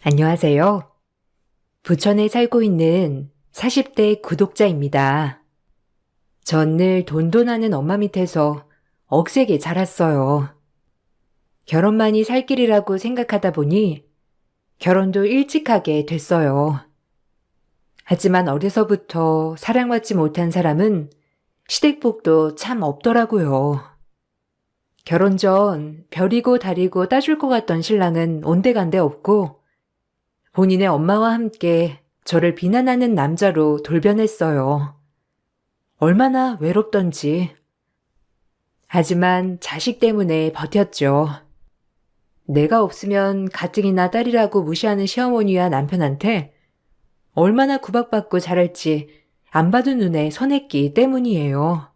안녕하세요. 부천에 살고 있는 40대 구독자입니다. 전 늘 돈돈하는 엄마 밑에서 억세게 자랐어요. 결혼만이 살 길이라고 생각하다 보니 결혼도 일찍 하게 됐어요. 하지만 어려서부터 사랑받지 못한 사람은 시댁복도 참 없더라고요. 결혼 전 별이고 달이고 따줄 것 같던 신랑은 온데간데 없고 본인의 엄마와 함께 저를 비난하는 남자로 돌변했어요. 얼마나 외롭던지. 하지만 자식 때문에 버텼죠. 내가 없으면 가뜩이나 딸이라고 무시하는 시어머니와 남편한테 얼마나 구박받고 자랄지 안 봐도 눈에 선했기 때문이에요.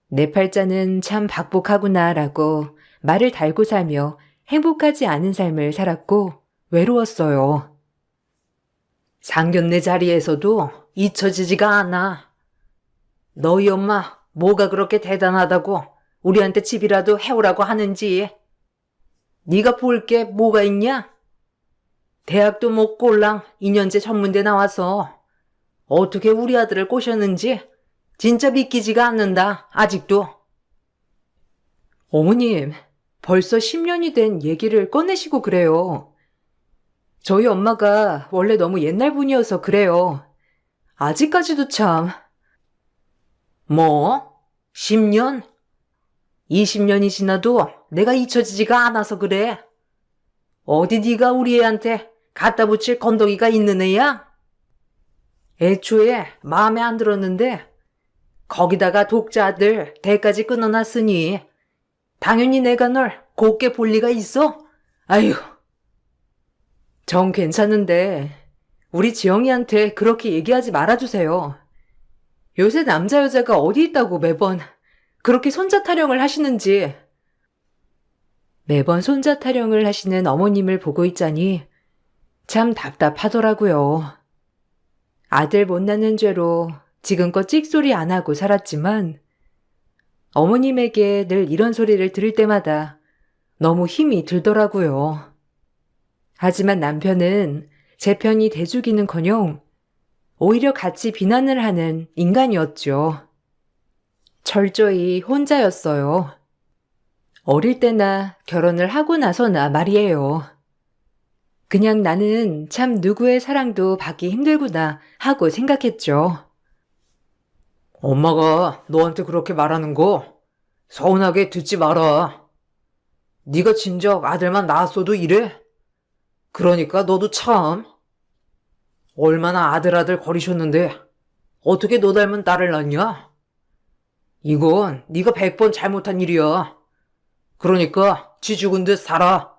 내 팔자는 참 박복하구나라고 말을 달고 살며 행복하지 않은 삶을 살았고 외로웠어요. 상견례 자리에서도 잊혀지지가 않아. 너희 엄마 뭐가 그렇게 대단하다고 우리한테 집이라도 해오라고 하는지. 네가 볼 게 뭐가 있냐? 대학도 못 꼴랑 2년제 전문대 나와서 어떻게 우리 아들을 꼬셨는지 진짜 믿기지가 않는다, 아직도. 어머님, 벌써 10년이 된 얘기를 꺼내시고 그래요. 저희 엄마가 원래 너무 옛날 분이어서 그래요. 아직까지도 참. 뭐? 10년? 20년이 지나도 내가 잊혀지지가 않아서 그래. 어디 네가 우리 애한테 갖다 붙일 건더기가 있는 애야? 애초에 마음에 안 들었는데 거기다가 독자 아들 대까지 끊어놨으니 당연히 내가 널 곱게 볼 리가 있어? 아휴. 정 괜찮은데 우리 지영이한테 그렇게 얘기하지 말아주세요. 요새 남자 여자가 어디 있다고 매번 그렇게 손자 타령을 하시는지. 매번 손자 타령을 하시는 어머님을 보고 있자니 참 답답하더라고요. 아들 못 낳는 죄로 지금껏 찍소리 안 하고 살았지만 어머님에게 늘 이런 소리를 들을 때마다 너무 힘이 들더라고요. 하지만 남편은 제 편이 돼주기는커녕 오히려 같이 비난을 하는 인간이었죠. 철저히 혼자였어요. 어릴 때나 결혼을 하고 나서나 말이에요. 그냥 나는 참 누구의 사랑도 받기 힘들구나 하고 생각했죠. 엄마가 너한테 그렇게 말하는 거 서운하게 듣지 마라. 네가 진작 아들만 낳았어도 이래? 그러니까 너도 참 얼마나 아들 거리셨는데 어떻게 너 닮은 딸을 낳냐? 이건 네가 100번 잘못한 일이야. 그러니까 쥐 죽은 듯 살아.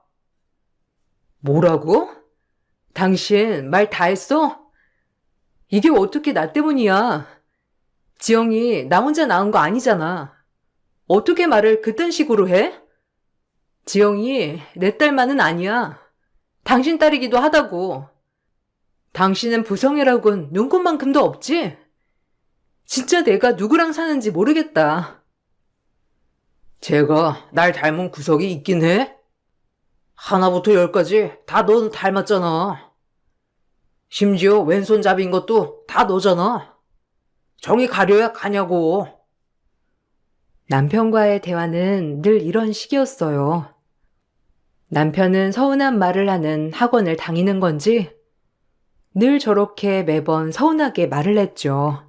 뭐라고? 당신 말 다 했어? 이게 어떻게 나 때문이야? 지영이 나 혼자 낳은 거 아니잖아. 어떻게 말을 그딴 식으로 해? 지영이 내 딸만은 아니야. 당신 딸이기도 하다고. 당신은 부성애라곤 눈꽃만큼도 없지? 진짜 내가 누구랑 사는지 모르겠다. 제가 날 닮은 구석이 있긴 해? 하나부터 열까지 다 너 닮았잖아. 심지어 왼손잡이인 것도 다 너잖아. 정이 가려야 가냐고. 남편과의 대화는 늘 이런 식이었어요. 남편은 서운한 말을 하는 학원을 다니는 건지 늘 저렇게 매번 서운하게 말을 했죠.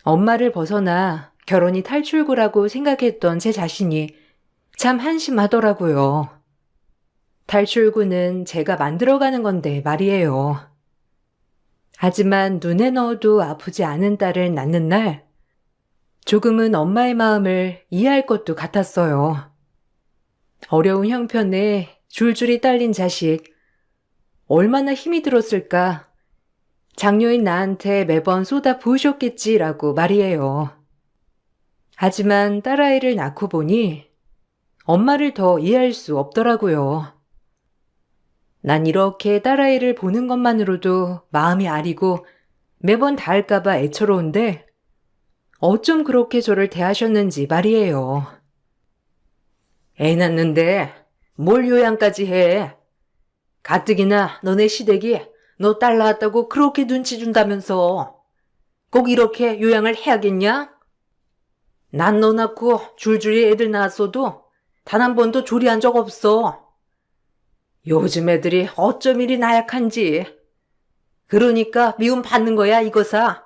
엄마를 벗어나 결혼이 탈출구라고 생각했던 제 자신이 참 한심하더라고요. 탈출구는 제가 만들어가는 건데 말이에요. 하지만 눈에 넣어도 아프지 않은 딸을 낳는 날, 조금은 엄마의 마음을 이해할 것도 같았어요. 어려운 형편에 줄줄이 딸린 자식, 얼마나 힘이 들었을까. 장녀인 나한테 매번 쏟아 부으셨겠지라고 말이에요. 하지만 딸아이를 낳고 보니 엄마를 더 이해할 수 없더라고요. 난 이렇게 딸아이를 보는 것만으로도 마음이 아리고 매번 닿을까봐 애처로운데 어쩜 그렇게 저를 대하셨는지 말이에요. 애 낳는데 뭘 요양까지 해. 가뜩이나 너네 시댁이 너 딸 낳았다고 그렇게 눈치 준다면서 꼭 이렇게 요양을 해야겠냐? 난 너 낳고 줄줄이 애들 낳았어도 단 한 번도 조리한 적 없어. 요즘 애들이 어쩜 이리 나약한지. 그러니까 미움 받는 거야, 이거사.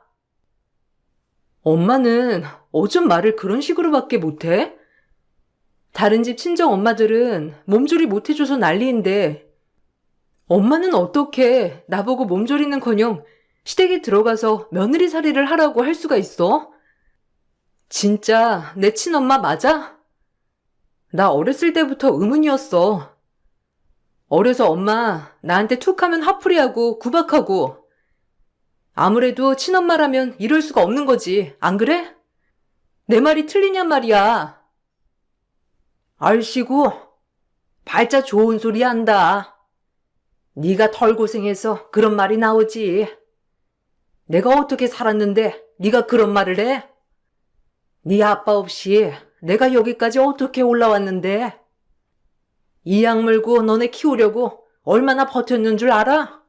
엄마는 어쩜 말을 그런 식으로밖에 못해? 다른 집 친정 엄마들은 몸조리 못해줘서 난리인데 엄마는 어떻게 나보고 몸조리는커녕 시댁에 들어가서 며느리살이를 하라고 할 수가 있어? 진짜 내 친엄마 맞아? 나 어렸을 때부터 의문이었어. 어려서 엄마 나한테 툭하면 화풀이하고 구박하고 아무래도 친엄마라면 이럴 수가 없는 거지. 안 그래? 내 말이 틀리냔 말이야. 얼씨구 발자 좋은 소리 한다. 네가 덜 고생해서 그런 말이 나오지. 내가 어떻게 살았는데 네가 그런 말을 해? 네 아빠 없이 내가 여기까지 어떻게 올라왔는데? 이 약물고 너네 키우려고 얼마나 버텼는 줄 알아?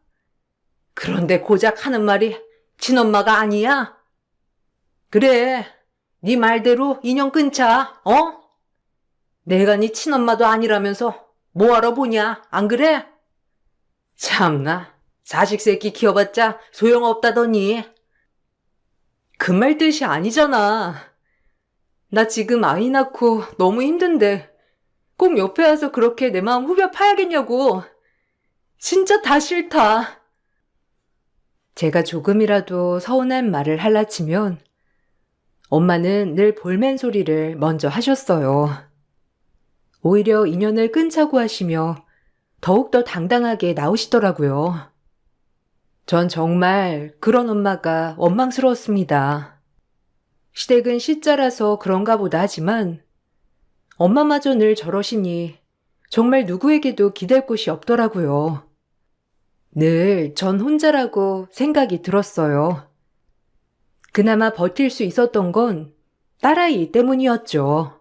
그런데 고작 하는 말이 친엄마가 아니야? 그래, 네 말대로 인연 끊자, 어? 내가 네 친엄마도 아니라면서 뭐하러 보냐, 안 그래? 참나, 자식 새끼 키워봤자 소용없다더니. 그 말 뜻이 아니잖아. 나 지금 아이 낳고 너무 힘든데 꼭 옆에 와서 그렇게 내 마음 후벼 파야겠냐고. 진짜 다 싫다. 제가 조금이라도 서운한 말을 할라치면 엄마는 늘 볼멘 소리를 먼저 하셨어요. 오히려 인연을 끊자고 하시며 더욱더 당당하게 나오시더라고요. 전 정말 그런 엄마가 원망스러웠습니다. 시댁은 시자라서 그런가 보다 하지만 엄마마저 늘 저러시니 정말 누구에게도 기댈 곳이 없더라고요. 늘 전 혼자라고 생각이 들었어요. 그나마 버틸 수 있었던 건 딸아이 때문이었죠.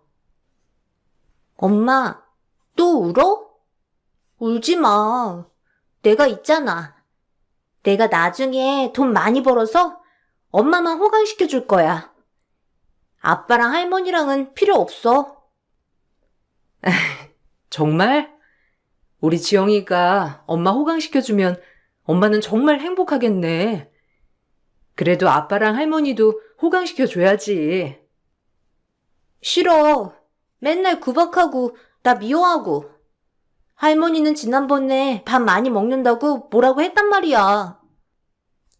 엄마, 또 울어? 울지 마. 내가 있잖아. 내가 나중에 돈 많이 벌어서 엄마만 호강시켜 줄 거야. 아빠랑 할머니랑은 필요 없어. 정말? 우리 지영이가 엄마 호강시켜주면 엄마는 정말 행복하겠네. 그래도 아빠랑 할머니도 호강시켜줘야지. 싫어. 맨날 구박하고 나 미워하고. 할머니는 지난번에 밥 많이 먹는다고 뭐라고 했단 말이야.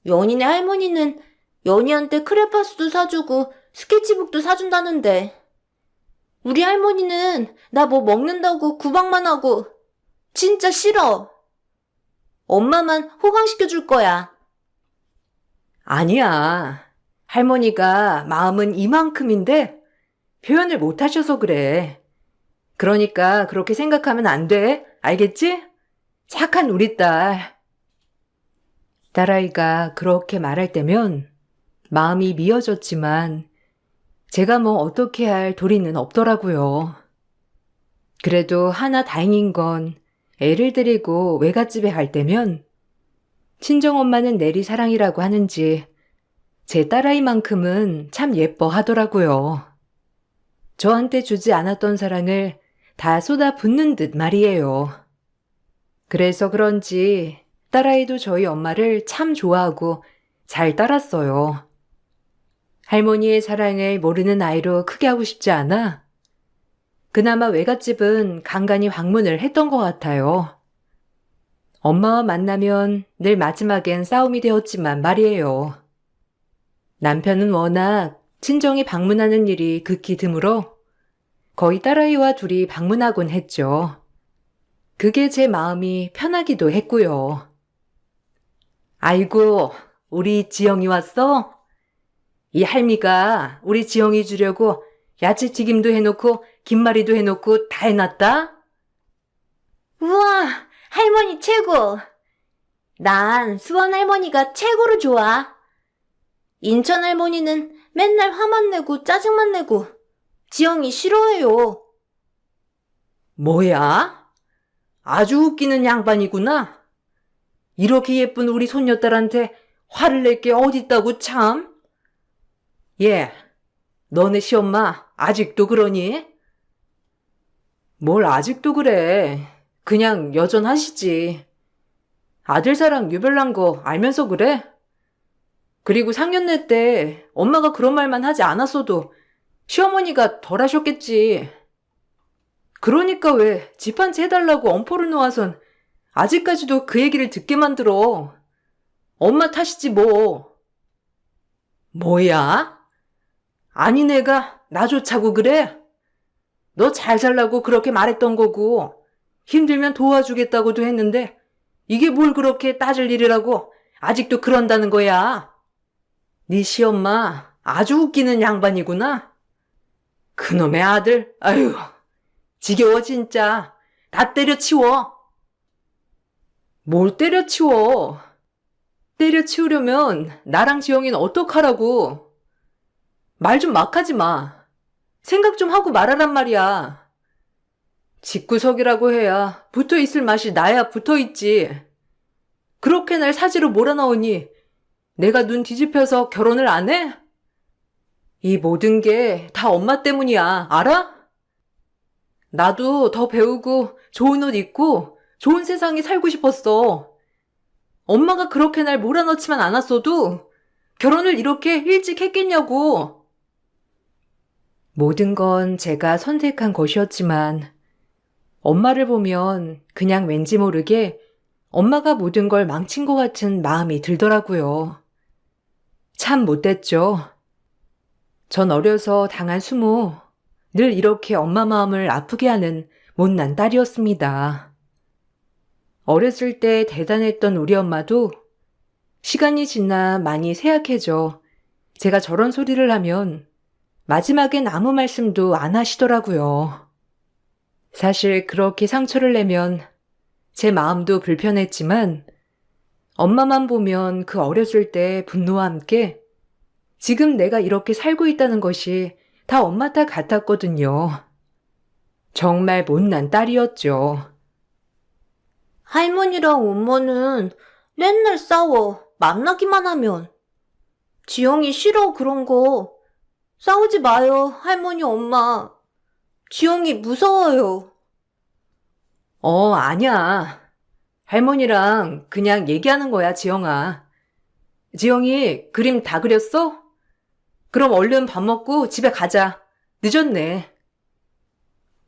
연희네 할머니는 연희한테 크레파스도 사주고 스케치북도 사준다는데. 우리 할머니는 나 뭐 먹는다고 구박만 하고. 진짜 싫어. 엄마만 호강시켜 줄 거야. 아니야. 할머니가 마음은 이만큼인데 표현을 못 하셔서 그래. 그러니까 그렇게 생각하면 안 돼. 알겠지? 착한 우리 딸. 딸아이가 그렇게 말할 때면 마음이 미어졌지만 제가 뭐 어떻게 할 도리는 없더라고요. 그래도 하나 다행인 건 애를 데리고 외갓집에 갈 때면 친정엄마는 내리사랑이라고 하는지 제 딸아이만큼은 참 예뻐하더라고요. 저한테 주지 않았던 사랑을 다 쏟아붓는 듯 말이에요. 그래서 그런지 딸아이도 저희 엄마를 참 좋아하고 잘 따랐어요. 할머니의 사랑을 모르는 아이로 크게 하고 싶지 않아 그나마 외갓집은 간간히 방문을 했던 것 같아요. 엄마와 만나면 늘 마지막엔 싸움이 되었지만 말이에요. 남편은 워낙 친정이 방문하는 일이 극히 드물어 거의 딸아이와 둘이 방문하곤 했죠. 그게 제 마음이 편하기도 했고요. 아이고, 우리 지영이 왔어? 이 할미가 우리 지영이 주려고 야채튀김도 해놓고 김말이도 해놓고 다 해놨다? 우와, 할머니 최고. 난 수원 할머니가 최고로 좋아. 인천 할머니는 맨날 화만 내고 짜증만 내고 지영이 싫어해요. 뭐야? 아주 웃기는 양반이구나. 이렇게 예쁜 우리 손녀딸한테 화를 낼 게 어딨다고 참. 예, 너네 시엄마 아직도 그러니? 뭘 아직도 그래. 그냥 여전하시지. 아들 사랑 유별난 거 알면서 그래? 그리고 상견례 때 엄마가 그런 말만 하지 않았어도 시어머니가 덜 하셨겠지. 그러니까 왜 집 한 채 해달라고 엄포를 놓아선 아직까지도 그 얘기를 듣게 만들어. 엄마 탓이지 뭐. 뭐야? 아니 내가 나 좋자고 그래? 너 잘 살라고 그렇게 말했던 거고 힘들면 도와주겠다고도 했는데 이게 뭘 그렇게 따질 일이라고 아직도 그런다는 거야. 네 시엄마 아주 웃기는 양반이구나. 그놈의 아들, 아유, 지겨워 진짜. 다 때려치워. 뭘 때려치워. 때려치우려면 나랑 지영이는 어떡하라고. 말 좀 막 하지 마. 생각 좀 하고 말하란 말이야. 집구석이라고 해야 붙어있을 맛이 나야 붙어있지. 그렇게 날 사지로 몰아넣으니 내가 눈 뒤집혀서 결혼을 안 해? 이 모든 게 다 엄마 때문이야. 알아? 나도 더 배우고 좋은 옷 입고 좋은 세상에 살고 싶었어. 엄마가 그렇게 날 몰아넣지만 않았어도 결혼을 이렇게 일찍 했겠냐고. 모든 건 제가 선택한 것이었지만 엄마를 보면 그냥 왠지 모르게 엄마가 모든 걸 망친 것 같은 마음이 들더라고요. 참 못됐죠. 전 어려서 당한 수모, 늘 이렇게 엄마 마음을 아프게 하는 못난 딸이었습니다. 어렸을 때 대단했던 우리 엄마도 시간이 지나 많이 쇠약해져 제가 저런 소리를 하면 마지막엔 아무 말씀도 안 하시더라고요. 사실 그렇게 상처를 내면 제 마음도 불편했지만 엄마만 보면 그 어렸을 때 분노와 함께 지금 내가 이렇게 살고 있다는 것이 다 엄마 탓 같았거든요. 정말 못난 딸이었죠. 할머니랑 엄마는 맨날 싸워. 만나기만 하면. 지영이 싫어, 그런 거. 싸우지 마요, 할머니, 엄마. 지영이 무서워요. 아니야. 할머니랑 그냥 얘기하는 거야, 지영아. 지영이 그림 다 그렸어? 그럼 얼른 밥 먹고 집에 가자. 늦었네.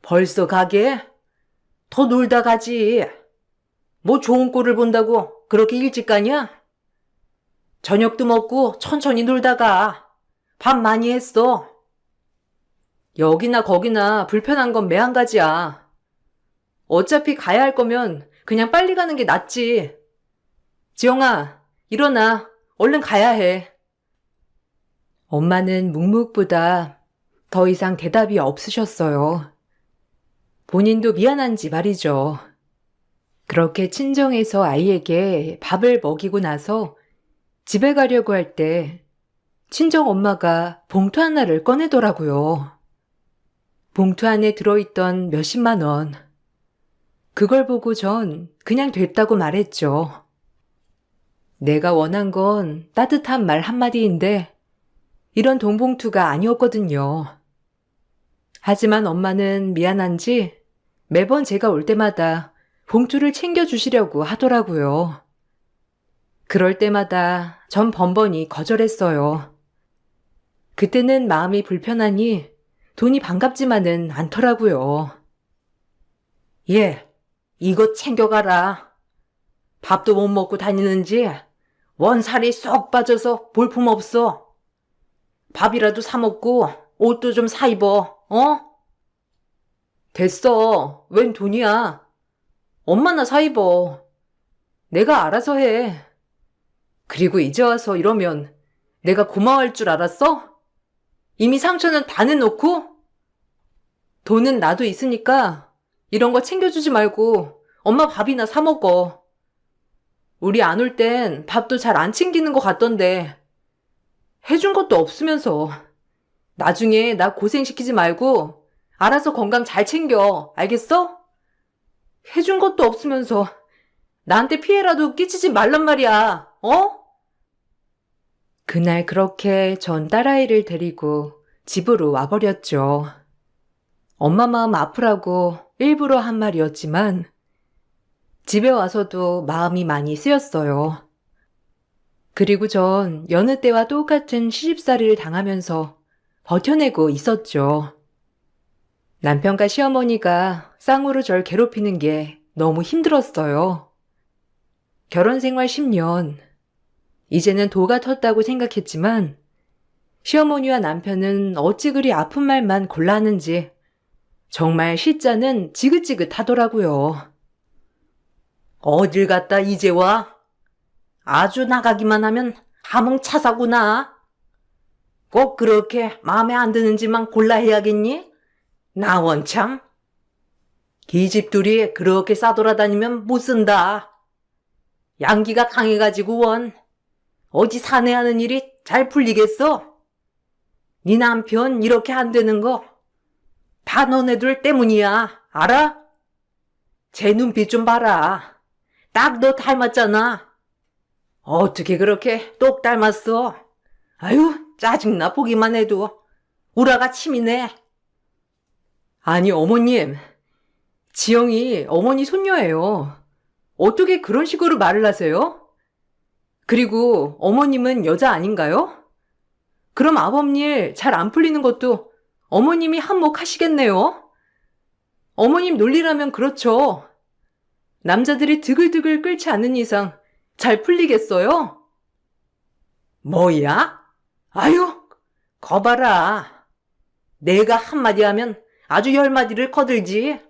벌써 가게? 더 놀다 가지. 뭐 좋은 꼴을 본다고 그렇게 일찍 가냐? 저녁도 먹고 천천히 놀다가 밥 많이 했어. 여기나 거기나 불편한 건 매한가지야. 어차피 가야 할 거면 그냥 빨리 가는 게 낫지. 지영아, 일어나. 얼른 가야 해. 엄마는 묵묵보다 더 이상 대답이 없으셨어요. 본인도 미안한지 말이죠. 그렇게 친정에서 아이에게 밥을 먹이고 나서 집에 가려고 할 때 친정 엄마가 봉투 하나를 꺼내더라고요. 봉투 안에 들어있던 몇십만 원. 그걸 보고 전 그냥 됐다고 말했죠. 내가 원한 건 따뜻한 말 한마디인데 이런 돈 봉투가 아니었거든요. 하지만 엄마는 미안한지 매번 제가 올 때마다 봉투를 챙겨주시려고 하더라고요. 그럴 때마다 전 번번이 거절했어요. 그때는 마음이 불편하니 돈이 반갑지만은 않더라고요. 예, 이거 챙겨가라. 밥도 못 먹고 다니는지 원살이 쏙 빠져서 볼품없어. 밥이라도 사 먹고 옷도 좀 사 입어, 어? 됐어. 웬 돈이야. 엄마나 사 입어. 내가 알아서 해. 그리고 이제 와서 이러면 내가 고마워할 줄 알았어? 이미 상처는 다 내놓고? 돈은 나도 있으니까 이런 거 챙겨주지 말고 엄마 밥이나 사 먹어. 우리 안 올 땐 밥도 잘 안 챙기는 것 같던데 해준 것도 없으면서 나중에 나 고생시키지 말고 알아서 건강 잘 챙겨. 알겠어? 해준 것도 없으면서 나한테 피해라도 끼치지 말란 말이야. 어? 그날 그렇게 전 딸아이를 데리고 집으로 와버렸죠. 엄마 마음 아프라고 일부러 한 말이었지만 집에 와서도 마음이 많이 쓰였어요. 그리고 전 여느 때와 똑같은 시집살이를 당하면서 버텨내고 있었죠. 남편과 시어머니가 쌍으로 절 괴롭히는 게 너무 힘들었어요. 결혼 생활 10년. 이제는 도가 텄다고 생각했지만 시어머니와 남편은 어찌 그리 아픈 말만 골라 하는지 정말 시자는 지긋지긋하더라고요. 어딜 갔다 이제 와? 아주 나가기만 하면 하몽차사구나. 꼭 그렇게 마음에 안 드는지만 골라 해야겠니? 나 원참. 기집들이 그렇게 싸돌아다니면 못 쓴다. 양기가 강해가지고 원. 어디 사내하는 일이 잘 풀리겠어? 네 남편 이렇게 안 되는 거 다 너네들 때문이야. 알아? 제 눈빛 좀 봐라. 딱 너 닮았잖아. 어떻게 그렇게 똑 닮았어? 아유, 짜증나 보기만 해도. 우라가 침이네. 아니, 어머님. 지영이 어머니 손녀예요. 어떻게 그런 식으로 말을 하세요? 그리고 어머님은 여자 아닌가요? 그럼 아범일 잘 안 풀리는 것도 어머님이 한몫하시겠네요? 어머님 논리라면 그렇죠. 남자들이 드글드글 끓지 않는 이상 잘 풀리겠어요? 뭐야? 아유, 거봐라. 내가 한마디 하면 아주 10마디를 거들지.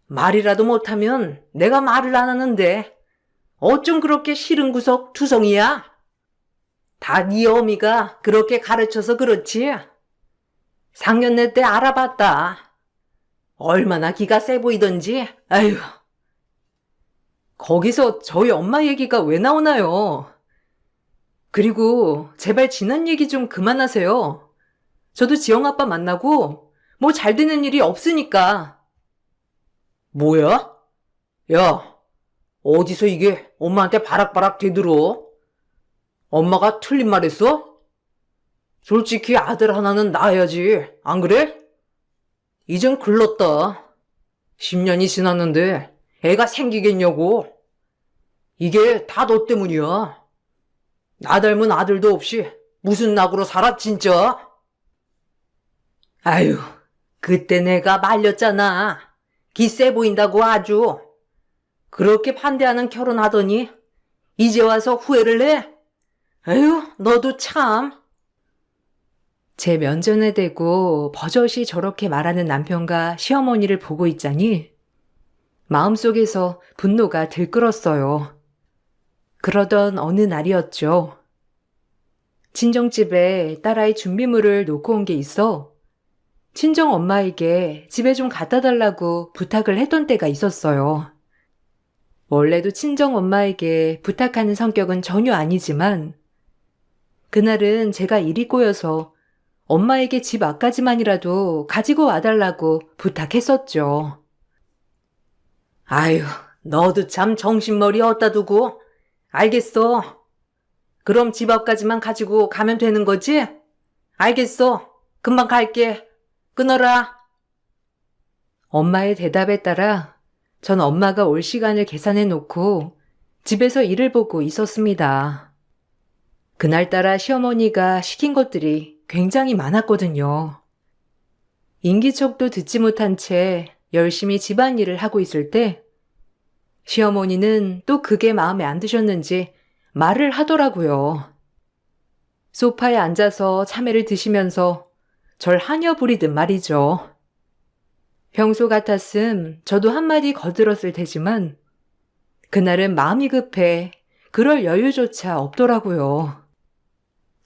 말이라도 못하면 내가 말을 안 하는데 어쩜 그렇게 싫은 구석 투성이야? 다 네 어미가 그렇게 가르쳐서 그렇지. 상견례 때 알아봤다. 얼마나 기가 세 보이던지. 아휴. 거기서 저희 엄마 얘기가 왜 나오나요? 그리고 제발 지난 얘기 좀 그만하세요. 저도 지영 아빠 만나고 뭐 잘 되는 일이 없으니까. 뭐야? 야, 어디서 이게 엄마한테 바락바락 대들어? 엄마가 틀린 말 했어? 솔직히 아들 하나는 낳아야지, 안 그래? 이젠 글렀다. 10년이 지났는데 애가 생기겠냐고. 이게 다 너 때문이야. 나 닮은 아들도 없이 무슨 낙으로 살아 진짜. 아유, 그때 내가 말렸잖아. 기세 보인다고 아주. 그렇게 반대하는 결혼하더니 이제 와서 후회를 해? 아유, 너도 참. 제 면전에 대고 버젓이 저렇게 말하는 남편과 시어머니를 보고 있자니 마음속에서 분노가 들끓었어요. 그러던 어느 날이었죠. 친정집에 딸아이 준비물을 놓고 온 게 있어 친정 엄마에게 집에 좀 갖다 달라고 부탁을 했던 때가 있었어요. 원래도 친정 엄마에게 부탁하는 성격은 전혀 아니지만 그날은 제가 일이 꼬여서 엄마에게 집 앞까지만이라도 가지고 와달라고 부탁했었죠. 아유, 너도 참 정신머리 어디다 두고. 알겠어. 그럼 집 앞까지만 가지고 가면 되는 거지? 알겠어. 금방 갈게. 끊어라. 엄마의 대답에 따라 전 엄마가 올 시간을 계산해 놓고 집에서 일을 보고 있었습니다. 그날따라 시어머니가 시킨 것들이 굉장히 많았거든요. 인기척도 듣지 못한 채 열심히 집안일을 하고 있을 때 시어머니는 또 그게 마음에 안 드셨는지 말을 하더라고요. 소파에 앉아서 참외를 드시면서 절 하녀 부리듯 말이죠. 평소 같았음 저도 한마디 거들었을 테지만 그날은 마음이 급해 그럴 여유조차 없더라고요.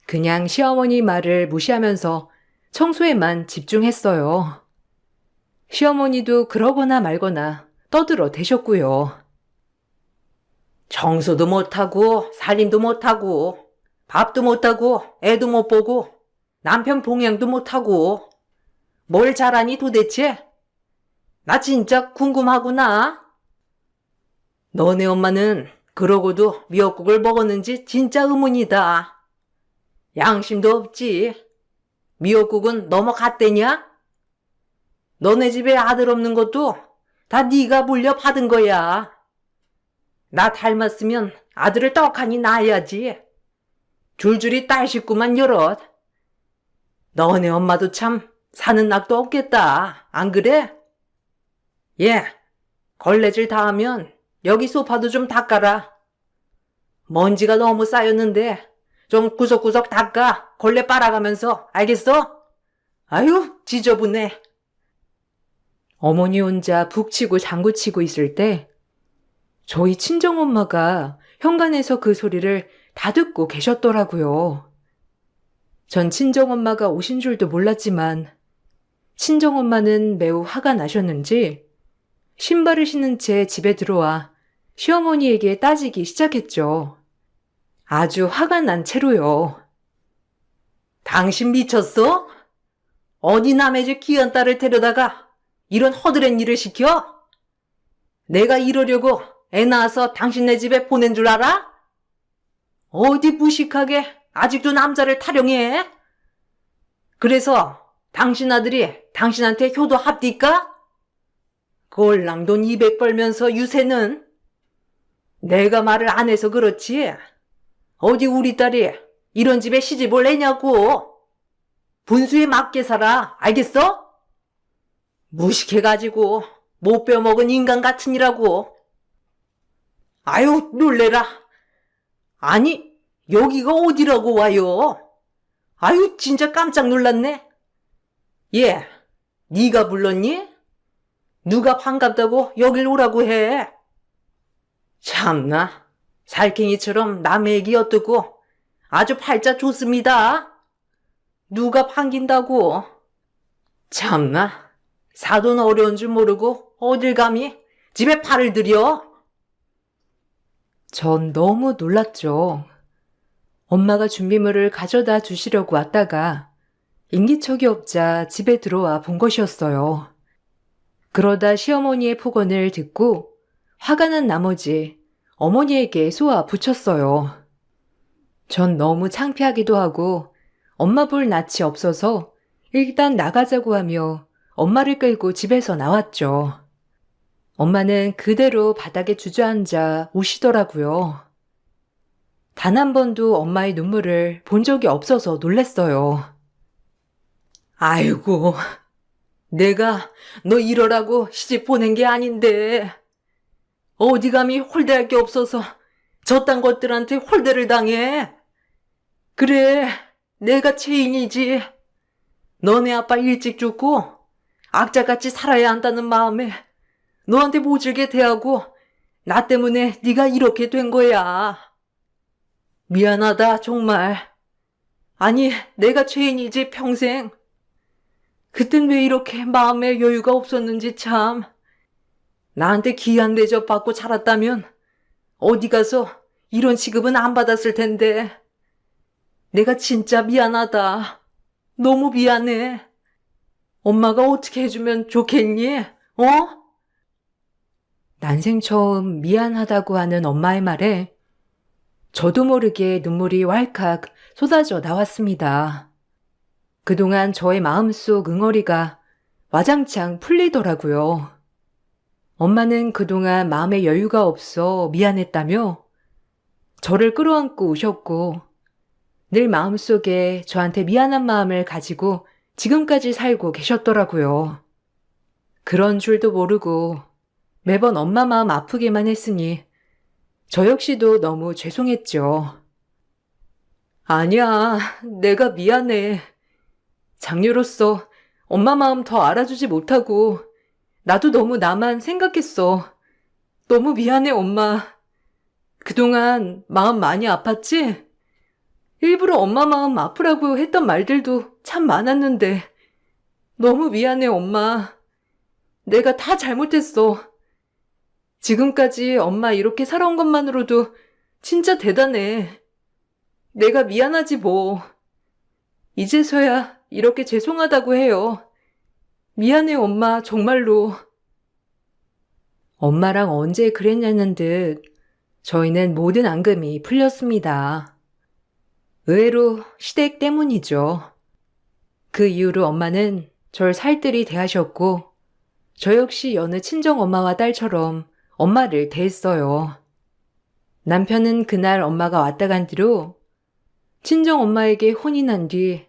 그냥 시어머니 말을 무시하면서 청소에만 집중했어요. 시어머니도 그러거나 말거나 떠들어 대셨고요. 청소도 못하고 살림도 못하고 밥도 못하고 애도 못 보고 남편 봉양도 못하고 뭘 잘하니 도대체? 나 진짜 궁금하구나. 너네 엄마는 그러고도 미역국을 먹었는지 진짜 의문이다. 양심도 없지. 미역국은 넘어갔대냐? 너네 집에 아들 없는 것도 다 네가 물려받은 거야. 나 닮았으면 아들을 떡하니 낳아야지. 줄줄이 딸 식구만 여럿. 너네 엄마도 참 사는 낙도 없겠다. 안 그래? 예, 걸레질 다 하면 여기 소파도 좀 닦아라. 먼지가 너무 쌓였는데 좀 구석구석 닦아. 걸레 빨아가면서. 알겠어? 아유, 지저분해. 어머니 혼자 북치고 장구치고 있을 때 저희 친정엄마가 현관에서 그 소리를 다 듣고 계셨더라고요. 전 친정엄마가 오신 줄도 몰랐지만 친정엄마는 매우 화가 나셨는지 신발을 신은 채 집에 들어와 시어머니에게 따지기 시작했죠. 아주 화가 난 채로요. 당신 미쳤어? 어디 남의 집 귀한 딸을 데려다가 이런 허드렛 일을 시켜? 내가 이러려고 애 낳아서 당신네 집에 보낸 줄 알아? 어디 무식하게 아직도 남자를 타령해? 그래서 당신 아들이 당신한테 효도합니까? 꼴랑돈 200 벌면서 유세는? 내가 말을 안 해서 그렇지. 어디 우리 딸이 이런 집에 시집을 내냐고. 분수에 맞게 살아. 알겠어? 무식해가지고 못 빼먹은 인간 같으니라고. 아유, 놀래라. 아니, 여기가 어디라고 와요? 아유, 진짜 깜짝 놀랐네. 예, 네가 불렀니? 누가 반갑다고 여길 오라고 해? 참나, 살쾡이처럼 남의 얘기 엿듣고 아주 팔자 좋습니다. 누가 반긴다고? 참나, 사돈 어려운 줄 모르고 어딜 감히 집에 팔을 들여? 전 너무 놀랐죠. 엄마가 준비물을 가져다 주시려고 왔다가 인기척이 없자 집에 들어와 본 것이었어요. 그러다 시어머니의 폭언을 듣고 화가 난 나머지 어머니에게 쏘아 붙였어요. 전 너무 창피하기도 하고 엄마 볼 낯이 없어서 일단 나가자고 하며 엄마를 끌고 집에서 나왔죠. 엄마는 그대로 바닥에 주저앉아 우시더라고요. 단 한 번도 엄마의 눈물을 본 적이 없어서 놀랬어요. 아이고, 내가 너 이러라고 시집 보낸 게 아닌데 어디 감히 홀대할 게 없어서 저딴 것들한테 홀대를 당해. 그래, 내가 죄인이지. 너네 아빠 일찍 죽고 악자같이 살아야 한다는 마음에 너한테 모질게 대하고 나 때문에 네가 이렇게 된 거야. 미안하다, 정말. 아니, 내가 죄인이지, 평생. 그땐 왜 이렇게 마음에 여유가 없었는지 참. 나한테 귀한 대접 받고 자랐다면 어디 가서 이런 취급은 안 받았을 텐데. 내가 진짜 미안하다. 너무 미안해. 엄마가 어떻게 해주면 좋겠니? 어? 난생 처음 미안하다고 하는 엄마의 말에 저도 모르게 눈물이 왈칵 쏟아져 나왔습니다. 그동안 저의 마음속 응어리가 와장창 풀리더라고요. 엄마는 그동안 마음에 여유가 없어 미안했다며 저를 끌어안고 우셨고 늘 마음속에 저한테 미안한 마음을 가지고 지금까지 살고 계셨더라고요. 그런 줄도 모르고 매번 엄마 마음 아프게만 했으니 저 역시도 너무 죄송했죠. 아니야, 내가 미안해. 장녀로서 엄마 마음 더 알아주지 못하고 나도 너무 나만 생각했어. 너무 미안해, 엄마. 그동안 마음 많이 아팠지? 일부러 엄마 마음 아프라고 했던 말들도 참 많았는데 너무 미안해, 엄마. 내가 다 잘못했어. 지금까지 엄마 이렇게 살아온 것만으로도 진짜 대단해. 내가 미안하지 뭐. 이제서야 이렇게 죄송하다고 해요. 미안해, 엄마, 정말로. 엄마랑 언제 그랬냐는 듯 저희는 모든 앙금이 풀렸습니다. 의외로 시댁 때문이죠. 그 이후로 엄마는 절 살뜰히 대하셨고 저 역시 여느 친정엄마와 딸처럼 엄마를 대했어요. 남편은 그날 엄마가 왔다 간 뒤로 친정엄마에게 혼이 난 뒤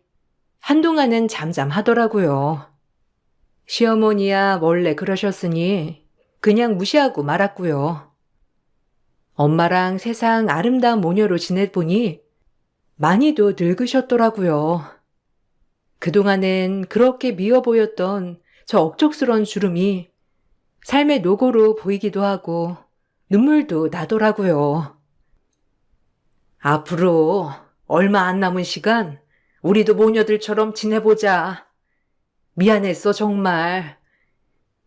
한동안은 잠잠하더라고요. 시어머니야 원래 그러셨으니 그냥 무시하고 말았고요. 엄마랑 세상 아름다운 모녀로 지내보니 많이도 늙으셨더라고요. 그동안엔 그렇게 미워 보였던 저 억척스러운 주름이 삶의 노고로 보이기도 하고 눈물도 나더라고요. 앞으로 얼마 안 남은 시간 우리도 모녀들처럼 지내보자. 미안했어 정말.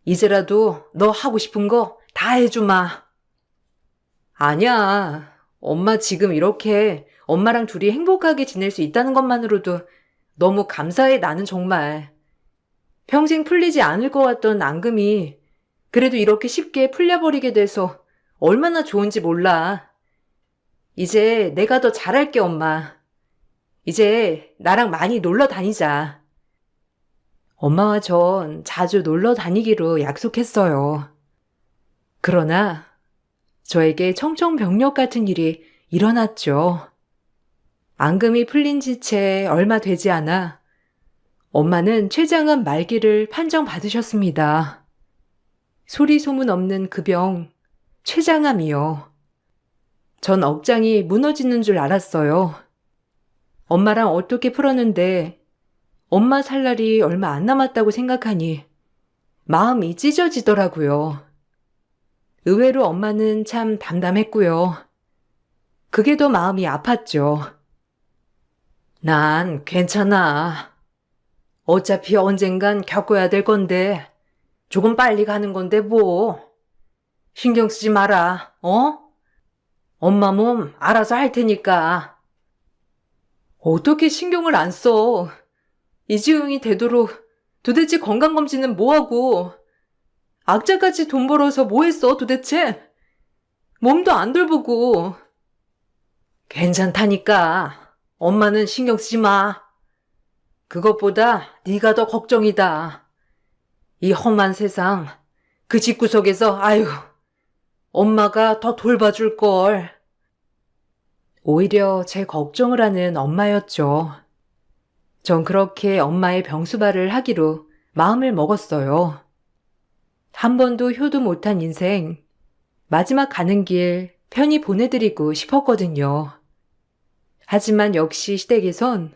이제라도 너 하고 싶은 거 다 해주마. 아니야. 엄마 지금 이렇게 엄마랑 둘이 행복하게 지낼 수 있다는 것만으로도 너무 감사해 나는 정말. 평생 풀리지 않을 것 같던 앙금이 그래도 이렇게 쉽게 풀려버리게 돼서 얼마나 좋은지 몰라. 이제 내가 더 잘할게 엄마. 이제 나랑 많이 놀러 다니자. 엄마와 전 자주 놀러 다니기로 약속했어요. 그러나 저에게 청천벽력 같은 일이 일어났죠. 앙금이 풀린 지 채 얼마 되지 않아 엄마는 췌장암 말기를 판정받으셨습니다. 소리 소문 없는 그 병, 췌장암이요. 전 억장이 무너지는 줄 알았어요. 엄마랑 어떻게 풀었는데 엄마 살 날이 얼마 안 남았다고 생각하니 마음이 찢어지더라고요. 의외로 엄마는 참 담담했고요. 그게 더 마음이 아팠죠. 난 괜찮아. 어차피 언젠간 겪어야 될 건데 조금 빨리 가는 건데 뭐. 신경 쓰지 마라, 어? 엄마 몸 알아서 할 테니까. 어떻게 신경을 안 써? 이지용이 되도록 도대체 건강검진은 뭐하고 악자까지 돈 벌어서 뭐 했어 도대체? 몸도 안 돌보고. 괜찮다니까. 엄마는 신경 쓰지 마. 그것보다 네가 더 걱정이다. 이 험한 세상, 그 집구석에서 아유, 엄마가 더 돌봐줄 걸. 오히려 제 걱정을 하는 엄마였죠. 전 그렇게 엄마의 병수발을 하기로 마음을 먹었어요. 한 번도 효도 못한 인생, 마지막 가는 길 편히 보내드리고 싶었거든요. 하지만 역시 시댁에선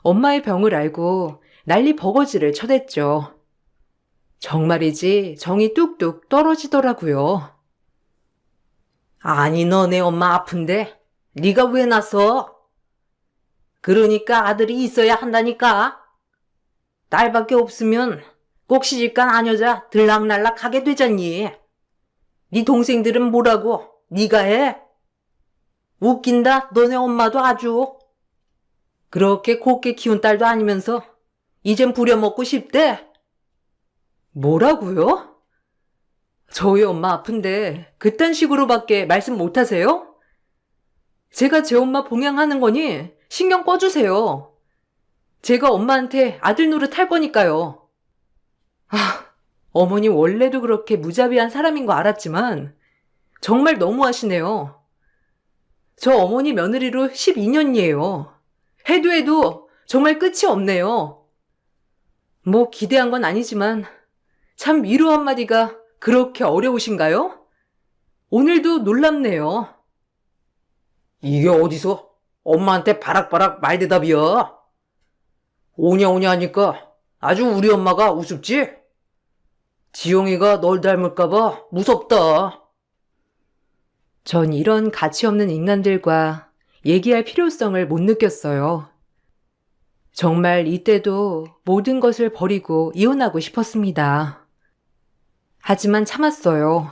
엄마의 병을 알고 난리 버거지를 쳐댔죠. 정말이지 정이 뚝뚝 떨어지더라고요. 아니 너네 엄마 아픈데 네가 왜 났어? 그러니까 아들이 있어야 한다니까. 딸밖에 없으면 꼭 시집간 아녀자 들락날락 하게 되잖니. 네 동생들은 뭐라고? 네가 해? 웃긴다 너네 엄마도 아주. 그렇게 곱게 키운 딸도 아니면서 이젠 부려먹고 싶대. 뭐라고요? 저희 엄마 아픈데 그딴 식으로밖에 말씀 못하세요? 제가 제 엄마 봉양하는 거니 신경 꺼주세요. 제가 엄마한테 아들 노릇 할 거니까요. 어머니 원래도 그렇게 무자비한 사람인 거 알았지만 정말 너무하시네요. 저 어머니 며느리로 12년이에요. 해도 해도 정말 끝이 없네요. 뭐 기대한 건 아니지만 참 위로 한마디가 그렇게 어려우신가요? 오늘도 놀랍네요. 이게 어디서 엄마한테 바락바락 말대답이야? 오냐오냐 하니까 아주 우리 엄마가 우습지? 지용이가 널 닮을까봐 무섭다. 전 이런 가치 없는 인간들과 얘기할 필요성을 못 느꼈어요. 정말 이때도 모든 것을 버리고 이혼하고 싶었습니다. 하지만 참았어요.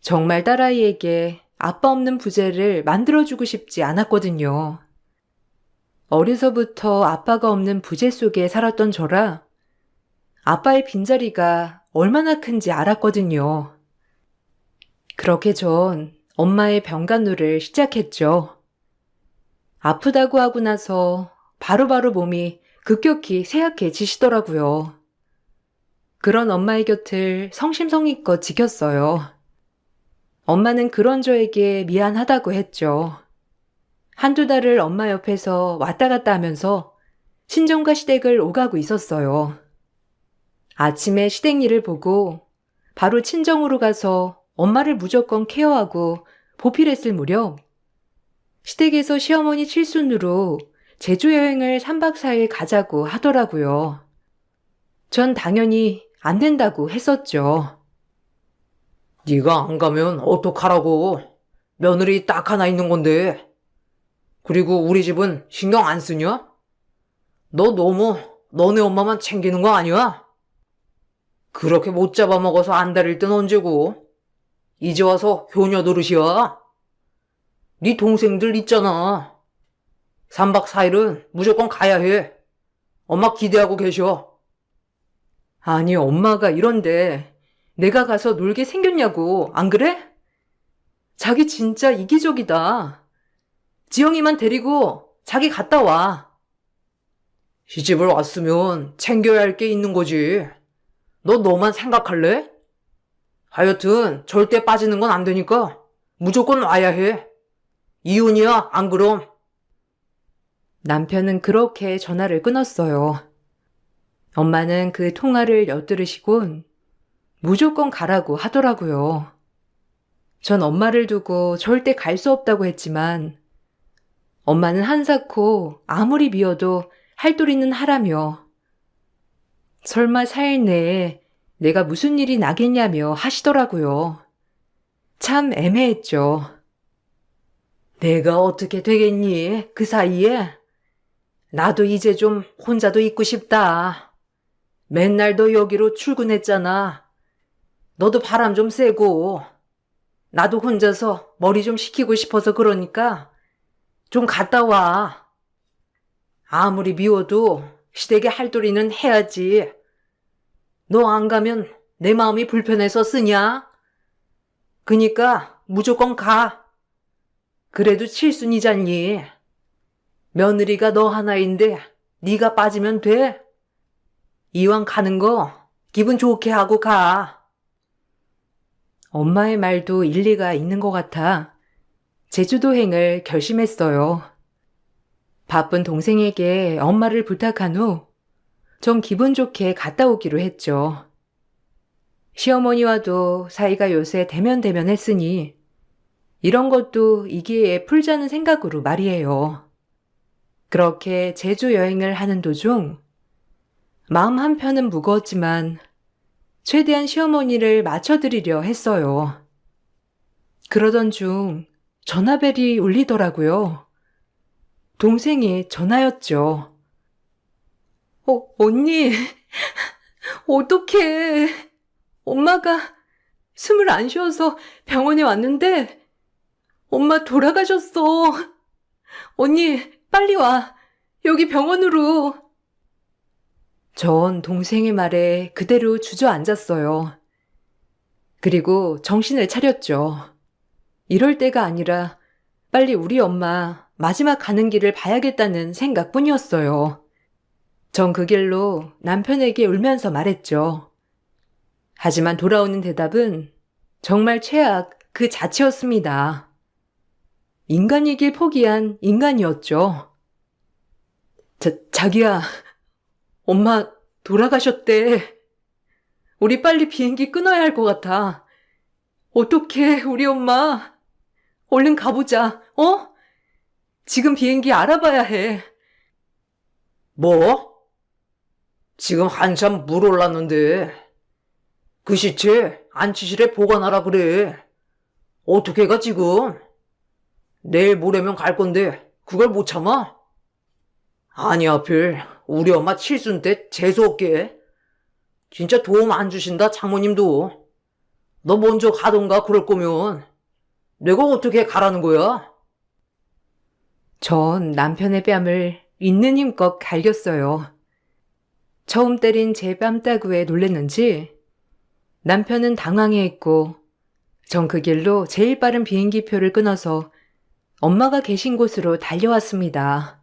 정말 딸아이에게 아빠 없는 부재를 만들어주고 싶지 않았거든요. 어려서부터 아빠가 없는 부재 속에 살았던 저라 아빠의 빈자리가 얼마나 큰지 알았거든요. 그렇게 전 엄마의 병간호를 시작했죠. 아프다고 하고 나서 바로바로 몸이 급격히 쇠약해지시더라고요. 그런 엄마의 곁을 성심성의껏 지켰어요. 엄마는 그런 저에게 미안하다고 했죠. 한두 달을 엄마 옆에서 왔다 갔다 하면서 친정과 시댁을 오가고 있었어요. 아침에 시댁 일을 보고 바로 친정으로 가서 엄마를 무조건 케어하고 보필했을 무렵 시댁에서 시어머니 칠순으로 제주 여행을 3박 4일 가자고 하더라고요. 전 당연히 안 된다고 했었죠. 네가 안 가면 어떡하라고. 며느리 딱 하나 있는 건데. 그리고 우리 집은 신경 안 쓰냐? 너 너무 너네 엄마만 챙기는 거 아니야? 그렇게 못 잡아먹어서 안달일 땐 언제고. 이제 와서 효녀 노릇이야. 네 동생들 있잖아. 3박 4일은 무조건 가야 해. 엄마 기대하고 계셔. 아니, 엄마가 이런데 내가 가서 놀게 생겼냐고, 안 그래? 자기 진짜 이기적이다. 지영이만 데리고 자기 갔다 와. 시집을 왔으면 챙겨야 할 게 있는 거지. 너 너만 생각할래? 하여튼 절대 빠지는 건 안 되니까 무조건 와야 해. 이혼이야, 안 그럼? 남편은 그렇게 전화를 끊었어요. 엄마는 그 통화를 엿들으시곤 무조건 가라고 하더라고요. 전 엄마를 두고 절대 갈 수 없다고 했지만 엄마는 한사코 아무리 미워도 할 도리는 하라며 설마 4일 내에 내가 무슨 일이 나겠냐며 하시더라고요. 참 애매했죠. 내가 어떻게 되겠니? 그 사이에? 나도 이제 좀 혼자도 있고 싶다. 맨날 너 여기로 출근했잖아. 너도 바람 좀 쐬고. 나도 혼자서 머리 좀 식히고 싶어서 그러니까 좀 갔다 와. 아무리 미워도 시댁에 할 도리는 해야지. 너 안 가면 내 마음이 불편해서 쓰냐? 그니까 무조건 가. 그래도 칠순이잖니. 며느리가 너 하나인데 네가 빠지면 돼. 이왕 가는 거 기분 좋게 하고 가. 엄마의 말도 일리가 있는 것 같아 제주도행을 결심했어요. 바쁜 동생에게 엄마를 부탁한 후 전 기분 좋게 갔다 오기로 했죠. 시어머니와도 사이가 요새 대면대면했으니 이런 것도 이 기회에 풀자는 생각으로 말이에요. 그렇게 제주 여행을 하는 도중 마음 한편은 무거웠지만 최대한 시어머니를 맞춰드리려 했어요. 그러던 중 전화벨이 울리더라고요. 동생의 전화였죠. 언니, 어떡해. 엄마가 숨을 안 쉬어서 병원에 왔는데 엄마 돌아가셨어. 언니, 빨리 와. 여기 병원으로. 전 동생의 말에 그대로 주저앉았어요. 그리고 정신을 차렸죠. 이럴 때가 아니라 빨리 우리 엄마 마지막 가는 길을 봐야겠다는 생각뿐이었어요. 전 그 길로 남편에게 울면서 말했죠. 하지만 돌아오는 대답은 정말 최악 그 자체였습니다. 인간이길 포기한 인간이었죠. 자기야, 엄마 돌아가셨대. 우리 빨리 비행기 끊어야 할 것 같아. 어떡해, 우리 엄마. 얼른 가보자, 어? 지금 비행기 알아봐야 해. 뭐? 지금 한참 물 올랐는데. 그 시체 안치실에 보관하라 그래. 어떻게 가 지금? 내일 모레면 갈 건데 그걸 못 참아? 아니 하필 우리 엄마 칠순 때 재수없게. 진짜 도움 안 주신다 장모님도. 너 먼저 가던가 그럴 거면 내가 어떻게 가라는 거야? 전 남편의 뺨을 있는 힘껏 갈겼어요. 처음 때린 제 뺨따구에 놀랬는지 남편은 당황해했고 전 그 길로 제일 빠른 비행기표를 끊어서 엄마가 계신 곳으로 달려왔습니다.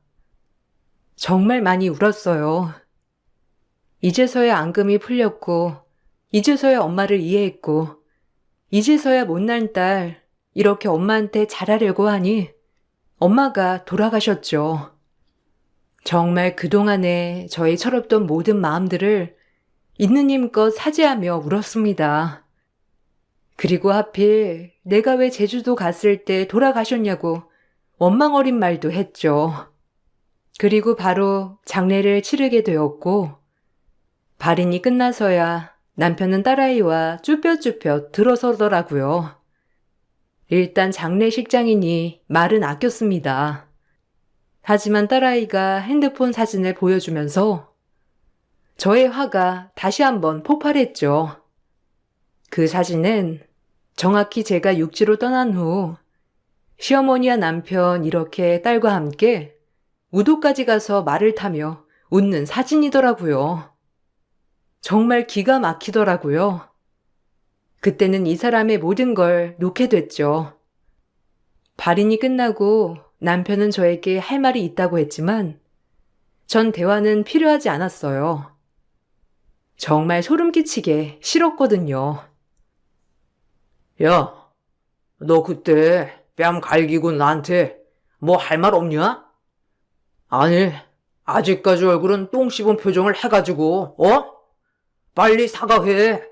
정말 많이 울었어요. 이제서야 앙금이 풀렸고, 이제서야 엄마를 이해했고, 이제서야 못난 딸, 이렇게 엄마한테 잘하려고 하니 엄마가 돌아가셨죠. 정말 그동안에 저의 철없던 모든 마음들을 있는 힘껏 사죄하며 울었습니다. 그리고 하필 내가 왜 제주도 갔을 때 돌아가셨냐고 원망어린 말도 했죠. 그리고 바로 장례를 치르게 되었고, 발인이 끝나서야 남편은 딸아이와 쭈뼛쭈뼛 들어서더라고요. 일단 장례식장이니 말은 아꼈습니다. 하지만 딸아이가 핸드폰 사진을 보여주면서 저의 화가 다시 한번 폭발했죠. 그 사진은 정확히 제가 육지로 떠난 후 시어머니와 남편 이렇게 딸과 함께 우도까지 가서 말을 타며 웃는 사진이더라고요. 정말 기가 막히더라고요. 그때는 이 사람의 모든 걸 놓게 됐죠. 발인이 끝나고 남편은 저에게 할 말이 있다고 했지만 전 대화는 필요하지 않았어요. 정말 소름 끼치게 싫었거든요. 야, 너 그때 뺨 갈기고 나한테 뭐 할 말 없냐? 아니, 아직까지 얼굴은 똥 씹은 표정을 해가지고, 빨리 사과해.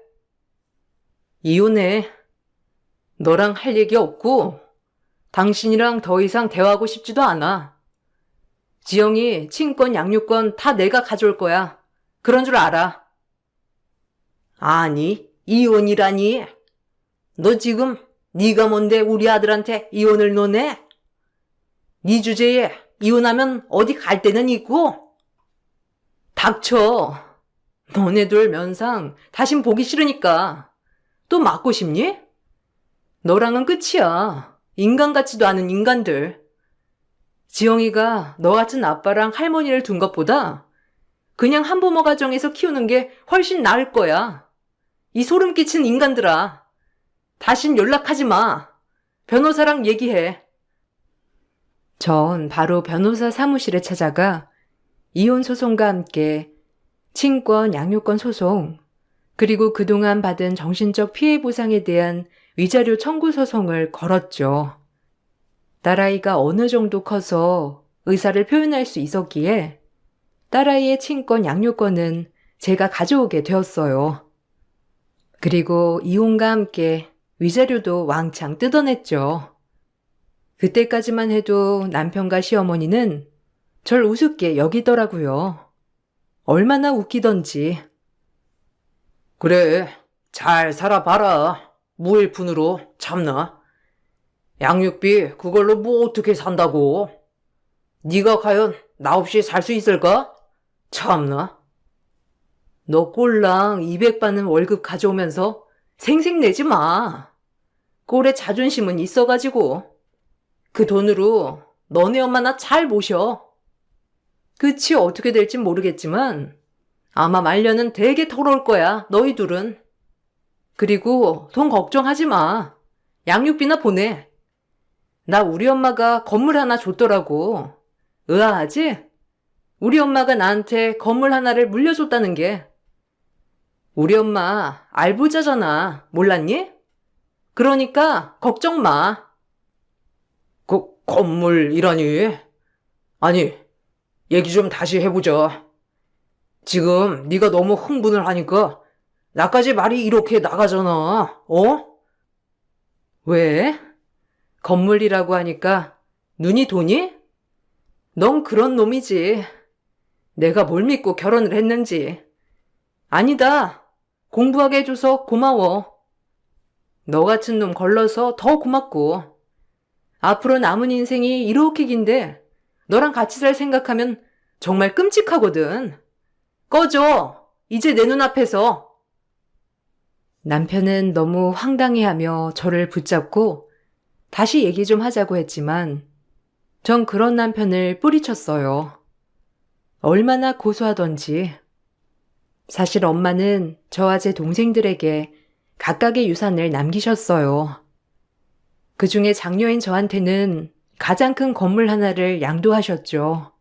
이혼해. 너랑 할 얘기 없고 당신이랑 더 이상 대화하고 싶지도 않아. 지영이 친권, 양육권 다 내가 가져올 거야. 그런 줄 알아. 아니, 이혼이라니. 너 지금 네가 뭔데 우리 아들한테 이혼을 논해? 네 주제에 이혼하면 어디 갈 데는 있고? 닥쳐. 너네들 면상 다신 보기 싫으니까. 또 맞고 싶니? 너랑은 끝이야. 인간 같지도 않은 인간들. 지영이가 너 같은 아빠랑 할머니를 둔 것보다 그냥 한부모 가정에서 키우는 게 훨씬 나을 거야. 이 소름 끼친 인간들아. 다신 연락하지 마. 변호사랑 얘기해. 전 바로 변호사 사무실에 찾아가 이혼 소송과 함께 친권, 양육권 소송, 그리고 그동안 받은 정신적 피해 보상에 대한 위자료 청구 소송을 걸었죠. 딸아이가 어느 정도 커서 의사를 표현할 수 있었기에 딸아이의 친권, 양육권은 제가 가져오게 되었어요. 그리고 이혼과 함께 위자료도 왕창 뜯어냈죠. 그때까지만 해도 남편과 시어머니는 절 우습게 여기더라고요. 얼마나 웃기던지. 그래, 잘 살아봐라. 무일푼으로 참나. 양육비 그걸로 뭐 어떻게 산다고? 네가 과연 나 없이 살 수 있을까? 참나. 너 꼴랑 200 받는 월급 가져오면서 생색내지 마. 꼴에 자존심은 있어가지고. 그 돈으로 너네 엄마 나 잘 모셔. 그치 어떻게 될진 모르겠지만 아마 말년은 되게 더러울 거야, 너희 둘은. 그리고 돈 걱정하지 마. 양육비나 보내. 나 우리 엄마가 건물 하나 줬더라고. 의아하지? 우리 엄마가 나한테 건물 하나를 물려줬다는 게. 우리 엄마 알부자잖아. 몰랐니? 그러니까 걱정 마. 건물이라니? 아니, 얘기 좀 다시 해보자. 지금 네가 너무 흥분을 하니까 나까지 말이 이렇게 나가잖아. 왜? 건물이라고 하니까 눈이 도니? 넌 그런 놈이지. 내가 뭘 믿고 결혼을 했는지. 아니다. 공부하게 해줘서 고마워. 너 같은 놈 걸러서 더 고맙고. 앞으로 남은 인생이 이렇게 긴데 너랑 같이 살 생각하면 정말 끔찍하거든. 꺼져. 이제 내 눈앞에서. 남편은 너무 황당해하며 저를 붙잡고 다시 얘기 좀 하자고 했지만 전 그런 남편을 뿌리쳤어요. 얼마나 고소하던지. 사실 엄마는 저와 제 동생들에게 각각의 유산을 남기셨어요. 그중에 장녀인 저한테는 가장 큰 건물 하나를 양도하셨죠.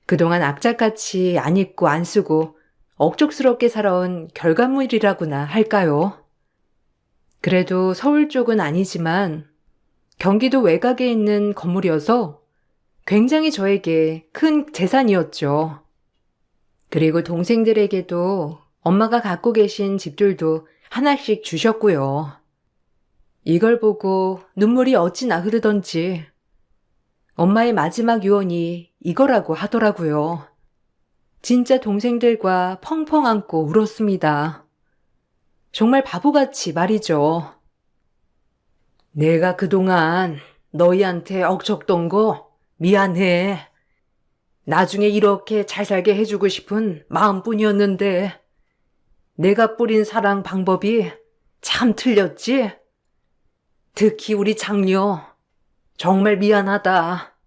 그동안 악착같이 안 입고 안 쓰고 억척스럽게 살아온 결과물이라고나 할까요? 그래도 서울 쪽은 아니지만 경기도 외곽에 있는 건물이어서 굉장히 저에게 큰 재산이었죠. 그리고 동생들에게도 엄마가 갖고 계신 집들도 하나씩 주셨고요. 이걸 보고 눈물이 어찌나 흐르던지 엄마의 마지막 유언이 이거라고 하더라고요. 진짜 동생들과 펑펑 안고 울었습니다. 정말 바보같이 말이죠. 내가 그동안 너희한테 억척던 거 미안해. 나중에 이렇게 잘 살게 해주고 싶은 마음뿐이었는데 내가 뿌린 사랑 방법이 참 틀렸지? 특히 우리 장녀 정말 미안하다.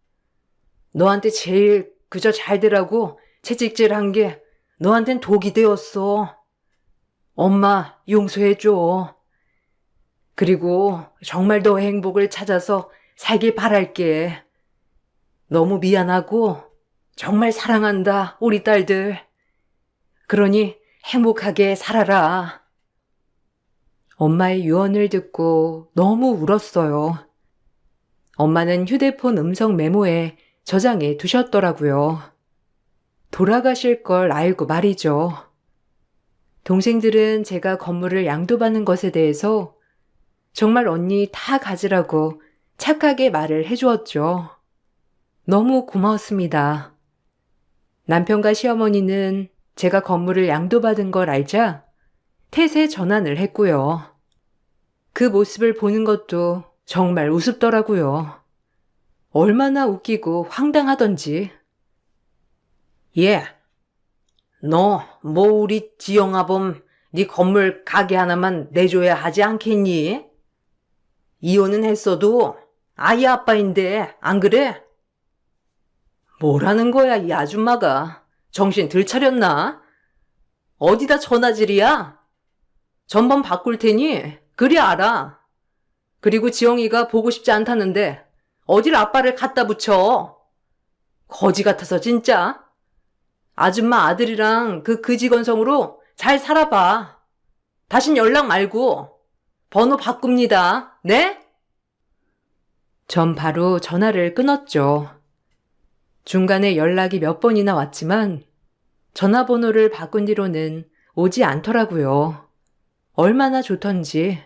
너한테 제일 그저 잘 되라고 채찍질한 게 너한텐 독이 되었어. 엄마 용서해줘. 그리고 정말 너의 행복을 찾아서 살길 바랄게. 너무 미안하고 정말 사랑한다, 우리 딸들. 그러니 행복하게 살아라. 엄마의 유언을 듣고 너무 울었어요. 엄마는 휴대폰 음성 메모에 저장해 두셨더라고요. 돌아가실 걸 알고 말이죠. 동생들은 제가 건물을 양도받는 것에 대해서 정말 언니 다 가지라고 착하게 말을 해주었죠. 너무 고마웠습니다. 남편과 시어머니는 제가 건물을 양도받은 걸 알자 태세 전환을 했고요. 그 모습을 보는 것도 정말 우습더라고요. 얼마나 웃기고 황당하던지. 예, 너 뭐 우리 지영아범 네 건물 가게 하나만 내줘야 하지 않겠니? 이혼은 했어도 아이 아빠인데 안 그래? 뭐라는 거야 이 아줌마가. 정신 들 차렸나? 어디다 전화질이야? 전번 바꿀 테니 그리 알아. 그리고 지영이가 보고 싶지 않다는데 어딜 아빠를 갖다 붙여. 거지 같아서 진짜. 아줌마 아들이랑 그 그지건성으로 잘 살아봐. 다신 연락 말고 번호 바꿉니다. 네? 전 바로 전화를 끊었죠. 중간에 연락이 몇 번이나 왔지만 전화번호를 바꾼 뒤로는 오지 않더라고요. 얼마나 좋던지.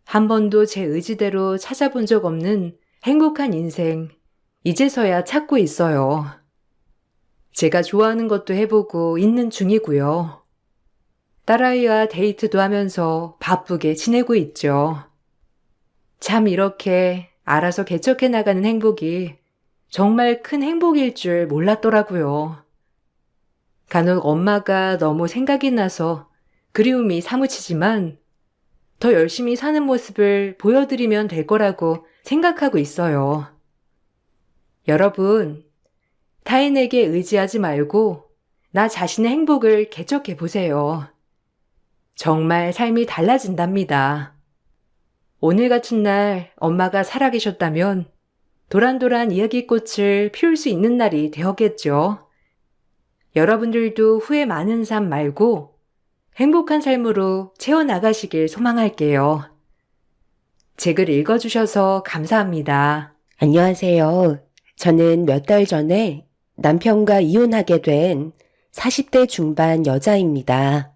한 번도 제 의지대로 찾아본 적 없는 행복한 인생, 이제서야 찾고 있어요. 제가 좋아하는 것도 해보고 있는 중이고요. 딸아이와 데이트도 하면서 바쁘게 지내고 있죠. 참 이렇게 알아서 개척해 나가는 행복이 정말 큰 행복일 줄 몰랐더라고요. 간혹 엄마가 너무 생각이 나서 그리움이 사무치지만 더 열심히 사는 모습을 보여드리면 될 거라고 생각하고 있어요. 여러분, 타인에게 의지하지 말고 나 자신의 행복을 개척해 보세요. 정말 삶이 달라진답니다. 오늘 같은 날 엄마가 살아계셨다면 도란도란 이야기꽃을 피울 수 있는 날이 되었겠죠. 여러분들도 후회 많은 삶 말고 행복한 삶으로 채워나가시길 소망할게요. 제 글 읽어주셔서 감사합니다. 안녕하세요. 저는 몇 달 전에 남편과 이혼하게 된 40대 중반 여자입니다.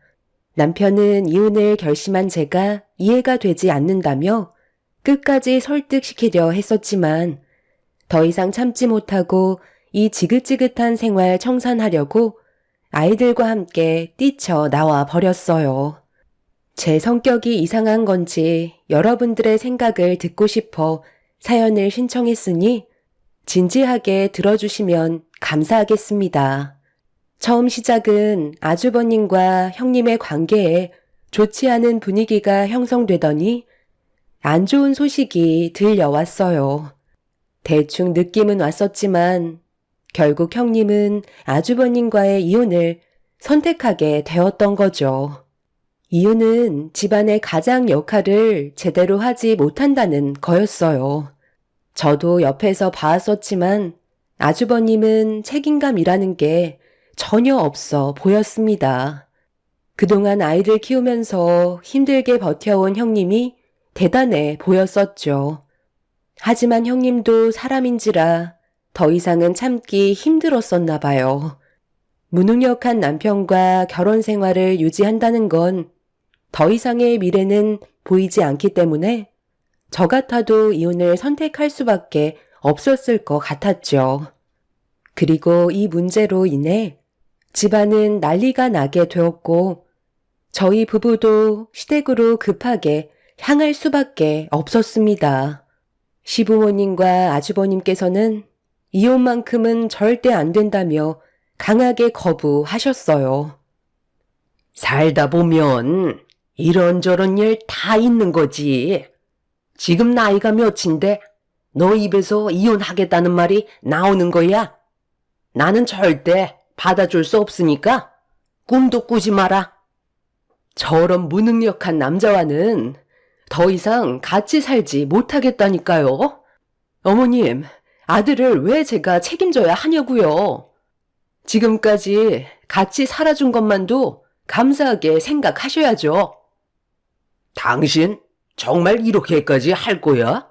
남편은 이혼을 결심한 제가 이해가 되지 않는다며 끝까지 설득시키려 했었지만 더 이상 참지 못하고 이 지긋지긋한 생활 청산하려고 아이들과 함께 뛰쳐 나와 버렸어요. 제 성격이 이상한 건지 여러분들의 생각을 듣고 싶어 사연을 신청했으니 진지하게 들어주시면 감사하겠습니다. 처음 시작은 아주버님과 형님의 관계에 좋지 않은 분위기가 형성되더니 안 좋은 소식이 들려왔어요. 대충 느낌은 왔었지만 결국 형님은 아주버님과의 이혼을 선택하게 되었던 거죠. 이유는 집안의 가장 역할을 제대로 하지 못한다는 거였어요. 저도 옆에서 봐왔었지만 아주버님은 책임감이라는 게 전혀 없어 보였습니다. 그동안 아이들 키우면서 힘들게 버텨온 형님이 대단해 보였었죠. 하지만 형님도 사람인지라 더 이상은 참기 힘들었었나 봐요. 무능력한 남편과 결혼 생활을 유지한다는 건 더 이상의 미래는 보이지 않기 때문에 저 같아도 이혼을 선택할 수밖에 없었을 것 같았죠. 그리고 이 문제로 인해 집안은 난리가 나게 되었고 저희 부부도 시댁으로 급하게 향할 수밖에 없었습니다. 시부모님과 아주버님께서는 이혼만큼은 절대 안 된다며 강하게 거부하셨어요. 살다 보면 이런저런 일 다 있는 거지. 지금 나이가 몇인데 너 입에서 이혼하겠다는 말이 나오는 거야? 나는 절대 받아줄 수 없으니까 꿈도 꾸지 마라. 저런 무능력한 남자와는 더 이상 같이 살지 못하겠다니까요. 어머님, 아들을 왜 제가 책임져야 하냐고요. 지금까지 같이 살아준 것만도 감사하게 생각하셔야죠. 당신 정말 이렇게까지 할 거야?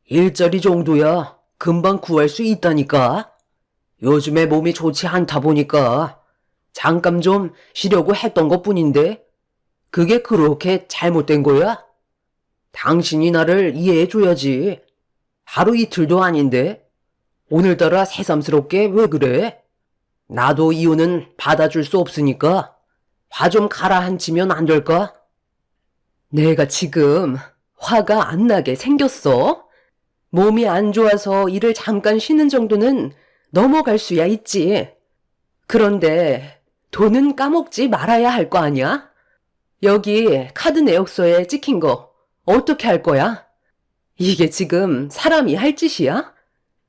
일자리 정도야 금방 구할 수 있다니까. 요즘에 몸이 좋지 않다 보니까 잠깐 좀 쉬려고 했던 것뿐인데 그게 그렇게 잘못된 거야? 당신이 나를 이해해줘야지. 하루 이틀도 아닌데 오늘따라 새삼스럽게 왜 그래? 나도 이혼은 받아줄 수 없으니까 화 좀 가라앉히면 안 될까? 내가 지금 화가 안 나게 생겼어? 몸이 안 좋아서 일을 잠깐 쉬는 정도는 넘어갈 수야 있지. 그런데 돈은 까먹지 말아야 할 거 아니야? 여기 카드 내역서에 찍힌 거 어떻게 할 거야? 이게 지금 사람이 할 짓이야?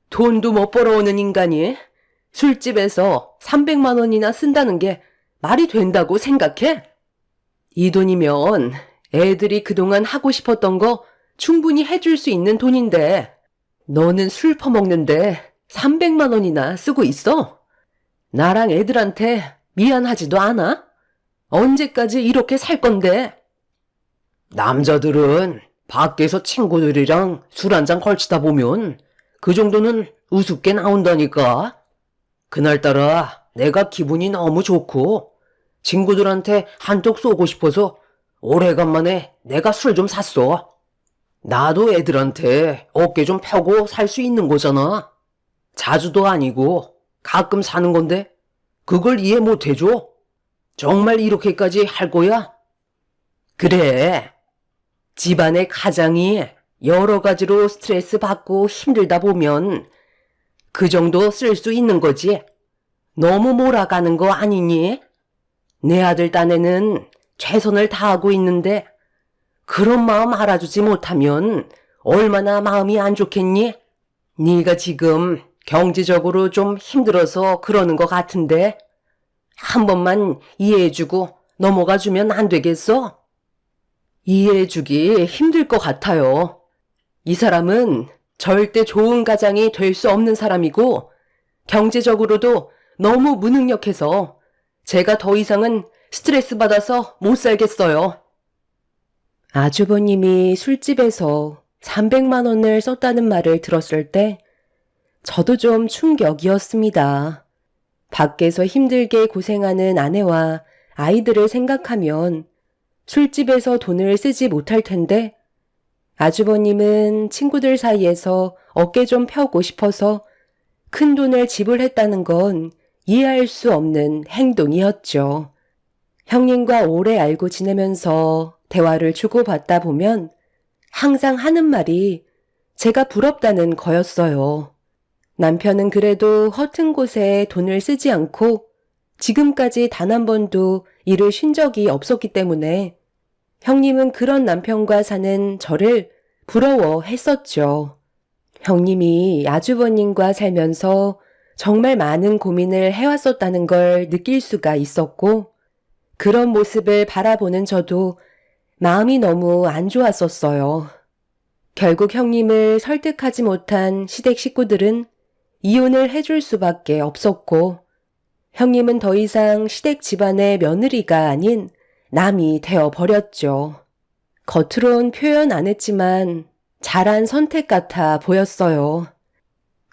돈도 못 벌어오는 인간이 술집에서 300만 원이나 쓴다는 게 말이 된다고 생각해? 이 돈이면 애들이 그동안 하고 싶었던 거 충분히 해줄 수 있는 돈인데 너는 술 퍼먹는데 300만 원이나 쓰고 있어? 나랑 애들한테 미안하지도 않아? 언제까지 이렇게 살 건데? 남자들은 밖에서 친구들이랑 술 한잔 걸치다 보면 그 정도는 우습게 나온다니까. 그날따라 내가 기분이 너무 좋고 친구들한테 한턱 쏘고 싶어서 오래간만에 내가 술 좀 샀어. 나도 애들한테 어깨 좀 펴고 살 수 있는 거잖아. 자주도 아니고 가끔 사는 건데 그걸 이해 못 해줘? 정말 이렇게까지 할 거야? 그래. 집안의 가장이 여러 가지로 스트레스 받고 힘들다 보면 그 정도 쓸 수 있는 거지. 너무 몰아가는 거 아니니? 내 아들 딴에는 최선을 다하고 있는데 그런 마음 알아주지 못하면 얼마나 마음이 안 좋겠니? 네가 지금 경제적으로 좀 힘들어서 그러는 것 같은데 한 번만 이해해주고 넘어가주면 안 되겠어? 이해해주기 힘들 것 같아요. 이 사람은 절대 좋은 가장이 될 수 없는 사람이고 경제적으로도 너무 무능력해서 제가 더 이상은 스트레스 받아서 못 살겠어요. 아주버님이 술집에서 300만 원을 썼다는 말을 들었을 때 저도 좀 충격이었습니다. 밖에서 힘들게 고생하는 아내와 아이들을 생각하면 술집에서 돈을 쓰지 못할 텐데 아주버님은 친구들 사이에서 어깨 좀 펴고 싶어서 큰 돈을 지불했다는 건 이해할 수 없는 행동이었죠. 형님과 오래 알고 지내면서 대화를 주고받다 보면 항상 하는 말이 제가 부럽다는 거였어요. 남편은 그래도 허튼 곳에 돈을 쓰지 않고 지금까지 단 한 번도 일을 쉰 적이 없었기 때문에 형님은 그런 남편과 사는 저를 부러워했었죠. 형님이 아주버님과 살면서 정말 많은 고민을 해왔었다는 걸 느낄 수가 있었고 그런 모습을 바라보는 저도 마음이 너무 안 좋았었어요. 결국 형님을 설득하지 못한 시댁 식구들은 이혼을 해줄 수밖에 없었고, 형님은 더 이상 시댁 집안의 며느리가 아닌 남이 되어버렸죠. 겉으론 표현 안 했지만 잘한 선택 같아 보였어요.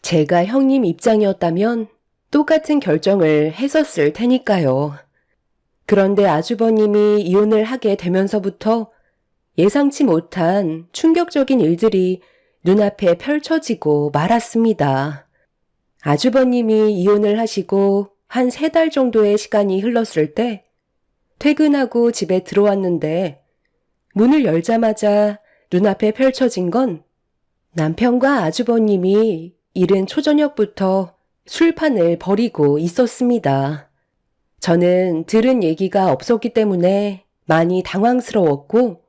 제가 형님 입장이었다면 똑같은 결정을 했었을 테니까요. 그런데 아주버님이 이혼을 하게 되면서부터 예상치 못한 충격적인 일들이 눈앞에 펼쳐지고 말았습니다. 아주버님이 이혼을 하시고 한 3달 정도의 시간이 흘렀을 때 퇴근하고 집에 들어왔는데 문을 열자마자 눈앞에 펼쳐진 건 남편과 아주버님이 이른 초저녁부터 술판을 벌이고 있었습니다. 저는 들은 얘기가 없었기 때문에 많이 당황스러웠고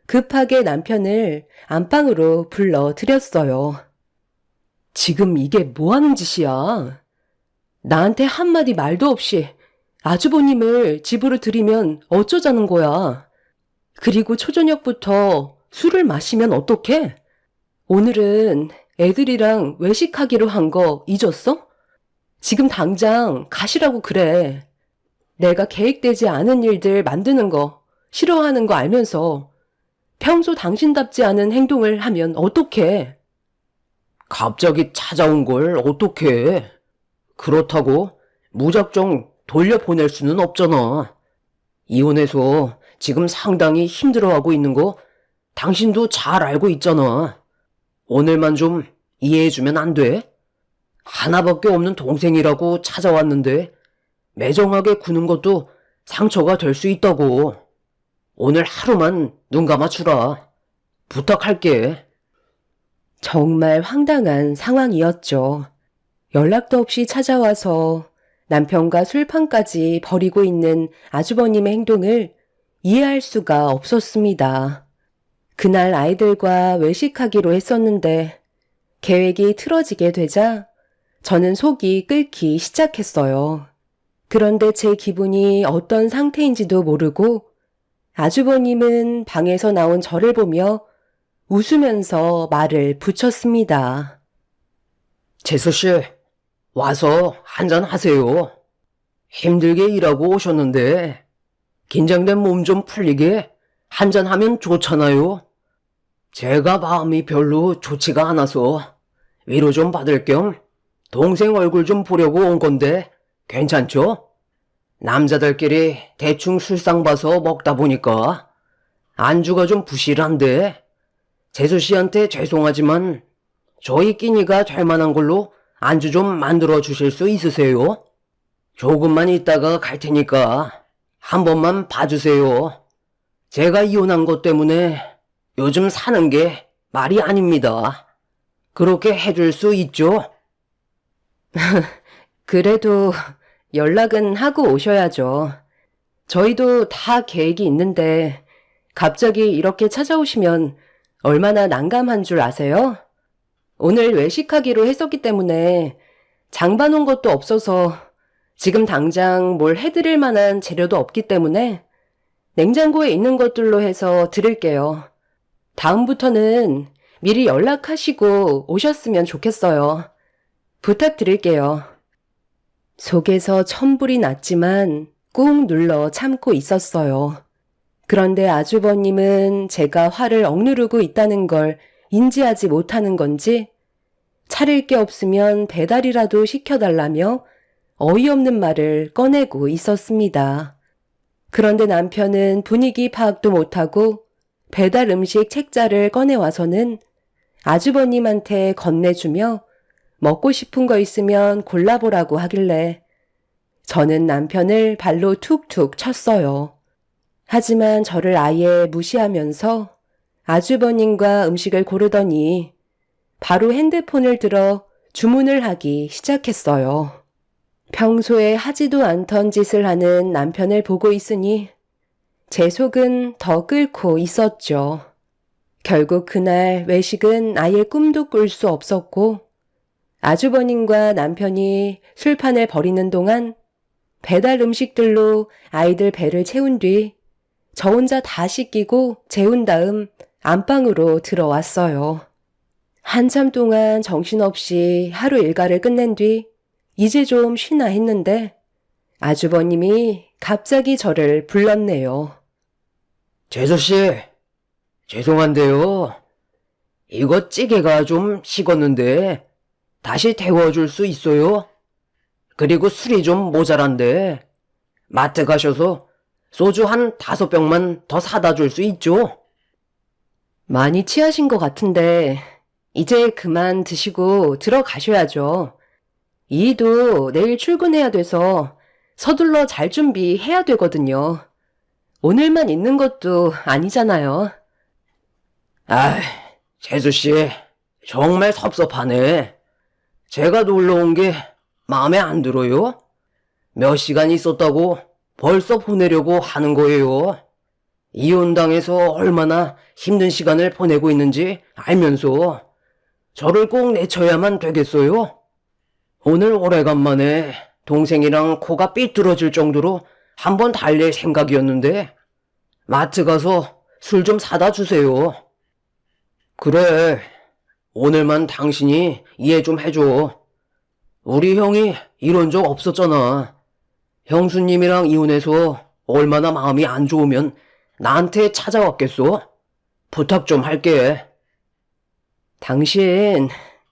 급하게 남편을 안방으로 불러들였어요. 지금 이게 뭐 하는 짓이야? 나한테 한마디 말도 없이 아주버님을 집으로 들이면 어쩌자는 거야? 그리고 초저녁부터 술을 마시면 어떡해? 오늘은 애들이랑 외식하기로 한 거 잊었어? 지금 당장 가시라고 그래. 내가 계획되지 않은 일들 만드는 거 싫어하는 거 알면서 평소 당신답지 않은 행동을 하면 어떡해? 갑자기 찾아온 걸 어떡해. 그렇다고 무작정 돌려보낼 수는 없잖아. 이혼해서 지금 상당히 힘들어하고 있는 거 당신도 잘 알고 있잖아. 오늘만 좀 이해해주면 안 돼? 하나밖에 없는 동생이라고 찾아왔는데 매정하게 구는 것도 상처가 될 수 있다고. 오늘 하루만 눈 감아주라. 부탁할게. 정말 황당한 상황이었죠. 연락도 없이 찾아와서 남편과 술판까지 벌이고 있는 아주버님의 행동을 이해할 수가 없었습니다. 그날 아이들과 외식하기로 했었는데 계획이 틀어지게 되자 저는 속이 끓기 시작했어요. 그런데 제 기분이 어떤 상태인지도 모르고 아주버님은 방에서 나온 저를 보며 웃으면서 말을 붙였습니다. 재수씨, 와서 한잔 하세요. 힘들게 일하고 오셨는데 긴장된 몸 좀 풀리게 한잔 하면 좋잖아요. 제가 마음이 별로 좋지가 않아서 위로 좀 받을 겸 동생 얼굴 좀 보려고 온 건데 괜찮죠? 남자들끼리 대충 술상 봐서 먹다 보니까 안주가 좀 부실한데 재수씨한테 죄송하지만 저희 끼니가 될 만한 걸로 안주 좀 만들어 주실 수 있으세요? 조금만 있다가 갈 테니까 한 번만 봐주세요. 제가 이혼한 것 때문에 요즘 사는 게 말이 아닙니다. 그렇게 해줄 수 있죠? 그래도 연락은 하고 오셔야죠. 저희도 다 계획이 있는데 갑자기 이렇게 찾아오시면 얼마나 난감한 줄 아세요? 오늘 외식하기로 했었기 때문에 장 봐놓은 것도 없어서 지금 당장 뭘 해드릴 만한 재료도 없기 때문에 냉장고에 있는 것들로 해서 드릴게요. 다음부터는 미리 연락하시고 오셨으면 좋겠어요. 부탁드릴게요. 속에서 천불이 났지만 꾹 눌러 참고 있었어요. 그런데 아주버님은 제가 화를 억누르고 있다는 걸 인지하지 못하는 건지 차릴 게 없으면 배달이라도 시켜달라며 어이없는 말을 꺼내고 있었습니다. 그런데 남편은 분위기 파악도 못하고 배달 음식 책자를 꺼내와서는 아주버님한테 건네주며 먹고 싶은 거 있으면 골라보라고 하길래 저는 남편을 발로 툭툭 쳤어요. 하지만 저를 아예 무시하면서 아주버님과 음식을 고르더니 바로 핸드폰을 들어 주문을 하기 시작했어요. 평소에 하지도 않던 짓을 하는 남편을 보고 있으니 제 속은 더 끓고 있었죠. 결국 그날 외식은 아예 꿈도 꿀 수 없었고 아주버님과 남편이 술판을 벌이는 동안 배달 음식들로 아이들 배를 채운 뒤 저 혼자 다 씻기고 재운 다음 안방으로 들어왔어요. 한참 동안 정신없이 하루 일과를 끝낸 뒤 이제 좀 쉬나 했는데 아주버님이 갑자기 저를 불렀네요. 재수씨, 죄송한데요. 이거 찌개가 좀 식었는데 다시 데워줄 수 있어요? 그리고 술이 좀 모자란데 마트 가셔서 소주 한 5병만 더 사다 줄 수 있죠? 많이 취하신 것 같은데 이제 그만 드시고 들어가셔야죠. 이도 내일 출근해야 돼서 서둘러 잘 준비해야 되거든요. 오늘만 있는 것도 아니잖아요. 아이, 재수씨, 정말 섭섭하네. 제가 놀러 온 게 마음에 안 들어요? 몇 시간 있었다고 벌써 보내려고 하는 거예요. 이혼당해서 얼마나 힘든 시간을 보내고 있는지 알면서 저를 꼭 내쳐야만 되겠어요? 오늘 오래간만에 동생이랑 코가 삐뚤어질 정도로 한번 달랠 생각이었는데 마트 가서 술 좀 사다 주세요. 그래, 오늘만 당신이 이해 좀 해줘. 우리 형이 이런 적 없었잖아. 형수님이랑 이혼해서 얼마나 마음이 안 좋으면 나한테 찾아왔겠어? 부탁 좀 할게. 당신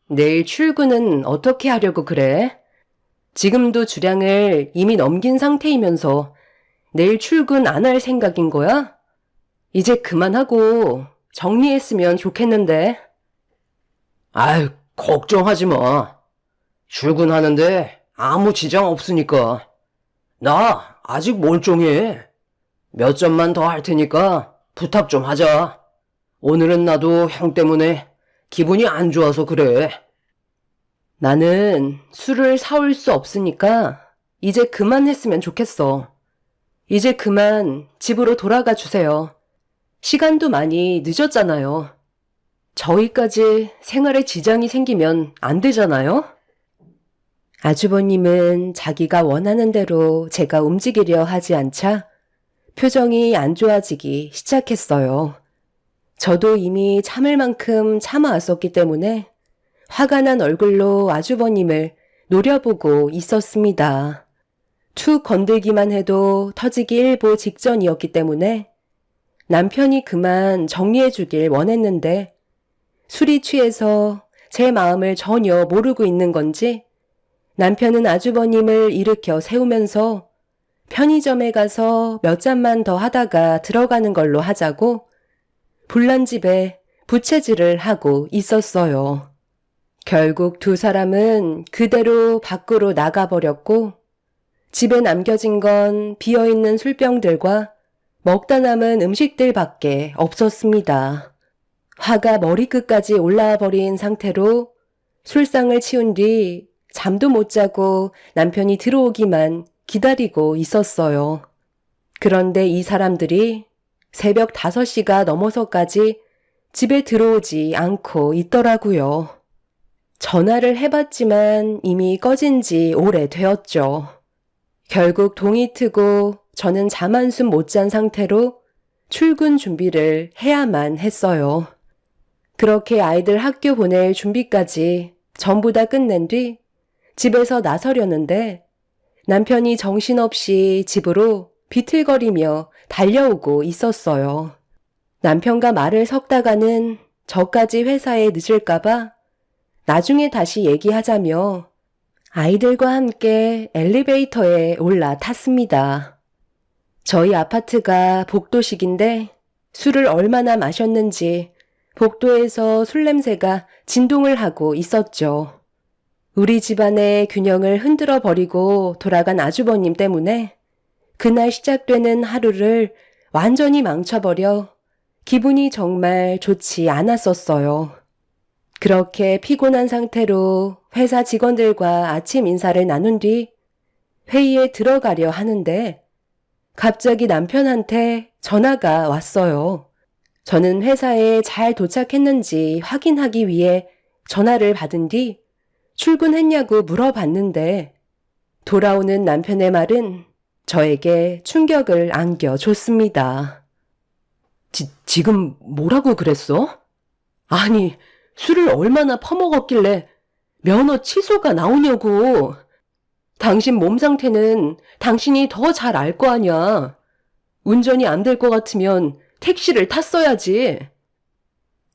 내일 출근은 어떻게 하려고 그래? 지금도 주량을 이미 넘긴 상태이면서 내일 출근 안 할 생각인 거야? 이제 그만하고 정리했으면 좋겠는데. 아이, 걱정하지 마. 출근하는데 아무 지장 없으니까. 나 아직 멀쩡해. 몇 점만 더 할 테니까 부탁 좀 하자. 오늘은 나도 형 때문에 기분이 안 좋아서 그래. 나는 술을 사올 수 없으니까 이제 그만했으면 좋겠어. 이제 그만 집으로 돌아가 주세요. 시간도 많이 늦었잖아요. 저희까지 생활에 지장이 생기면 안 되잖아요? 아주버님은 자기가 원하는 대로 제가 움직이려 하지 않자 표정이 안 좋아지기 시작했어요. 저도 이미 참을 만큼 참아왔었기 때문에 화가 난 얼굴로 아주버님을 노려보고 있었습니다. 툭 건들기만 해도 터지기 일보 직전이었기 때문에 남편이 그만 정리해주길 원했는데 술이 취해서 제 마음을 전혀 모르고 있는 건지 남편은 아주버님을 일으켜 세우면서 편의점에 가서 몇 잔만 더 하다가 들어가는 걸로 하자고 불난 집에 부채질을 하고 있었어요. 결국 두 사람은 그대로 밖으로 나가버렸고 집에 남겨진 건 비어있는 술병들과 먹다 남은 음식들밖에 없었습니다. 화가 머리끝까지 올라와 버린 상태로 술상을 치운 뒤 잠도 못 자고 남편이 들어오기만 기다리고 있었어요. 그런데 이 사람들이 새벽 5시가 넘어서까지 집에 들어오지 않고 있더라고요. 전화를 해봤지만 이미 꺼진 지 오래되었죠. 결국 동이 트고 저는 잠 한숨 못 잔 상태로 출근 준비를 해야만 했어요. 그렇게 아이들 학교 보낼 준비까지 전부 다 끝낸 뒤 집에서 나서려는데 남편이 정신없이 집으로 비틀거리며 달려오고 있었어요. 남편과 말을 섞다가는 저까지 회사에 늦을까봐 나중에 다시 얘기하자며 아이들과 함께 엘리베이터에 올라탔습니다. 저희 아파트가 복도식인데 술을 얼마나 마셨는지 복도에서 술 냄새가 진동을 하고 있었죠. 우리 집안의 균형을 흔들어 버리고 돌아간 아주버님 때문에 그날 시작되는 하루를 완전히 망쳐버려 기분이 정말 좋지 않았었어요. 그렇게 피곤한 상태로 회사 직원들과 아침 인사를 나눈 뒤 회의에 들어가려 하는데 갑자기 남편한테 전화가 왔어요. 저는 회사에 잘 도착했는지 확인하기 위해 전화를 받은 뒤 출근했냐고 물어봤는데 돌아오는 남편의 말은 저에게 충격을 안겨줬습니다. 지금 뭐라고 그랬어? 아니, 술을 얼마나 퍼먹었길래 면허 취소가 나오냐고. 당신 몸 상태는 당신이 더 잘 알 거 아냐. 운전이 안 될 것 같으면 택시를 탔어야지.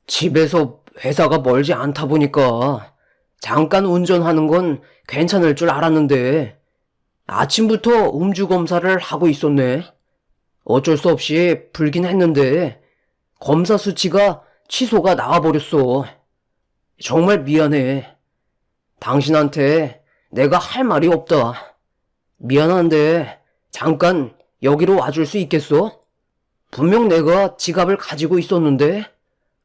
집에서 회사가 멀지 않다 보니까 잠깐 운전하는 건 괜찮을 줄 알았는데 아침부터 음주 검사를 하고 있었네. 어쩔 수 없이 불긴 했는데 검사 수치가 취소가 나와버렸어. 정말 미안해. 당신한테 내가 할 말이 없다. 미안한데 잠깐 여기로 와줄 수 있겠어? 분명 내가 지갑을 가지고 있었는데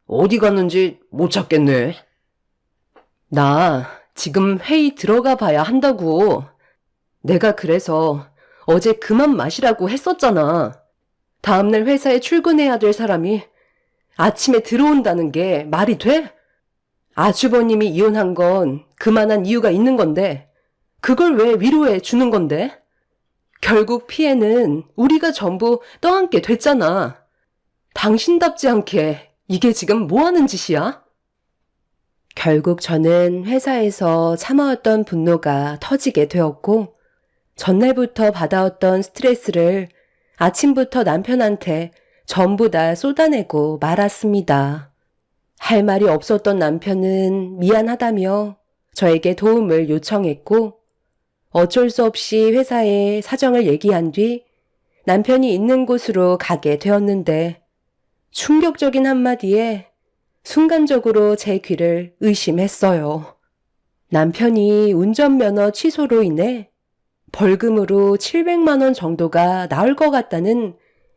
어디 갔는지 못 찾겠네. 나 지금 회의 들어가 봐야 한다고. 내가 그래서 어제 그만 마시라고 했었잖아. 다음날 회사에 출근해야 될 사람이 아침에 들어온다는 게 말이 돼? 아주버님이 이혼한 건 그만한 이유가 있는 건데 그걸 왜 위로해 주는 건데? 결국 피해는 우리가 전부 떠안게 됐잖아. 당신답지 않게 이게 지금 뭐 하는 짓이야? 결국 저는 회사에서 참아왔던 분노가 터지게 되었고 전날부터 받아왔던 스트레스를 아침부터 남편한테 전부 다 쏟아내고 말았습니다. 할 말이 없었던 남편은 미안하다며 저에게 도움을 요청했고 어쩔 수 없이 회사에 사정을 얘기한 뒤 남편이 있는 곳으로 가게 되었는데 충격적인 한마디에 순간적으로 제 귀를 의심했어요. 남편이 운전면허 취소로 인해 벌금으로 700만 원 정도가 나올 것 같다는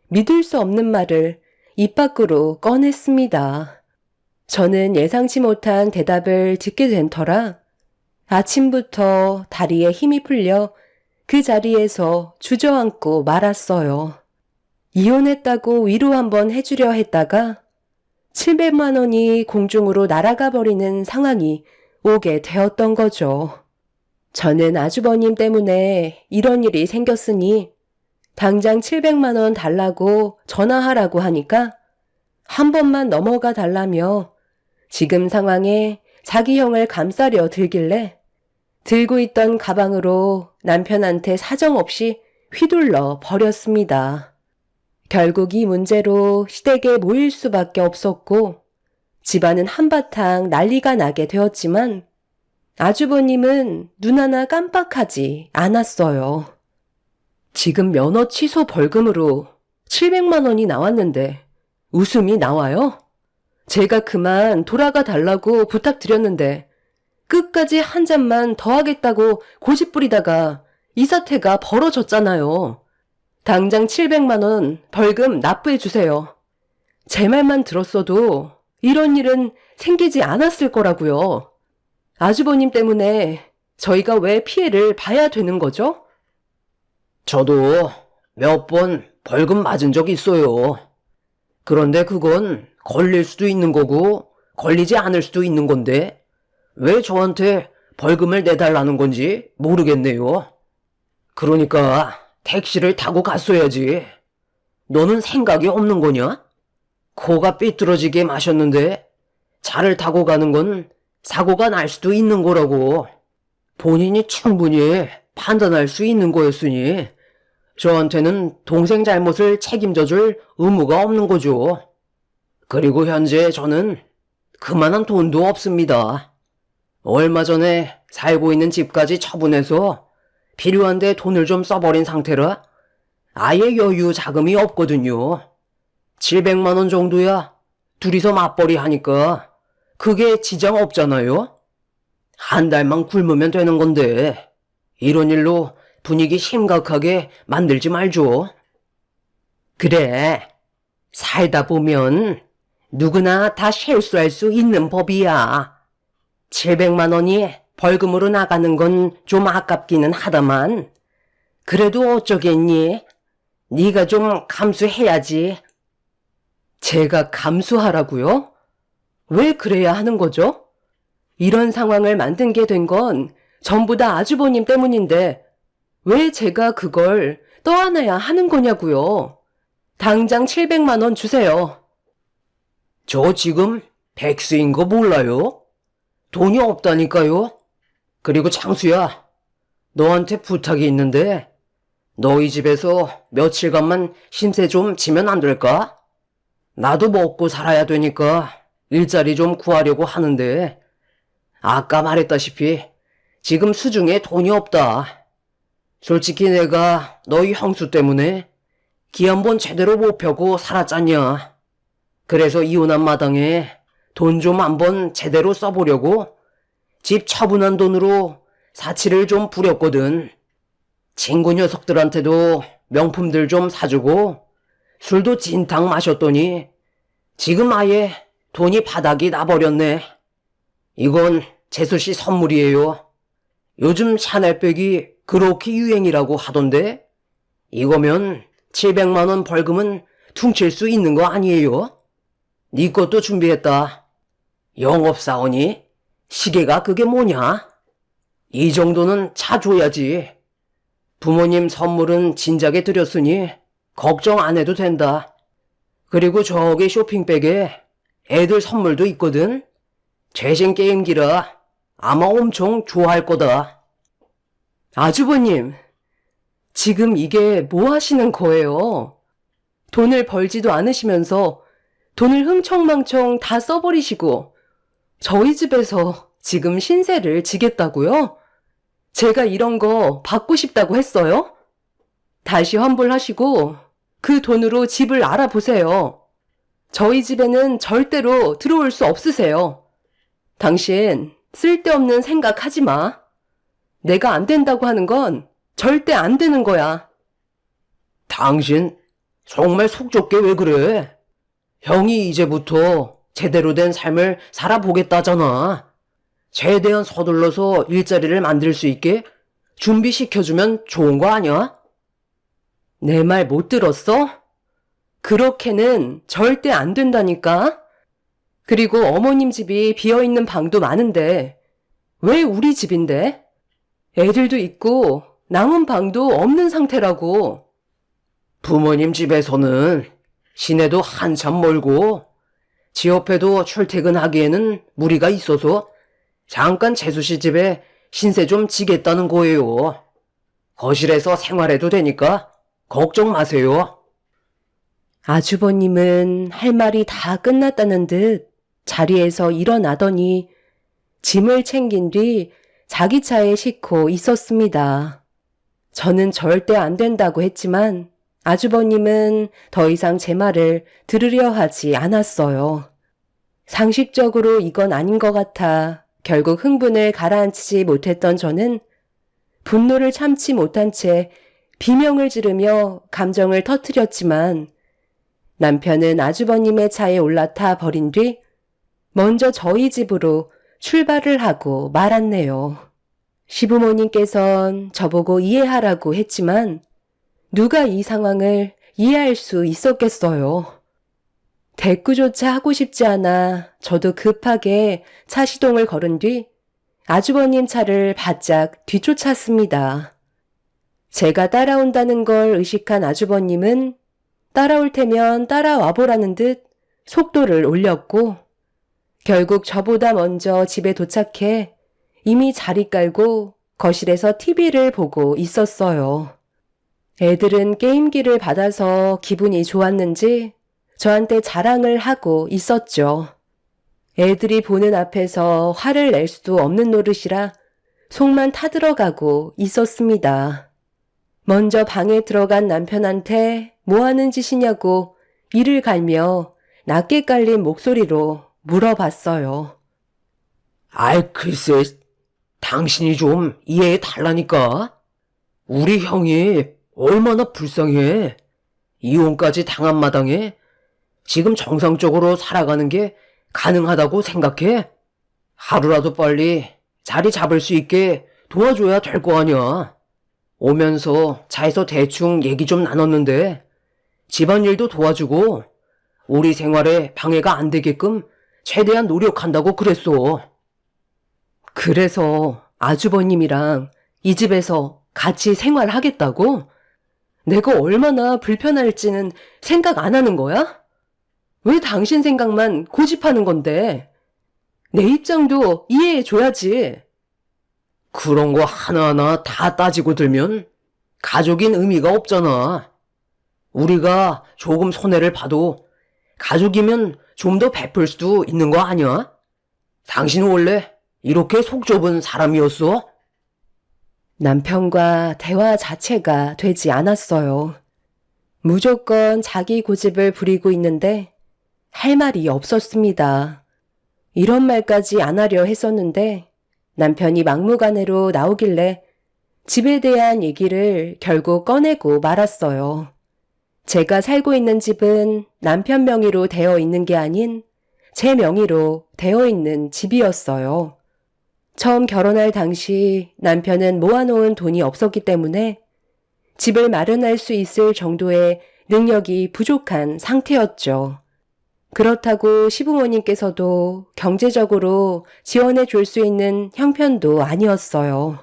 믿을 수 없는 말을 입 밖으로 꺼냈습니다. 저는 예상치 못한 대답을 듣게 된 터라 아침부터 다리에 힘이 풀려 그 자리에서 주저앉고 말았어요. 이혼했다고 위로 한번 해주려 했다가 700만 원이 공중으로 날아가 버리는 상황이 오게 되었던 거죠. 저는 아주버님 때문에 이런 일이 생겼으니 당장 700만 원 달라고 전화하라고 하니까 한 번만 넘어가 달라며 지금 상황에 자기 형을 감싸려 들길래 들고 있던 가방으로 남편한테 사정없이 휘둘러 버렸습니다. 결국 이 문제로 시댁에 모일 수밖에 없었고 집안은 한바탕 난리가 나게 되었지만 아주버님은 눈 하나 깜빡하지 않았어요. 지금 면허 취소 벌금으로 700만 원이 나왔는데 웃음이 나와요? 제가 그만 돌아가 달라고 부탁드렸는데 끝까지 한 잔만 더 하겠다고 고집부리다가 이 사태가 벌어졌잖아요. 당장 700만 원 벌금 납부해 주세요. 제 말만 들었어도 이런 일은 생기지 않았을 거라고요. 아주버님 때문에 저희가 왜 피해를 봐야 되는 거죠? 저도 몇 번 벌금 맞은 적 있어요. 그런데 그건 걸릴 수도 있는 거고 걸리지 않을 수도 있는 건데 왜 저한테 벌금을 내달라는 건지 모르겠네요. 그러니까 택시를 타고 갔어야지. 너는 생각이 없는 거냐? 코가 삐뚤어지게 마셨는데 차를 타고 가는 건 사고가 날 수도 있는 거라고. 본인이 충분히 판단할 수 있는 거였으니 저한테는 동생 잘못을 책임져줄 의무가 없는 거죠. 그리고 현재 저는 그만한 돈도 없습니다. 얼마 전에 살고 있는 집까지 처분해서 필요한데 돈을 좀 써버린 상태라 아예 여유 자금이 없거든요. 700만 원 정도야 둘이서 맞벌이 하니까 그게 지장 없잖아요. 한 달만 굶으면 되는 건데 이런 일로 분위기 심각하게 만들지 말죠. 그래, 살다 보면 누구나 다 실수할 수 있는 법이야. 700만 원이 벌금으로 나가는 건 좀 아깝기는 하다만 그래도 어쩌겠니? 네가 좀 감수해야지. 제가 감수하라고요? 왜 그래야 하는 거죠? 이런 상황을 만든 게 된 건 전부 다 아주버님 때문인데 왜 제가 그걸 떠안아야 하는 거냐고요. 당장 700만 원 주세요. 저 지금 백수인 거 몰라요? 돈이 없다니까요? 그리고 창수야, 너한테 부탁이 있는데 너희 집에서 며칠간만 신세 좀 지면 안 될까? 나도 먹고 살아야 되니까 일자리 좀 구하려고 하는데 아까 말했다시피 지금 수중에 돈이 없다. 솔직히 내가 너희 형수 때문에 기 한 번 제대로 못 펴고 살았잖냐. 그래서 이혼한 마당에 돈 좀 한번 제대로 써보려고 집 처분한 돈으로 사치를 좀 부렸거든. 친구 녀석들한테도 명품들 좀 사주고 술도 진탕 마셨더니 지금 아예 돈이 바닥이 나버렸네. 이건 재수씨 선물이에요. 요즘 샤넬백이 그렇게 유행이라고 하던데 이거면 700만 원 벌금은 퉁칠 수 있는 거 아니에요? 네 것도 준비했다. 영업사원이 시계가 그게 뭐냐? 이 정도는 차줘야지. 부모님 선물은 진작에 드렸으니 걱정 안 해도 된다. 그리고 저기 쇼핑백에 애들 선물도 있거든. 최신 게임기라 아마 엄청 좋아할 거다. 아주버님, 지금 이게 뭐 하시는 거예요? 돈을 벌지도 않으시면서 돈을 흥청망청 다 써버리시고 저희 집에서 지금 신세를 지겠다고요? 제가 이런 거 받고 싶다고 했어요? 다시 환불하시고 그 돈으로 집을 알아보세요. 저희 집에는 절대로 들어올 수 없으세요. 당신 쓸데없는 생각하지 마. 내가 안 된다고 하는 건 절대 안 되는 거야. 당신 정말 속 좁게 왜 그래? 형이 이제부터 제대로 된 삶을 살아보겠다잖아. 최대한 서둘러서 일자리를 만들 수 있게 준비시켜주면 좋은 거 아니야? 내 말 못 들었어? 그렇게는 절대 안 된다니까? 그리고 어머님 집이 비어있는 방도 많은데 왜 우리 집인데? 애들도 있고 남은 방도 없는 상태라고. 부모님 집에서는 시내도 한참 멀고 지 옆에도 출퇴근하기에는 무리가 있어서 잠깐 재수씨 집에 신세 좀 지겠다는 거예요. 거실에서 생활해도 되니까 걱정 마세요. 아주버님은 할 말이 다 끝났다는 듯 자리에서 일어나더니 짐을 챙긴 뒤 자기 차에 싣고 있었습니다. 저는 절대 안 된다고 했지만 아주버님은 더 이상 제 말을 들으려 하지 않았어요. 상식적으로 이건 아닌 것 같아 결국 흥분을 가라앉히지 못했던 저는 분노를 참지 못한 채 비명을 지르며 감정을 터뜨렸지만 남편은 아주버님의 차에 올라타 버린 뒤 먼저 저희 집으로 출발을 하고 말았네요. 시부모님께선 저보고 이해하라고 했지만 누가 이 상황을 이해할 수 있었겠어요. 대꾸조차 하고 싶지 않아 저도 급하게 차 시동을 걸은 뒤 아주버님 차를 바짝 뒤쫓았습니다. 제가 따라온다는 걸 의식한 아주버님은 따라올 테면 따라와 보라는 듯 속도를 올렸고 결국 저보다 먼저 집에 도착해 이미 자리 깔고 거실에서 TV를 보고 있었어요. 애들은 게임기를 받아서 기분이 좋았는지 저한테 자랑을 하고 있었죠. 애들이 보는 앞에서 화를 낼 수도 없는 노릇이라 속만 타들어가고 있었습니다. 먼저 방에 들어간 남편한테 뭐 하는 짓이냐고 이를 갈며 낮게 깔린 목소리로 물어봤어요. 아이 글쎄, 당신이 좀 이해해 달라니까. 우리 형이 얼마나 불쌍해. 이혼까지 당한 마당에 지금 정상적으로 살아가는 게 가능하다고 생각해? 하루라도 빨리 자리 잡을 수 있게 도와줘야 될 거 아니야. 오면서 차에서 대충 얘기 좀 나눴는데 집안일도 도와주고 우리 생활에 방해가 안 되게끔 최대한 노력한다고 그랬어. 그래서 아주버님이랑 이 집에서 같이 생활하겠다고? 내가 얼마나 불편할지는 생각 안 하는 거야? 왜 당신 생각만 고집하는 건데? 내 입장도 이해해줘야지. 그런 거 하나하나 다 따지고 들면 가족인 의미가 없잖아. 우리가 조금 손해를 봐도 가족이면 좀 더 베풀 수도 있는 거 아니야? 당신 원래 이렇게 속 좁은 사람이었어? 남편과 대화 자체가 되지 않았어요. 무조건 자기 고집을 부리고 있는데 할 말이 없었습니다. 이런 말까지 안 하려 했었는데 남편이 막무가내로 나오길래 집에 대한 얘기를 결국 꺼내고 말았어요. 제가 살고 있는 집은 남편 명의로 되어 있는 게 아닌 제 명의로 되어 있는 집이었어요. 처음 결혼할 당시 남편은 모아놓은 돈이 없었기 때문에 집을 마련할 수 있을 정도의 능력이 부족한 상태였죠. 그렇다고 시부모님께서도 경제적으로 지원해 줄 수 있는 형편도 아니었어요.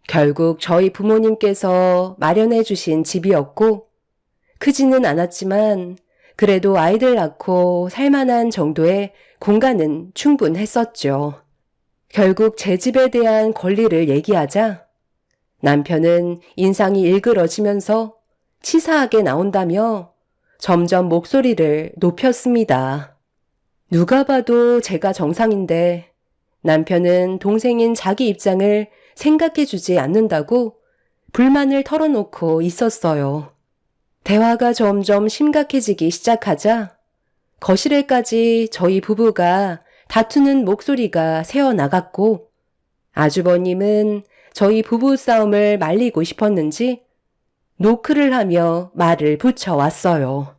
결국 저희 부모님께서 마련해 주신 집이었고 크지는 않았지만 그래도 아이들 낳고 살만한 정도의 공간은 충분했었죠. 결국 제 집에 대한 권리를 얘기하자 남편은 인상이 일그러지면서 치사하게 나온다며 점점 목소리를 높였습니다. 누가 봐도 제가 정상인데 남편은 동생인 자기 입장을 생각해주지 않는다고 불만을 털어놓고 있었어요. 대화가 점점 심각해지기 시작하자 거실에까지 저희 부부가 다투는 목소리가 새어나갔고 아주버님은 저희 부부싸움을 말리고 싶었는지 노크를 하며 말을 붙여왔어요.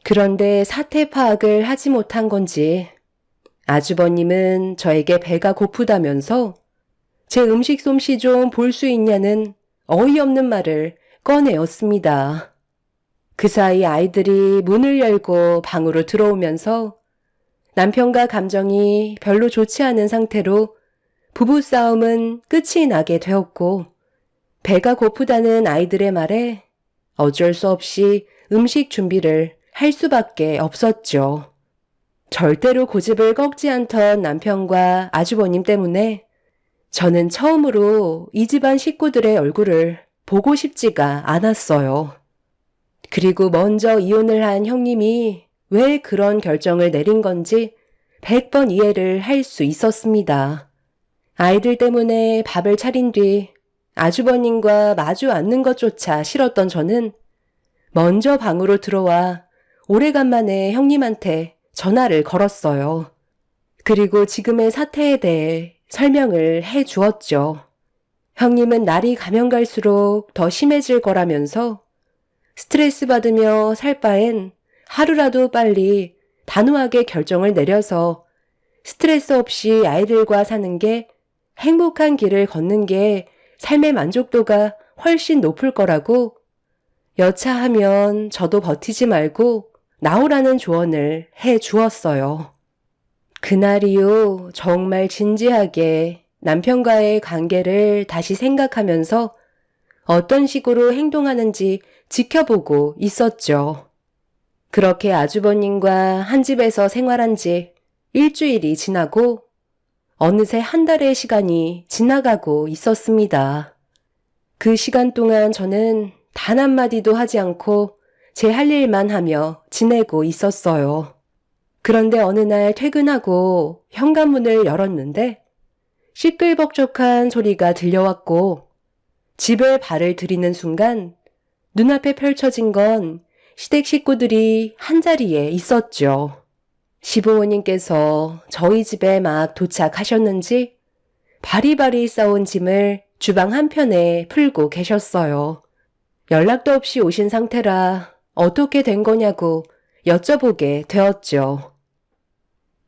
그런데 사태 파악을 하지 못한 건지 아주버님은 저에게 배가 고프다면서 제 음식 솜씨 좀 볼 수 있냐는 어이없는 말을 꺼내었습니다. 그 사이 아이들이 문을 열고 방으로 들어오면서 남편과 감정이 별로 좋지 않은 상태로 부부싸움은 끝이 나게 되었고 배가 고프다는 아이들의 말에 어쩔 수 없이 음식 준비를 할 수밖에 없었죠. 절대로 고집을 꺾지 않던 남편과 아주버님 때문에 저는 처음으로 이 집안 식구들의 얼굴을 보고 싶지가 않았어요. 그리고 먼저 이혼을 한 형님이 왜 그런 결정을 내린 건지 100번 이해를 할 수 있었습니다. 아이들 때문에 밥을 차린 뒤 아주버님과 마주 앉는 것조차 싫었던 저는 먼저 방으로 들어와 오래간만에 형님한테 전화를 걸었어요. 그리고 지금의 사태에 대해 설명을 해 주었죠. 형님은 날이 가면 갈수록 더 심해질 거라면서 스트레스 받으며 살 바엔 하루라도 빨리 단호하게 결정을 내려서 스트레스 없이 아이들과 사는 게 행복한 길을 걷는 게 삶의 만족도가 훨씬 높을 거라고 여차하면 저도 버티지 말고 나오라는 조언을 해 주었어요. 그날 이후 정말 진지하게 남편과의 관계를 다시 생각하면서 어떤 식으로 행동하는지 지켜보고 있었죠. 그렇게 아주버님과 한 집에서 생활한 지 일주일이 지나고 어느새 한 달의 시간이 지나가고 있었습니다. 그 시간 동안 저는 단 한마디도 하지 않고 제 할 일만 하며 지내고 있었어요. 그런데 어느 날 퇴근하고 현관문을 열었는데 시끌벅적한 소리가 들려왔고 집에 발을 들이는 순간 눈앞에 펼쳐진 건 시댁 식구들이 한자리에 있었죠. 시부모님께서 저희 집에 막 도착하셨는지 바리바리 싸온 짐을 주방 한편에 풀고 계셨어요. 연락도 없이 오신 상태라 어떻게 된 거냐고 여쭤보게 되었죠.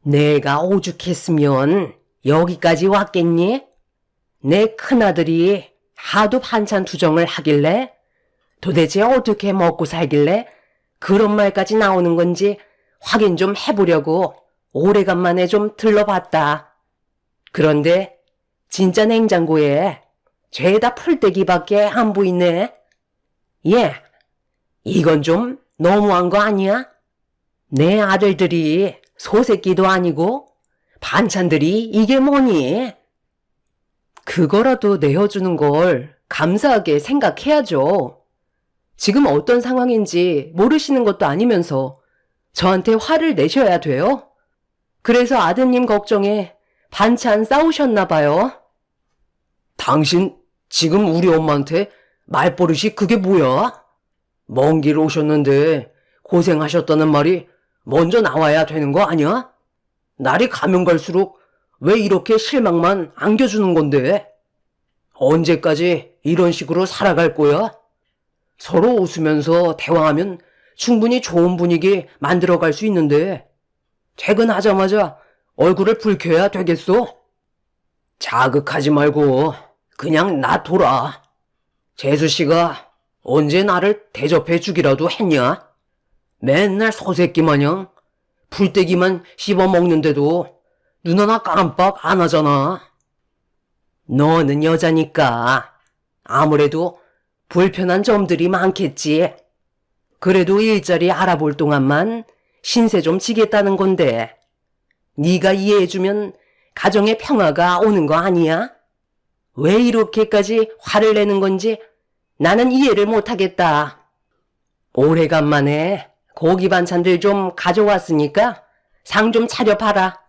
내가 오죽했으면 여기까지 왔겠니? 내 큰아들이 하도 반찬 투정을 하길래 도대체 어떻게 먹고 살길래 그런 말까지 나오는 건지 확인 좀 해보려고 오래간만에 좀 들러봤다. 그런데 진짜 냉장고에 죄다 풀떼기밖에 안 보이네. 예, 이건 좀 너무한 거 아니야? 내 아들들이 소새끼도 아니고 반찬들이 이게 뭐니? 그거라도 내어주는 걸 감사하게 생각해야죠. 지금 어떤 상황인지 모르시는 것도 아니면서 저한테 화를 내셔야 돼요? 그래서 아드님 걱정에 반찬 싸우셨나 봐요. 당신 지금 우리 엄마한테 말버릇이 그게 뭐야? 먼 길 오셨는데 고생하셨다는 말이 먼저 나와야 되는 거 아니야? 날이 가면 갈수록 왜 이렇게 실망만 안겨주는 건데? 언제까지 이런 식으로 살아갈 거야? 서로 웃으면서 대화하면 충분히 좋은 분위기 만들어갈 수 있는데 퇴근하자마자 얼굴을 붉혀야 되겠어? 자극하지 말고 그냥 놔둬라. 재수씨가 언제 나를 대접해 주기라도 했냐? 맨날 소새끼 마냥 풀떼기만 씹어먹는데도 눈 하나 깜빡 안 하잖아. 너는 여자니까 아무래도 불편한 점들이 많겠지. 그래도 일자리 알아볼 동안만 신세 좀 지겠다는 건데 네가 이해해주면 가정의 평화가 오는 거 아니야? 왜 이렇게까지 화를 내는 건지 나는 이해를 못하겠다. 오래간만에 고기 반찬들 좀 가져왔으니까 상 좀 차려봐라.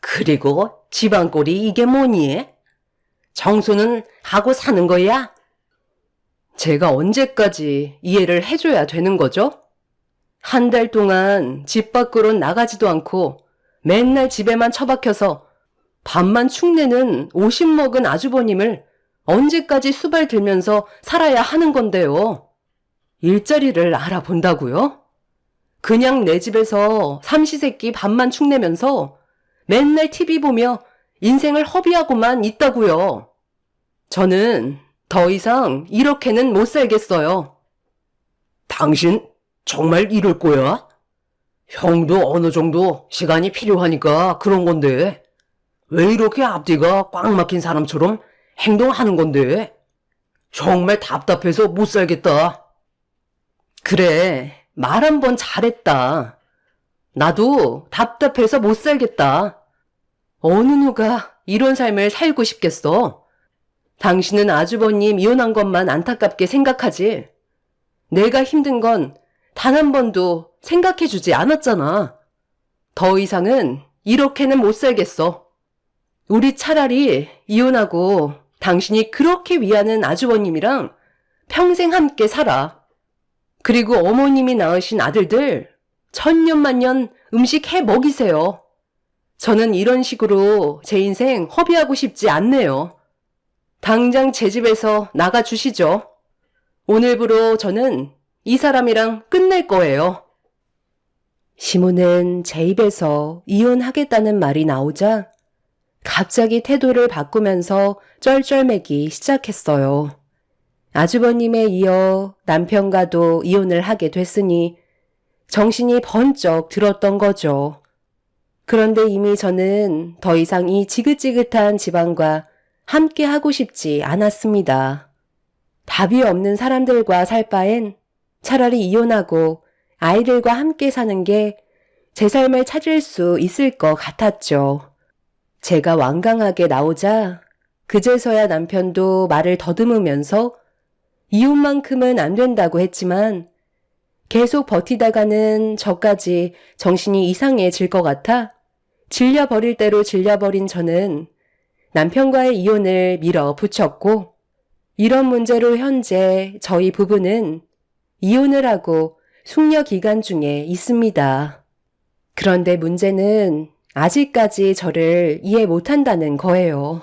그리고 집안꼴이 이게 뭐니? 청소는 하고 사는 거야? 제가 언제까지 이해를 해줘야 되는 거죠? 한 달 동안 집 밖으로 나가지도 않고 맨날 집에만 처박혀서 밥만 축내는 50 먹은 아주버님을 언제까지 수발 들면서 살아야 하는 건데요. 일자리를 알아본다고요? 그냥 내 집에서 삼시세끼 밥만 축내면서 맨날 TV 보며 인생을 허비하고만 있다고요. 저는 더 이상 이렇게는 못 살겠어요. 당신 정말 이럴 거야? 형도 어느 정도 시간이 필요하니까 그런 건데 왜 이렇게 앞뒤가 꽉 막힌 사람처럼 행동하는 건데? 정말 답답해서 못 살겠다. 그래, 말 한 번 잘했다. 나도 답답해서 못 살겠다. 어느 누가 이런 삶을 살고 싶겠어? 당신은 아주버님 이혼한 것만 안타깝게 생각하지. 내가 힘든 건 단 한 번도 생각해주지 않았잖아. 더 이상은 이렇게는 못 살겠어. 우리 차라리 이혼하고 당신이 그렇게 위하는 아주버님이랑 평생 함께 살아. 그리고 어머님이 낳으신 아들들 천년만년 음식 해 먹이세요. 저는 이런 식으로 제 인생 허비하고 싶지 않네요. 당장 제 집에서 나가주시죠. 오늘부로 저는 이 사람이랑 끝낼 거예요. 시모는 제 입에서 이혼하겠다는 말이 나오자 갑자기 태도를 바꾸면서 쩔쩔매기 시작했어요. 아주버님에 이어 남편과도 이혼을 하게 됐으니 정신이 번쩍 들었던 거죠. 그런데 이미 저는 더 이상 이 지긋지긋한 집안과 함께 하고 싶지 않았습니다. 답이 없는 사람들과 살 바엔 차라리 이혼하고 아이들과 함께 사는 게 제 삶을 찾을 수 있을 것 같았죠. 제가 완강하게 나오자 그제서야 남편도 말을 더듬으면서 이혼만큼은 안 된다고 했지만 계속 버티다가는 저까지 정신이 이상해질 것 같아 질려버릴 대로 질려버린 저는 남편과의 이혼을 밀어붙였고 이런 문제로 현재 저희 부부는 이혼을 하고 숙려 기간 중에 있습니다. 그런데 문제는 아직까지 저를 이해 못한다는 거예요.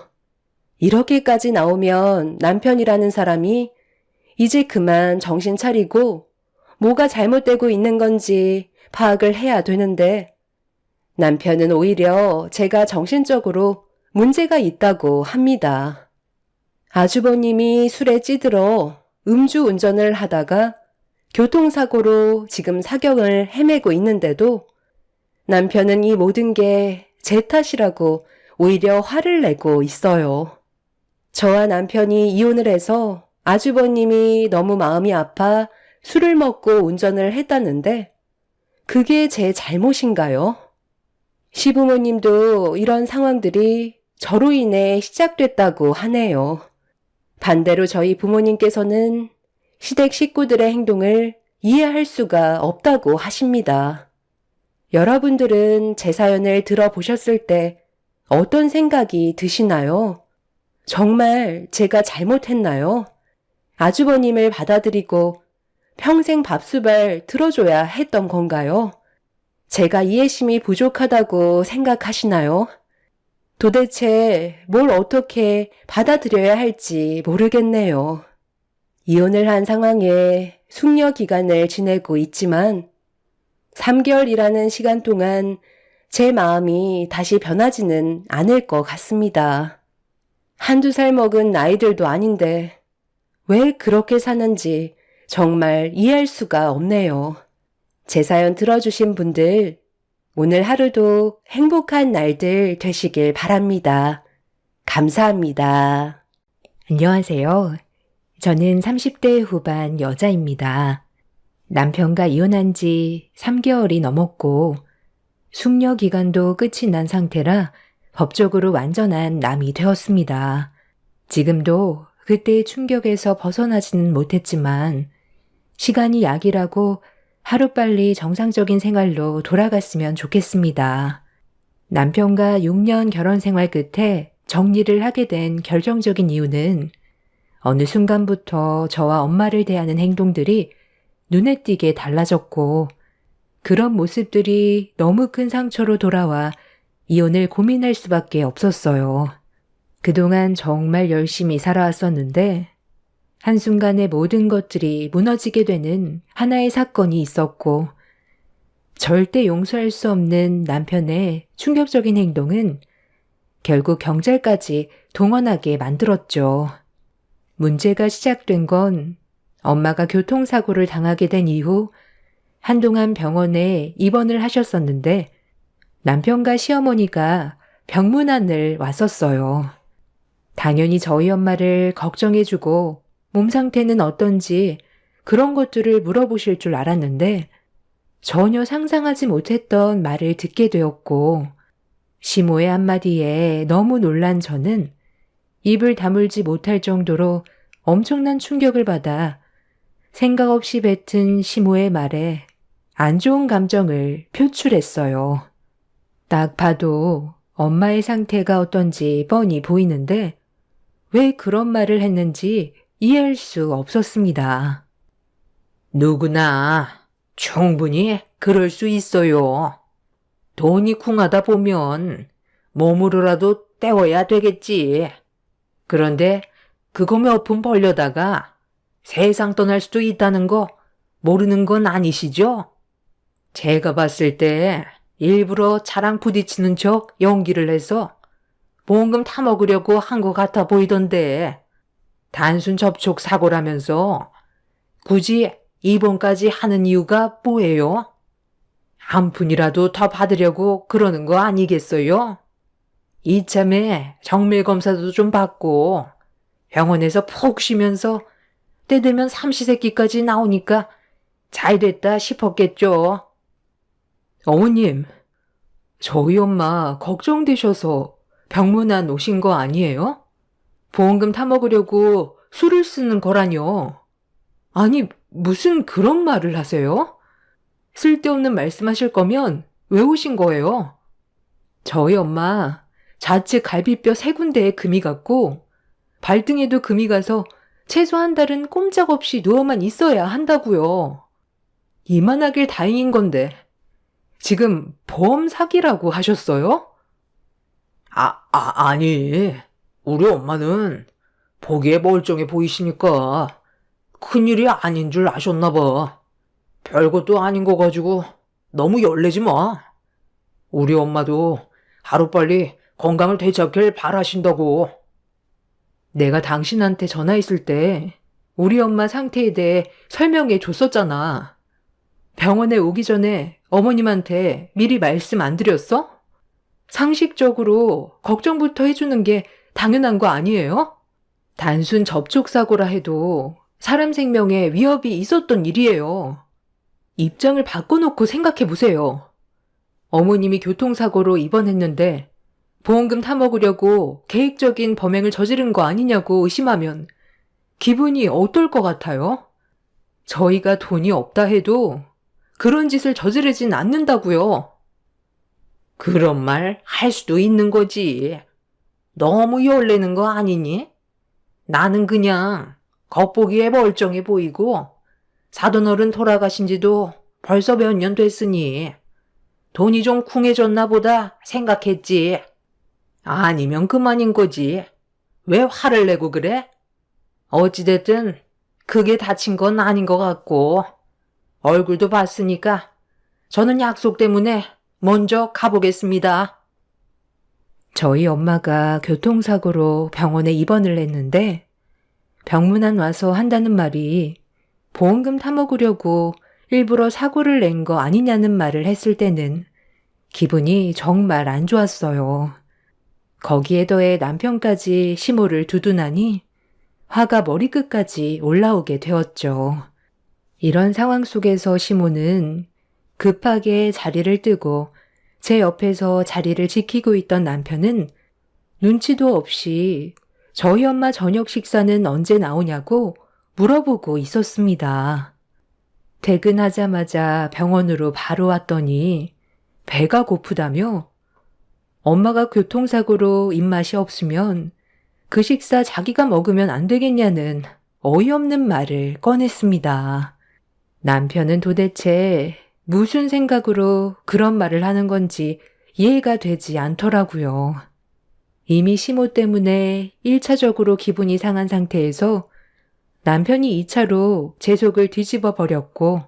이렇게까지 나오면 남편이라는 사람이 이제 그만 정신 차리고 뭐가 잘못되고 있는 건지 파악을 해야 되는데 남편은 오히려 제가 정신적으로 문제가 있다고 합니다. 아주버님이 술에 찌들어 음주운전을 하다가 교통사고로 지금 사경을 헤매고 있는데도 남편은 이 모든 게 제 탓이라고 오히려 화를 내고 있어요. 저와 남편이 이혼을 해서 아주버님이 너무 마음이 아파 술을 먹고 운전을 했다는데 그게 제 잘못인가요? 시부모님도 이런 상황들이 저로 인해 시작됐다고 하네요. 반대로 저희 부모님께서는 시댁 식구들의 행동을 이해할 수가 없다고 하십니다. 여러분들은 제 사연을 들어보셨을 때 어떤 생각이 드시나요? 정말 제가 잘못했나요? 아주버님을 받아들이고 평생 밥수발 들어줘야 했던 건가요? 제가 이해심이 부족하다고 생각하시나요? 도대체 뭘 어떻게 받아들여야 할지 모르겠네요. 이혼을 한 상황에 숙려 기간을 지내고 있지만 3개월이라는 시간 동안 제 마음이 다시 변하지는 않을 것 같습니다. 한두 살 먹은 아이들도 아닌데 왜 그렇게 사는지 정말 이해할 수가 없네요. 제 사연 들어주신 분들, 오늘 하루도 행복한 날들 되시길 바랍니다. 감사합니다. 안녕하세요. 저는 30대 후반 여자입니다. 남편과 이혼한 지 3개월이 넘었고 숙려 기간도 끝이 난 상태라 법적으로 완전한 남이 되었습니다. 지금도 그때의 충격에서 벗어나지는 못했지만 시간이 약이라고 하루빨리 정상적인 생활로 돌아갔으면 좋겠습니다. 남편과 6년 결혼 생활 끝에 정리를 하게 된 결정적인 이유는 어느 순간부터 저와 엄마를 대하는 행동들이 눈에 띄게 달라졌고 그런 모습들이 너무 큰 상처로 돌아와 이혼을 고민할 수밖에 없었어요. 그동안 정말 열심히 살아왔었는데 한순간에 모든 것들이 무너지게 되는 하나의 사건이 있었고 절대 용서할 수 없는 남편의 충격적인 행동은 결국 경찰까지 동원하게 만들었죠. 문제가 시작된 건 엄마가 교통사고를 당하게 된 이후 한동안 병원에 입원을 하셨었는데 남편과 시어머니가 병문안을 왔었어요. 당연히 저희 엄마를 걱정해주고 몸 상태는 어떤지 그런 것들을 물어보실 줄 알았는데 전혀 상상하지 못했던 말을 듣게 되었고 시모의 한마디에 너무 놀란 저는 입을 다물지 못할 정도로 엄청난 충격을 받아 생각 없이 뱉은 시모의 말에 안 좋은 감정을 표출했어요. 딱 봐도 엄마의 상태가 어떤지 뻔히 보이는데 왜 그런 말을 했는지 이해할 수 없었습니다. 누구나 충분히 그럴 수 있어요. 돈이 궁하다 보면 몸으로라도 때워야 되겠지. 그런데 그거 몇 푼 벌려다가 세상 떠날 수도 있다는 거 모르는 건 아니시죠? 제가 봤을 때 일부러 차랑 부딪히는 척 연기를 해서 보험금 타먹으려고 한 것 같아 보이던데 단순 접촉 사고라면서 굳이 입원까지 하는 이유가 뭐예요? 한 푼이라도 더 받으려고 그러는 거 아니겠어요? 이참에 정밀검사도 좀 받고 병원에서 푹 쉬면서 때 되면 삼시세끼까지 나오니까 잘 됐다 싶었겠죠. 어머님, 저희 엄마 걱정되셔서 병문안 오신 거 아니에요? 보험금 타먹으려고 술을 쓰는 거라뇨. 아니, 무슨 그런 말을 하세요? 쓸데없는 말씀하실 거면 왜 오신 거예요? 저희 엄마 좌측 갈비뼈 3군데에 금이 갔고 발등에도 금이 가서 최소 한 달은 꼼짝없이 누워만 있어야 한다고요. 이만하길 다행인 건데 지금 보험 사기라고 하셨어요? 아니. 우리 엄마는 보기에 멀쩡해 보이시니까 큰일이 아닌 줄 아셨나 봐. 별것도 아닌 거 가지고 너무 열내지 마. 우리 엄마도 하루빨리 건강을 되찾길 바라신다고. 내가 당신한테 전화했을 때 우리 엄마 상태에 대해 설명해 줬었잖아. 병원에 오기 전에 어머님한테 미리 말씀 안 드렸어? 상식적으로 걱정부터 해주는 게 당연한 거 아니에요? 단순 접촉사고라 해도 사람 생명에 위협이 있었던 일이에요. 입장을 바꿔놓고 생각해보세요. 어머님이 교통사고로 입원했는데 보험금 타먹으려고 계획적인 범행을 저지른 거 아니냐고 의심하면 기분이 어떨 것 같아요? 저희가 돈이 없다 해도 그런 짓을 저지르진 않는다고요. 그런 말 할 수도 있는 거지. 너무 열내는 거 아니니? 나는 그냥 겉보기에 멀쩡해 보이고 사돈 어른 돌아가신 지도 벌써 몇 년 됐으니 돈이 좀 쿵해졌나 보다 생각했지. 아니면 그만인 거지. 왜 화를 내고 그래? 어찌됐든 크게 다친 건 아닌 것 같고 얼굴도 봤으니까 저는 약속 때문에 먼저 가보겠습니다. 저희 엄마가 교통사고로 병원에 입원을 했는데 병문안 와서 한다는 말이 보험금 타먹으려고 일부러 사고를 낸 거 아니냐는 말을 했을 때는 기분이 정말 안 좋았어요. 거기에 더해 남편까지 시모를 두둔하니 화가 머리끝까지 올라오게 되었죠. 이런 상황 속에서 시모는 급하게 자리를 뜨고 제 옆에서 자리를 지키고 있던 남편은 눈치도 없이 저희 엄마 저녁 식사는 언제 나오냐고 물어보고 있었습니다. 퇴근하자마자 병원으로 바로 왔더니 배가 고프다며 엄마가 교통사고로 입맛이 없으면 그 식사 자기가 먹으면 안 되겠냐는 어이없는 말을 꺼냈습니다. 남편은 도대체 무슨 생각으로 그런 말을 하는 건지 이해가 되지 않더라고요. 이미 시모 때문에 1차적으로 기분이 상한 상태에서 남편이 2차로 제 속을 뒤집어 버렸고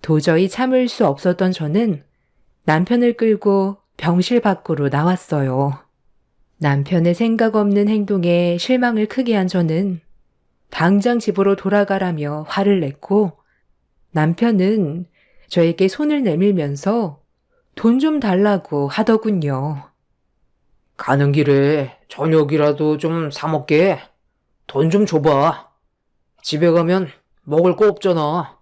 도저히 참을 수 없었던 저는 남편을 끌고 병실 밖으로 나왔어요. 남편의 생각 없는 행동에 실망을 크게 한 저는 당장 집으로 돌아가라며 화를 냈고 남편은 저에게 손을 내밀면서 돈 좀 달라고 하더군요. 가는 길에 저녁이라도 좀 사 먹게. 돈 좀 줘봐. 집에 가면 먹을 거 없잖아.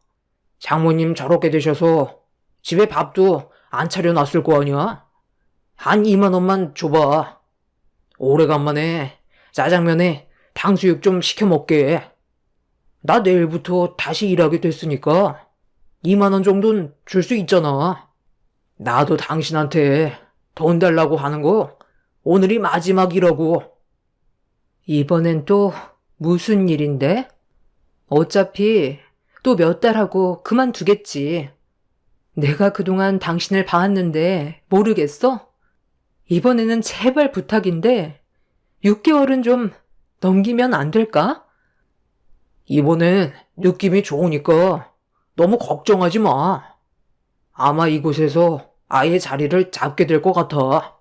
장모님 저렇게 되셔서 집에 밥도 안 차려놨을 거 아니야? 한 2만 원만 줘봐. 오래간만에 짜장면에 탕수육 좀 시켜 먹게. 나 내일부터 다시 일하게 됐으니까 2만 원 정도는 줄 수 있잖아. 나도 당신한테 돈 달라고 하는 거 오늘이 마지막이라고. 이번엔 또 무슨 일인데? 어차피 또 몇 달 하고 그만두겠지. 내가 그동안 당신을 봐왔는데 모르겠어? 이번에는 제발 부탁인데 6개월은 좀 넘기면 안 될까? 이번엔 느낌이 좋으니까 너무 걱정하지 마. 아마 이곳에서 아예 자리를 잡게 될 것 같아.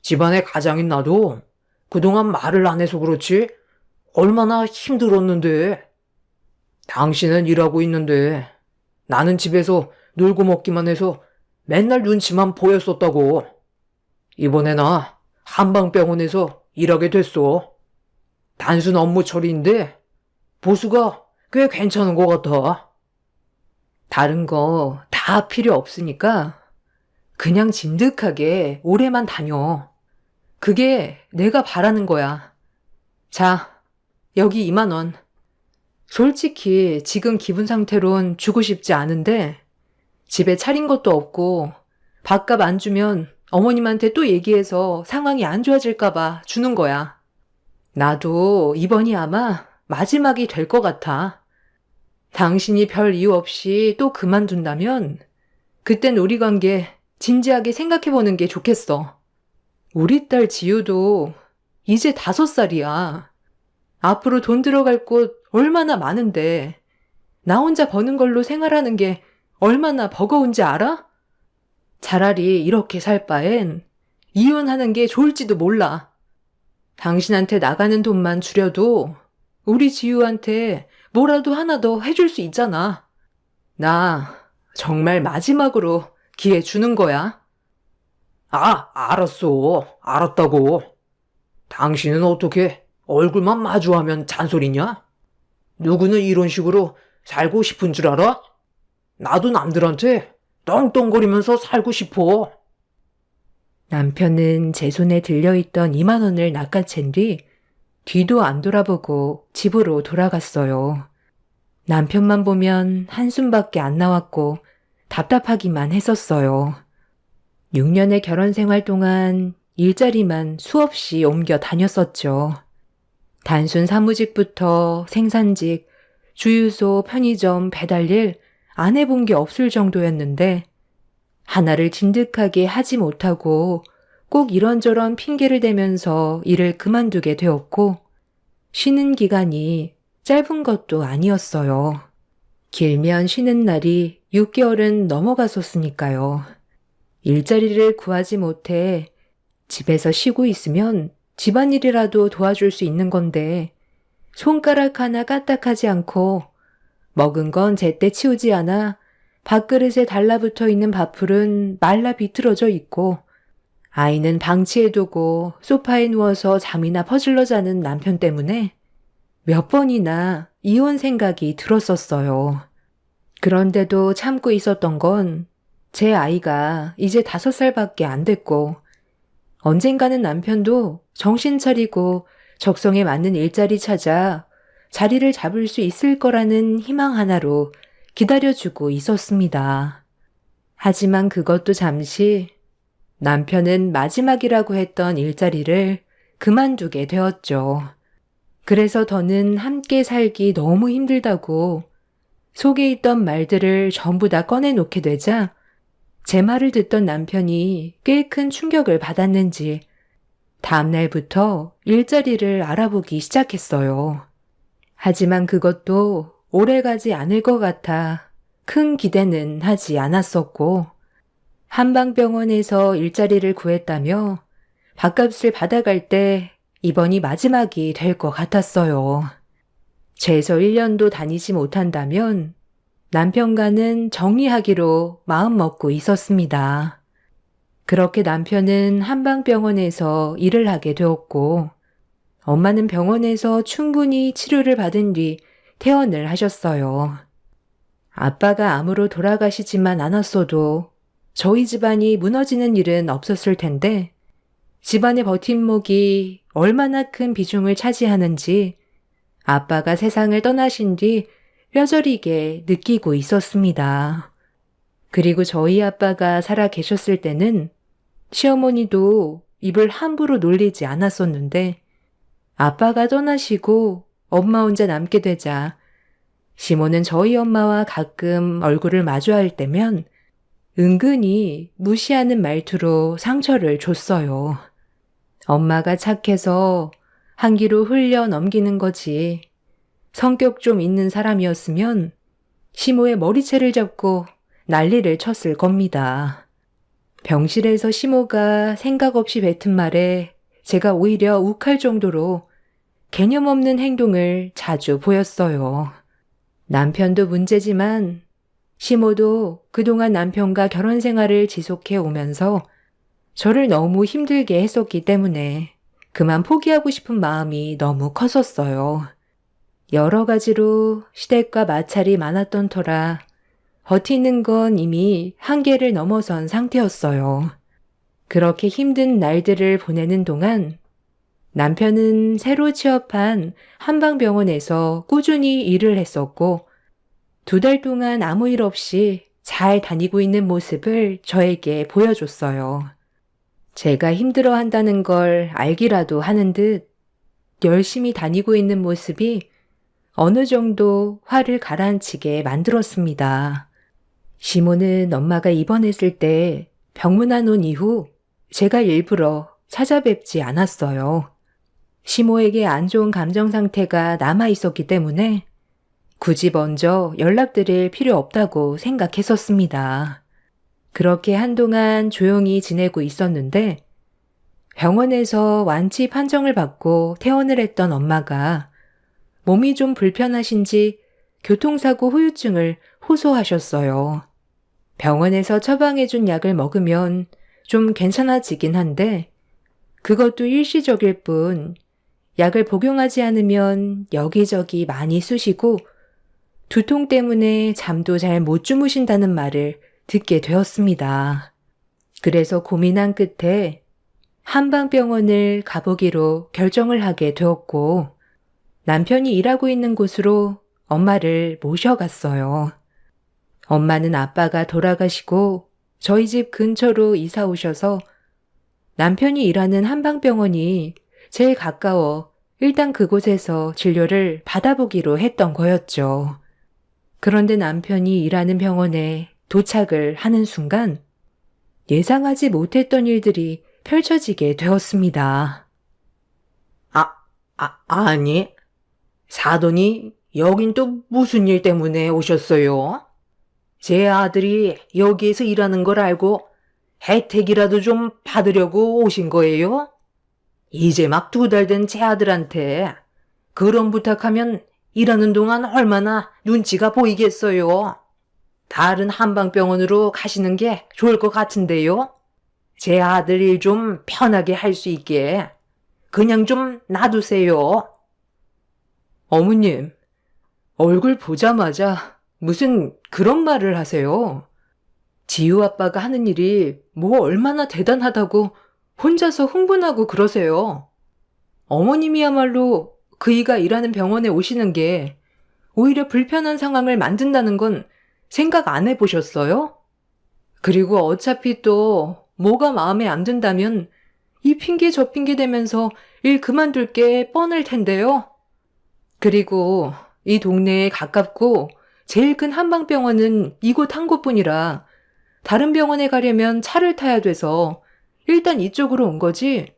집안의 가장인 나도 그동안 말을 안 해서 그렇지 얼마나 힘들었는데. 당신은 일하고 있는데 나는 집에서 놀고 먹기만 해서 맨날 눈치만 보였었다고. 이번에 나 한방병원에서 일하게 됐어. 단순 업무 처리인데 보수가 꽤 괜찮은 것 같아. 다른 거 다 필요 없으니까 그냥 진득하게 오래만 다녀. 그게 내가 바라는 거야. 자, 여기 2만 원. 솔직히 지금 기분 상태론 주고 싶지 않은데 집에 차린 것도 없고 밥값 안 주면 어머님한테 또 얘기해서 상황이 안 좋아질까봐 주는 거야. 나도 이번이 아마 마지막이 될 것 같아. 당신이 별 이유 없이 또 그만둔다면 그땐 우리 관계 진지하게 생각해보는 게 좋겠어. 우리 딸 지우도 이제 5살이야. 앞으로 돈 들어갈 곳 얼마나 많은데 나 혼자 버는 걸로 생활하는 게 얼마나 버거운지 알아? 차라리 이렇게 살 바엔 이혼하는 게 좋을지도 몰라. 당신한테 나가는 돈만 줄여도 우리 지우한테 뭐라도 하나 더 해줄 수 있잖아. 나 정말 마지막으로 기회 주는 거야. 알았어. 알았다고. 당신은 어떻게 얼굴만 마주하면 잔소리냐? 누구는 이런 식으로 살고 싶은 줄 알아? 나도 남들한테 떵떵거리면서 살고 싶어. 남편은 제 손에 들려있던 2만 원을 낚아챈 뒤 뒤도 안 돌아보고 집으로 돌아갔어요. 남편만 보면 한숨밖에 안 나왔고 답답하기만 했었어요. 6년의 결혼 생활 동안 일자리만 수없이 옮겨 다녔었죠. 단순 사무직부터 생산직, 주유소, 편의점, 배달일 안 해본 게 없을 정도였는데 하나를 진득하게 하지 못하고 꼭 이런저런 핑계를 대면서 일을 그만두게 되었고 쉬는 기간이 짧은 것도 아니었어요. 길면 쉬는 날이 6개월은 넘어갔었으니까요. 일자리를 구하지 못해 집에서 쉬고 있으면 집안일이라도 도와줄 수 있는 건데 손가락 하나 까딱하지 않고 먹은 건 제때 치우지 않아 밥그릇에 달라붙어 있는 밥풀은 말라 비틀어져 있고 아이는 방치해 두고 소파에 누워서 잠이나 퍼질러 자는 남편 때문에 몇 번이나 이혼 생각이 들었었어요. 그런데도 참고 있었던 건 제 아이가 이제 5살밖에 안 됐고 언젠가는 남편도 정신 차리고 적성에 맞는 일자리 찾아 자리를 잡을 수 있을 거라는 희망 하나로 기다려주고 있었습니다. 하지만 그것도 잠시 남편은 마지막이라고 했던 일자리를 그만두게 되었죠. 그래서 더는 함께 살기 너무 힘들다고 속에 있던 말들을 전부 다 꺼내놓게 되자 제 말을 듣던 남편이 꽤 큰 충격을 받았는지 다음 날부터 일자리를 알아보기 시작했어요. 하지만 그것도 오래가지 않을 것 같아 큰 기대는 하지 않았었고 한방병원에서 일자리를 구했다며 밥값을 받아갈 때 이번이 마지막이 될 것 같았어요. 최소 1년도 다니지 못한다면 남편과는 정리하기로 마음먹고 있었습니다. 그렇게 남편은 한방병원에서 일을 하게 되었고 엄마는 병원에서 충분히 치료를 받은 뒤 퇴원을 하셨어요. 아빠가 암으로 돌아가시지만 않았어도 저희 집안이 무너지는 일은 없었을 텐데 집안의 버팀목이 얼마나 큰 비중을 차지하는지 아빠가 세상을 떠나신 뒤 뼈저리게 느끼고 있었습니다. 그리고 저희 아빠가 살아 계셨을 때는 시어머니도 입을 함부로 놀리지 않았었는데 아빠가 떠나시고 엄마 혼자 남게 되자 시모는 저희 엄마와 가끔 얼굴을 마주할 때면 은근히 무시하는 말투로 상처를 줬어요. 엄마가 착해서 한 귀로 흘려 넘기는 거지. 성격 좀 있는 사람이었으면 시모의 머리채를 잡고 난리를 쳤을 겁니다. 병실에서 시모가 생각 없이 뱉은 말에 제가 오히려 욱할 정도로 개념 없는 행동을 자주 보였어요. 남편도 문제지만 시모도 그동안 남편과 결혼 생활을 지속해 오면서 저를 너무 힘들게 했었기 때문에 그만 포기하고 싶은 마음이 너무 컸었어요. 여러 가지로 시댁과 마찰이 많았던 터라 버티는 건 이미 한계를 넘어선 상태였어요. 그렇게 힘든 날들을 보내는 동안 남편은 새로 취업한 한방병원에서 꾸준히 일을 했었고 2달 동안 아무 일 없이 잘 다니고 있는 모습을 저에게 보여줬어요. 제가 힘들어한다는 걸 알기라도 하는 듯 열심히 다니고 있는 모습이 어느 정도 화를 가라앉히게 만들었습니다. 시모는 엄마가 입원했을 때 병문안 온 이후 제가 일부러 찾아뵙지 않았어요. 시모에게 안 좋은 감정 상태가 남아 있었기 때문에 굳이 먼저 연락드릴 필요 없다고 생각했었습니다. 그렇게 한동안 조용히 지내고 있었는데 병원에서 완치 판정을 받고 퇴원을 했던 엄마가 몸이 좀 불편하신지 교통사고 후유증을 호소하셨어요. 병원에서 처방해준 약을 먹으면 좀 괜찮아지긴 한데 그것도 일시적일 뿐 약을 복용하지 않으면 여기저기 많이 쑤시고 두통 때문에 잠도 잘 못 주무신다는 말을 듣게 되었습니다. 그래서 고민한 끝에 한방병원을 가보기로 결정을 하게 되었고 남편이 일하고 있는 곳으로 엄마를 모셔갔어요. 엄마는 아빠가 돌아가시고 저희 집 근처로 이사 오셔서 남편이 일하는 한방병원이 제일 가까워 일단 그곳에서 진료를 받아보기로 했던 거였죠. 그런데 남편이 일하는 병원에 도착을 하는 순간 예상하지 못했던 일들이 펼쳐지게 되었습니다. 아니, 사돈이 여긴 또 무슨 일 때문에 오셨어요? 제 아들이 여기에서 일하는 걸 알고 혜택이라도 좀 받으려고 오신 거예요? 이제 막 2달 된 제 아들한테 그런 부탁하면 일하는 동안 얼마나 눈치가 보이겠어요? 다른 한방병원으로 가시는 게 좋을 것 같은데요? 제 아들 일 좀 편하게 할 수 있게 그냥 좀 놔두세요. 어머님, 얼굴 보자마자 무슨 그런 말을 하세요? 지우 아빠가 하는 일이 뭐 얼마나 대단하다고 혼자서 흥분하고 그러세요. 어머님이야말로 그이가 일하는 병원에 오시는 게 오히려 불편한 상황을 만든다는 건 생각 안 해보셨어요? 그리고 어차피 또 뭐가 마음에 안 든다면 이 핑계 저 핑계 대면서 일 그만둘 게 뻔할 텐데요. 그리고 이 동네에 가깝고 제일 큰 한방병원은 이곳 한 곳뿐이라 다른 병원에 가려면 차를 타야 돼서 일단 이쪽으로 온 거지.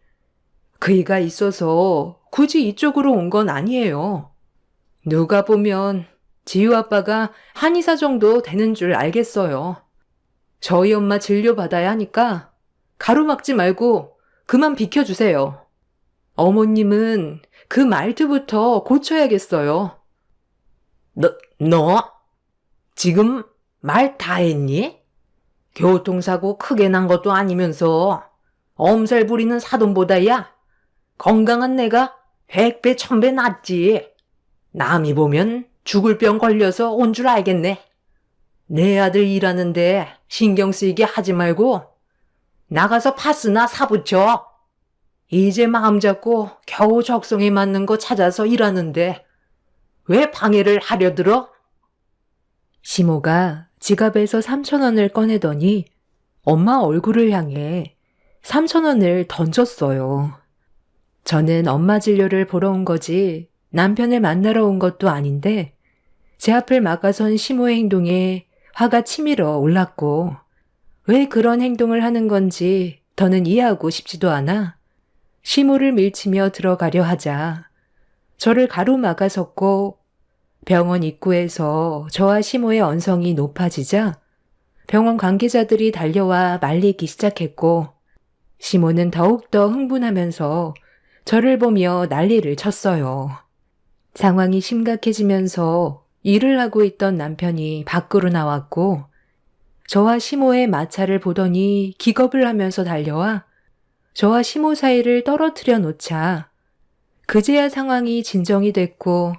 그이가 있어서 굳이 이쪽으로 온 건 아니에요. 누가 보면 지유 아빠가 한의사 정도 되는 줄 알겠어요. 저희 엄마 진료 받아야 하니까 가로막지 말고 그만 비켜주세요. 어머님은 그 말투부터 고쳐야겠어요. 너? 지금 말 다 했니? 교통사고 크게 난 것도 아니면서 엄살 부리는 사돈보다야 건강한 내가 100배 1000배 낫지. 남이 보면 죽을 병 걸려서 온 줄 알겠네. 내 아들 일하는데 신경 쓰이게 하지 말고 나가서 파스나 사붙여. 이제 마음 잡고 겨우 적성에 맞는 거 찾아서 일하는데 왜 방해를 하려 들어? 시모가 지갑에서 3,000원을 꺼내더니 엄마 얼굴을 향해 3,000원을 던졌어요. 저는 엄마 진료를 보러 온 거지 남편을 만나러 온 것도 아닌데 제 앞을 막아선 시모의 행동에 화가 치밀어 올랐고 왜 그런 행동을 하는 건지 더는 이해하고 싶지도 않아 시모를 밀치며 들어가려 하자 저를 가로막아섰고 병원 입구에서 저와 시모의 언성이 높아지자 병원 관계자들이 달려와 말리기 시작했고 시모는 더욱더 흥분하면서 저를 보며 난리를 쳤어요. 상황이 심각해지면서 일을 하고 있던 남편이 밖으로 나왔고 저와 시모의 마찰을 보더니 기겁을 하면서 달려와 저와 시모 사이를 떨어뜨려 놓자 그제야 상황이 진정이 됐고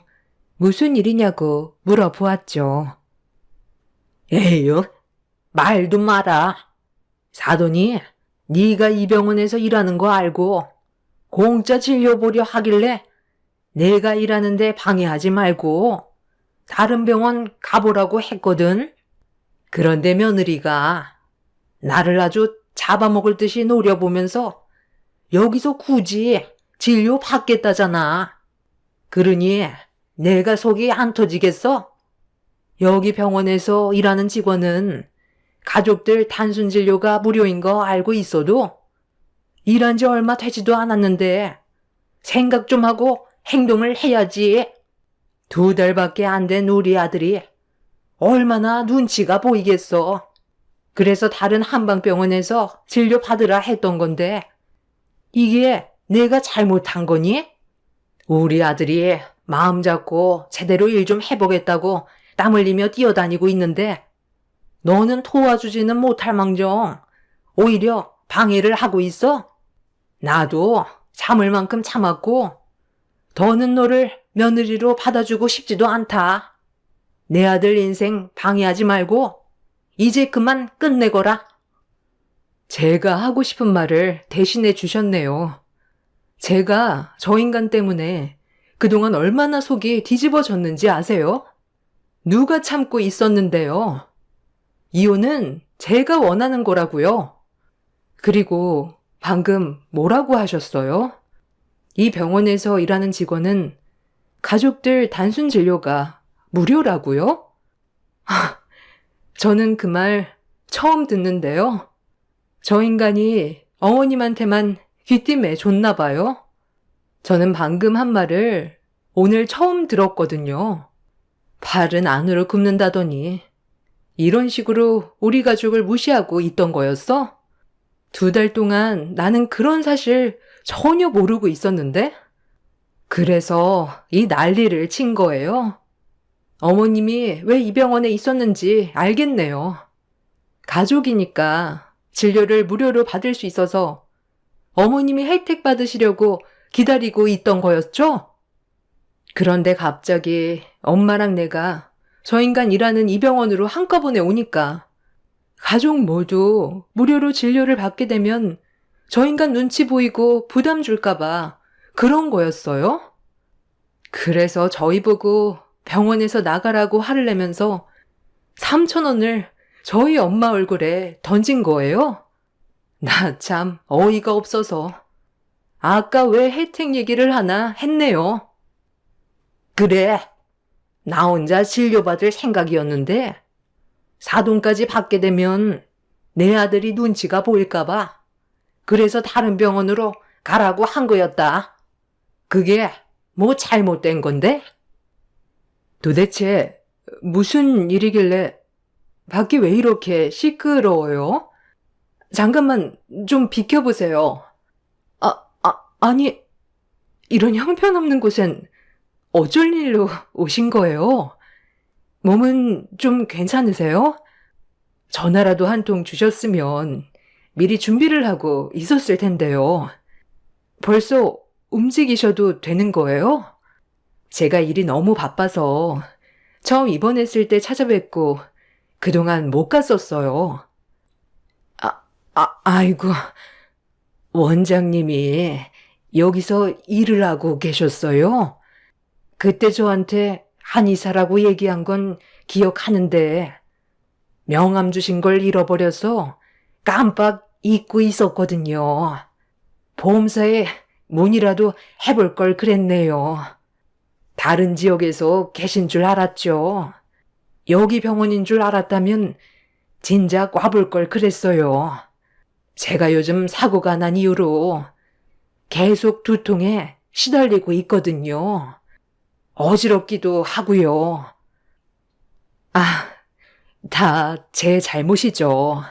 무슨 일이냐고 물어보았죠. 에휴, 말도 마라. 사돈이 네가 이 병원에서 일하는 거 알고 공짜 진료 보려 하길래 내가 일하는데 방해하지 말고 다른 병원 가보라고 했거든. 그런데 며느리가 나를 아주 잡아먹을 듯이 노려보면서 여기서 굳이 진료 받겠다잖아. 그러니 내가 속이 안 터지겠어? 여기 병원에서 일하는 직원은 가족들 단순 진료가 무료인 거 알고 있어도 일한 지 얼마 되지도 않았는데 생각 좀 하고 행동을 해야지. 2달밖에 안 된 우리 아들이 얼마나 눈치가 보이겠어. 그래서 다른 한방병원에서 진료 받으라 했던 건데 이게 내가 잘못한 거니? 우리 아들이 마음 잡고 제대로 일 좀 해보겠다고 땀 흘리며 뛰어다니고 있는데 너는 도와주지는 못할 망정 오히려 방해를 하고 있어? 나도 참을 만큼 참았고 더는 너를 며느리로 받아주고 싶지도 않다. 내 아들 인생 방해하지 말고 이제 그만 끝내거라. 제가 하고 싶은 말을 대신해 주셨네요. 제가 저 인간 때문에 그동안 얼마나 속이 뒤집어졌는지 아세요? 누가 참고 있었는데요. 이혼은 제가 원하는 거라고요. 그리고 방금 뭐라고 하셨어요? 이 병원에서 일하는 직원은 가족들 단순 진료가 무료라고요? 저는 그 말 처음 듣는데요. 저 인간이 어머님한테만 귀띔해 줬나 봐요. 저는 방금 한 말을 오늘 처음 들었거든요. 팔은 안으로 굽는다더니 이런 식으로 우리 가족을 무시하고 있던 거였어? 2달 동안 나는 그런 사실 전혀 모르고 있었는데? 그래서 이 난리를 친 거예요. 어머님이 왜 이 병원에 있었는지 알겠네요. 가족이니까 진료를 무료로 받을 수 있어서 어머님이 혜택 받으시려고 기다리고 있던 거였죠? 그런데 갑자기 엄마랑 내가 저 인간 일하는 이 병원으로 한꺼번에 오니까 가족 모두 무료로 진료를 받게 되면 저 인간 눈치 보이고 부담 줄까봐 그런 거였어요? 그래서 저희 보고 병원에서 나가라고 화를 내면서 3,000원을 저희 엄마 얼굴에 던진 거예요? 나 참 어이가 없어서 아까 왜 혜택 얘기를 하나 했네요. 그래, 나 혼자 진료받을 생각이었는데 사돈까지 받게 되면 내 아들이 눈치가 보일까봐 그래서 다른 병원으로 가라고 한 거였다. 그게 뭐 잘못된 건데? 도대체 무슨 일이길래 밖이 왜 이렇게 시끄러워요? 잠깐만 좀 비켜보세요. 아니, 이런 형편없는 곳엔 어쩔 일로 오신 거예요? 몸은 좀 괜찮으세요? 전화라도 한 통 주셨으면 미리 준비를 하고 있었을 텐데요. 벌써 움직이셔도 되는 거예요? 제가 일이 너무 바빠서 처음 입원했을 때 찾아뵙고 그동안 못 갔었어요. 아이고, 원장님이 여기서 일을 하고 계셨어요? 그때 저한테 한의사라고 얘기한 건 기억하는데 명함 주신 걸 잃어버려서 깜빡 잊고 있었거든요. 보험사에 문의라도 해볼 걸 그랬네요. 다른 지역에서 계신 줄 알았죠. 여기 병원인 줄 알았다면 진작 와볼 걸 그랬어요. 제가 요즘 사고가 난 이후로 계속 두통에 시달리고 있거든요. 어지럽기도 하고요. 다 제 잘못이죠.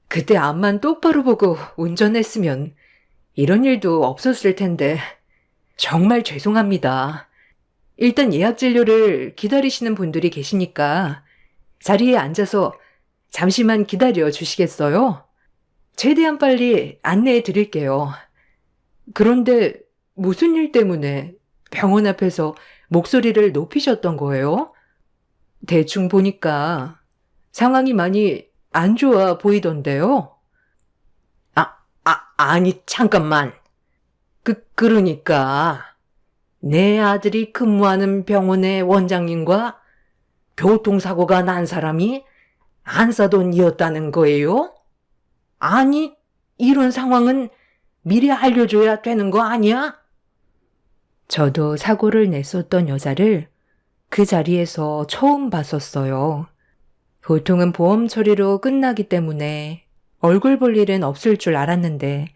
그때 앞만 똑바로 보고 운전했으면 이런 일도 없었을 텐데 정말 죄송합니다. 일단 예약 진료를 기다리시는 분들이 계시니까 자리에 앉아서 잠시만 기다려 주시겠어요? 최대한 빨리 안내해 드릴게요. 그런데 무슨 일 때문에 병원 앞에서 목소리를 높이셨던 거예요? 대충 보니까 상황이 많이 안 좋아 보이던데요? 아니, 잠깐만. 그러니까 내 아들이 근무하는 병원의 원장님과 교통사고가 난 사람이 안사돈이었다는 거예요? 아니, 이런 상황은 미리 알려줘야 되는 거 아니야? 저도 사고를 냈었던 여자를 그 자리에서 처음 봤었어요. 보통은 보험 처리로 끝나기 때문에 얼굴 볼 일은 없을 줄 알았는데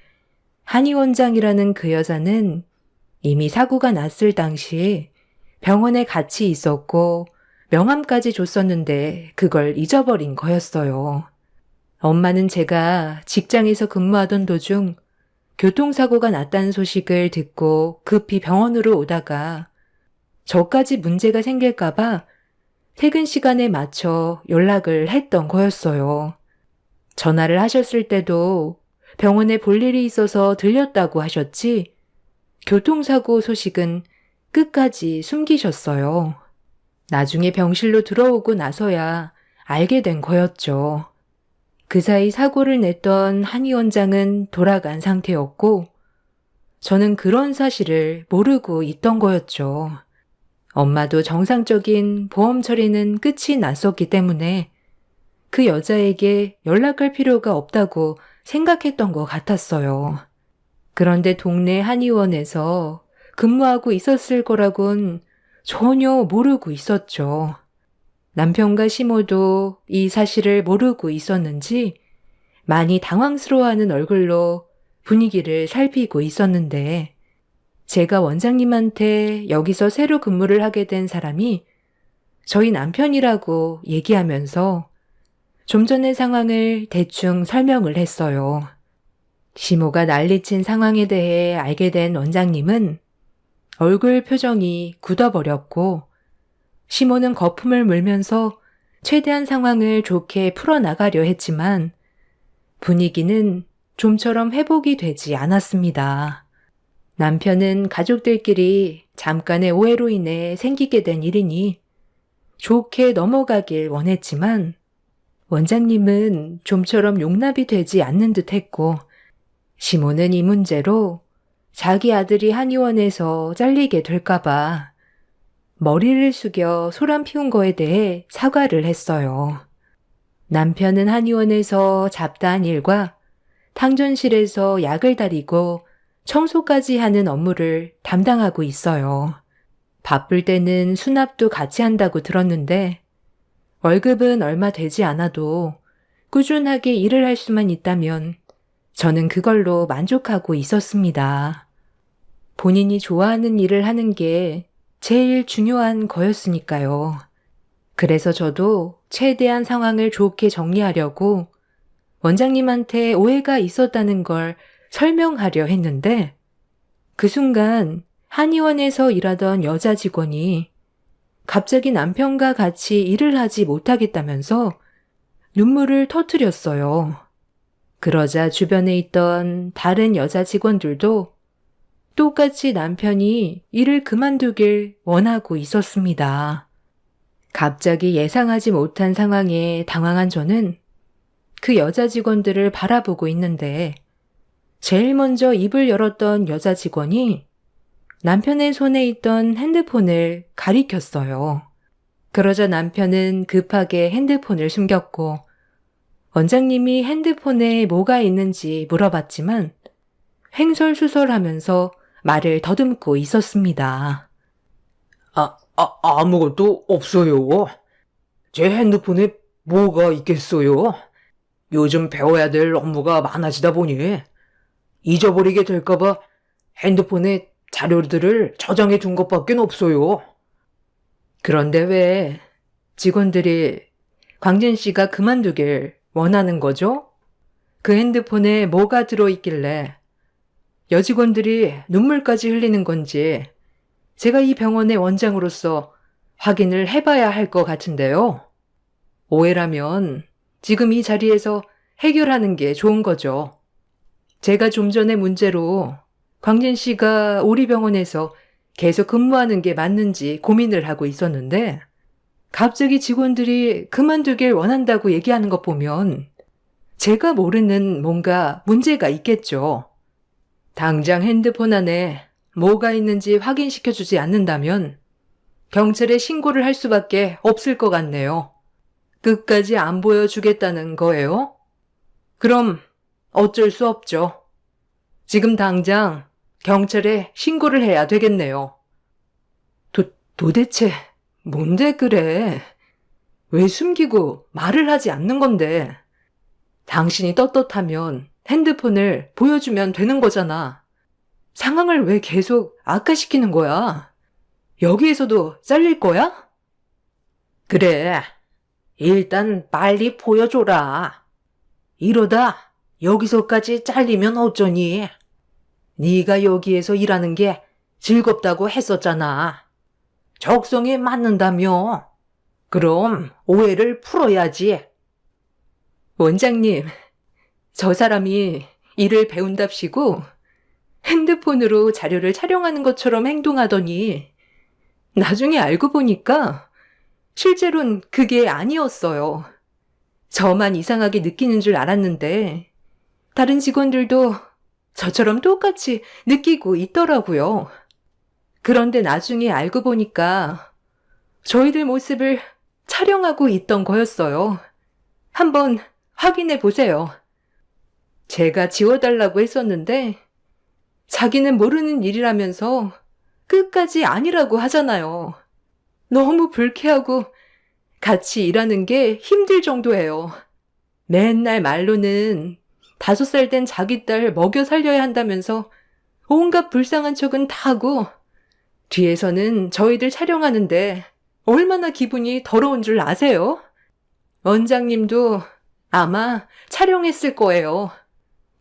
한의 원장이라는 그 여자는 이미 사고가 났을 당시 병원에 같이 있었고 명함까지 줬었는데 그걸 잊어버린 거였어요. 엄마는 제가 직장에서 근무하던 도중 교통사고가 났다는 소식을 듣고 급히 병원으로 오다가 저까지 문제가 생길까봐 퇴근 시간에 맞춰 연락을 했던 거였어요. 전화를 하셨을 때도 병원에 볼 일이 있어서 들렸다고 하셨지 교통사고 소식은 끝까지 숨기셨어요. 나중에 병실로 들어오고 나서야 알게 된 거였죠. 그 사이 사고를 냈던 한의 원장은 돌아간 상태였고, 저는 그런 사실을 모르고 있던 거였죠. 엄마도 정상적인 보험 처리는 끝이 났었기 때문에 그 여자에게 연락할 필요가 없다고 생각했던 것 같았어요. 그런데 동네 한의원에서 근무하고 있었을 거라곤 전혀 모르고 있었죠. 남편과 시모도 이 사실을 모르고 있었는지 많이 당황스러워하는 얼굴로 분위기를 살피고 있었는데, 제가 원장님한테 여기서 새로 근무를 하게 된 사람이 저희 남편이라고 얘기하면서 좀 전의 상황을 대충 설명을 했어요. 시모가 난리친 상황에 대해 알게 된 원장님은 얼굴 표정이 굳어버렸고, 시모는 거품을 물면서 최대한 상황을 좋게 풀어나가려 했지만 분위기는 좀처럼 회복이 되지 않았습니다. 남편은 가족들끼리 잠깐의 오해로 인해 생기게 된 일이니 좋게 넘어가길 원했지만 원장님은 좀처럼 용납이 되지 않는 듯 했고, 시모는 이 문제로 자기 아들이 한의원에서 잘리게 될까봐 머리를 숙여 소란 피운 거에 대해 사과를 했어요. 남편은 한의원에서 잡다한 일과 탕전실에서 약을 다리고 청소까지 하는 업무를 담당하고 있어요. 바쁠 때는 수납도 같이 한다고 들었는데 월급은 얼마 되지 않아도 꾸준하게 일을 할 수만 있다면 저는 그걸로 만족하고 있었습니다. 본인이 좋아하는 일을 하는 게 제일 중요한 거였으니까요. 그래서 저도 최대한 상황을 좋게 정리하려고 원장님한테 오해가 있었다는 걸 설명하려 했는데, 그 순간 한의원에서 일하던 여자 직원이 갑자기 남편과 같이 일을 하지 못하겠다면서 눈물을 터뜨렸어요. 그러자 주변에 있던 다른 여자 직원들도 똑같이 남편이 일을 그만두길 원하고 있었습니다. 갑자기 예상하지 못한 상황에 당황한 저는 그 여자 직원들을 바라보고 있는데, 제일 먼저 입을 열었던 여자 직원이 남편의 손에 있던 핸드폰을 가리켰어요. 그러자 남편은 급하게 핸드폰을 숨겼고, 원장님이 핸드폰에 뭐가 있는지 물어봤지만 횡설수설하면서 말을 더듬고 있었습니다. 아무것도 없어요. 제 핸드폰에 뭐가 있겠어요? 요즘 배워야 될 업무가 많아지다 보니 잊어버리게 될까봐 핸드폰에 자료들을 저장해 둔 것밖에 없어요. 그런데 왜 직원들이 광진 씨가 그만두길 원하는 거죠? 그 핸드폰에 뭐가 들어있길래 여직원들이 눈물까지 흘리는 건지 제가 이 병원의 원장으로서 확인을 해봐야 할 것 같은데요. 오해라면 지금 이 자리에서 해결하는 게 좋은 거죠. 제가 좀 전에 문제로 광진 씨가 우리 병원에서 계속 근무하는 게 맞는지 고민을 하고 있었는데, 갑자기 직원들이 그만두길 원한다고 얘기하는 것 보면 제가 모르는 뭔가 문제가 있겠죠. 당장 핸드폰 안에 뭐가 있는지 확인시켜주지 않는다면 경찰에 신고를 할 수밖에 없을 것 같네요. 끝까지 안 보여주겠다는 거예요? 그럼 어쩔 수 없죠. 지금 당장 경찰에 신고를 해야 되겠네요. 도대체 뭔데 그래? 왜 숨기고 말을 하지 않는 건데? 당신이 떳떳하면 핸드폰을 보여주면 되는 거잖아. 상황을 왜 계속 악화시키는 거야? 여기에서도 잘릴 거야? 그래, 일단 빨리 보여줘라. 이러다 여기서까지 잘리면 어쩌니? 네가 여기에서 일하는 게 즐겁다고 했었잖아. 적성에 맞는다며. 그럼 오해를 풀어야지. 원장님, 저 사람이 일을 배운답시고 핸드폰으로 자료를 촬영하는 것처럼 행동하더니 나중에 알고 보니까 실제로는 그게 아니었어요. 저만 이상하게 느끼는 줄 알았는데 다른 직원들도 저처럼 똑같이 느끼고 있더라고요. 그런데 나중에 알고 보니까 저희들 모습을 촬영하고 있던 거였어요. 한번 확인해 보세요. 제가 지워달라고 했었는데 자기는 모르는 일이라면서 끝까지 아니라고 하잖아요. 너무 불쾌하고 같이 일하는 게 힘들 정도예요. 맨날 말로는 5살 된 자기 딸 먹여 살려야 한다면서 온갖 불쌍한 척은 다 하고 뒤에서는 저희들 촬영하는데 얼마나 기분이 더러운 줄 아세요? 원장님도 아마 촬영했을 거예요.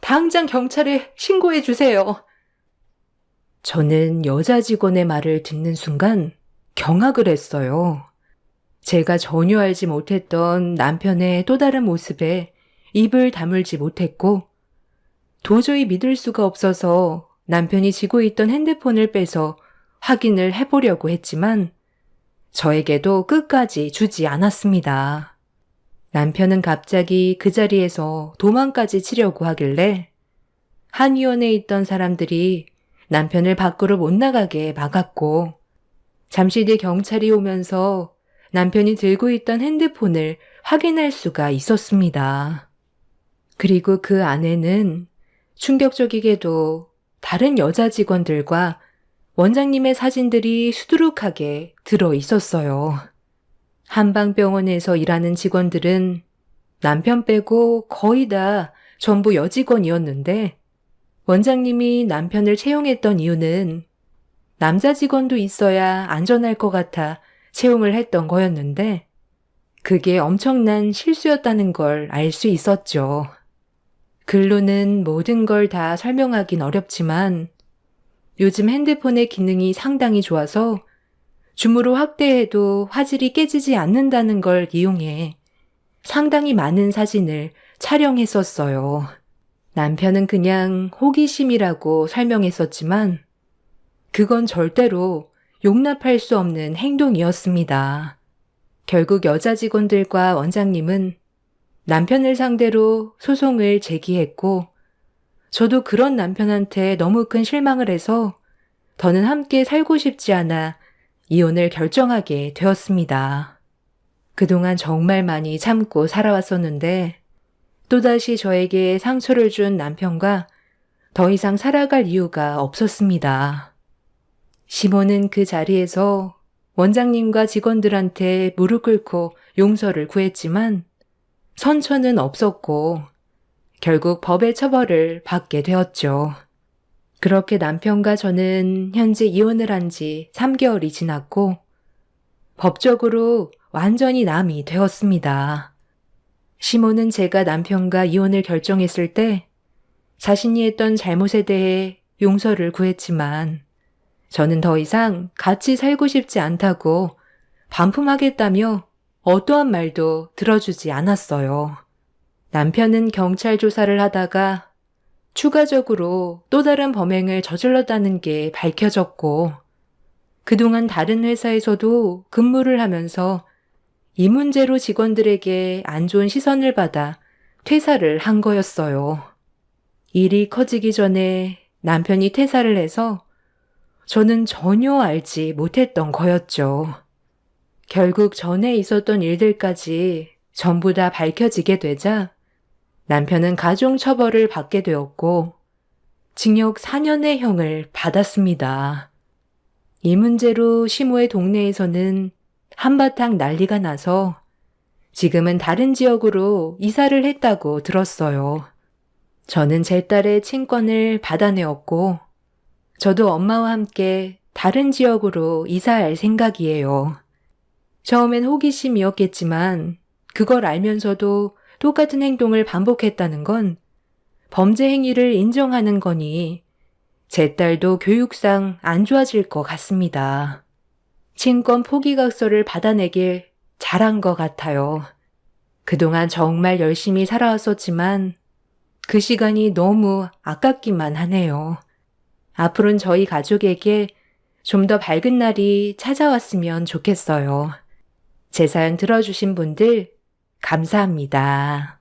당장 경찰에 신고해 주세요. 저는 여자 직원의 말을 듣는 순간 경악을 했어요. 제가 전혀 알지 못했던 남편의 또 다른 모습에 입을 다물지 못했고 도저히 믿을 수가 없어서 남편이 쥐고 있던 핸드폰을 빼서 확인을 해보려고 했지만 저에게도 끝까지 주지 않았습니다. 남편은 갑자기 그 자리에서 도망까지 치려고 하길래 한의원에 있던 사람들이 남편을 밖으로 못 나가게 막았고 잠시 뒤 경찰이 오면서 남편이 들고 있던 핸드폰을 확인할 수가 있었습니다. 그리고 그 안에는 충격적이게도 다른 여자 직원들과 원장님의 사진들이 수두룩하게 들어 있었어요. 한방병원에서 일하는 직원들은 남편 빼고 거의 다 전부 여직원이었는데 원장님이 남편을 채용했던 이유는 남자 직원도 있어야 안전할 것 같아 채용을 했던 거였는데 그게 엄청난 실수였다는 걸 알 수 있었죠. 글로는 모든 걸 다 설명하긴 어렵지만 요즘 핸드폰의 기능이 상당히 좋아서 줌으로 확대해도 화질이 깨지지 않는다는 걸 이용해 상당히 많은 사진을 촬영했었어요. 남편은 그냥 호기심이라고 설명했었지만 그건 절대로 용납할 수 없는 행동이었습니다. 결국 여자 직원들과 원장님은 남편을 상대로 소송을 제기했고 저도 그런 남편한테 너무 큰 실망을 해서 더는 함께 살고 싶지 않아 이혼을 결정하게 되었습니다. 그동안 정말 많이 참고 살아왔었는데 또다시 저에게 상처를 준 남편과 더 이상 살아갈 이유가 없었습니다. 시모는 그 자리에서 원장님과 직원들한테 무릎 꿇고 용서를 구했지만 선처는 없었고 결국 법의 처벌을 받게 되었죠. 그렇게 남편과 저는 현재 이혼을 한 지 3개월이 지났고 법적으로 완전히 남이 되었습니다. 시모는 제가 남편과 이혼을 결정했을 때 자신이 했던 잘못에 대해 용서를 구했지만 저는 더 이상 같이 살고 싶지 않다고 반품하겠다며 어떠한 말도 들어주지 않았어요. 남편은 경찰 조사를 하다가 추가적으로 또 다른 범행을 저질렀다는 게 밝혀졌고 그동안 다른 회사에서도 근무를 하면서 이 문제로 직원들에게 안 좋은 시선을 받아 퇴사를 한 거였어요. 일이 커지기 전에 남편이 퇴사를 해서 저는 전혀 알지 못했던 거였죠. 결국 전에 있었던 일들까지 전부 다 밝혀지게 되자 남편은 가중처벌을 받게 되었고 징역 4년의 형을 받았습니다. 이 문제로 시모의 동네에서는 한바탕 난리가 나서 지금은 다른 지역으로 이사를 했다고 들었어요. 저는 제 딸의 친권을 받아내었고 저도 엄마와 함께 다른 지역으로 이사할 생각이에요. 처음엔 호기심이었겠지만 그걸 알면서도 똑같은 행동을 반복했다는 건 범죄 행위를 인정하는 거니 제 딸도 교육상 안 좋아질 것 같습니다. 친권 포기각서를 받아내길 잘한 것 같아요. 그동안 정말 열심히 살아왔었지만 그 시간이 너무 아깝기만 하네요. 앞으로는 저희 가족에게 좀 더 밝은 날이 찾아왔으면 좋겠어요. 제 사연 들어주신 분들 감사합니다.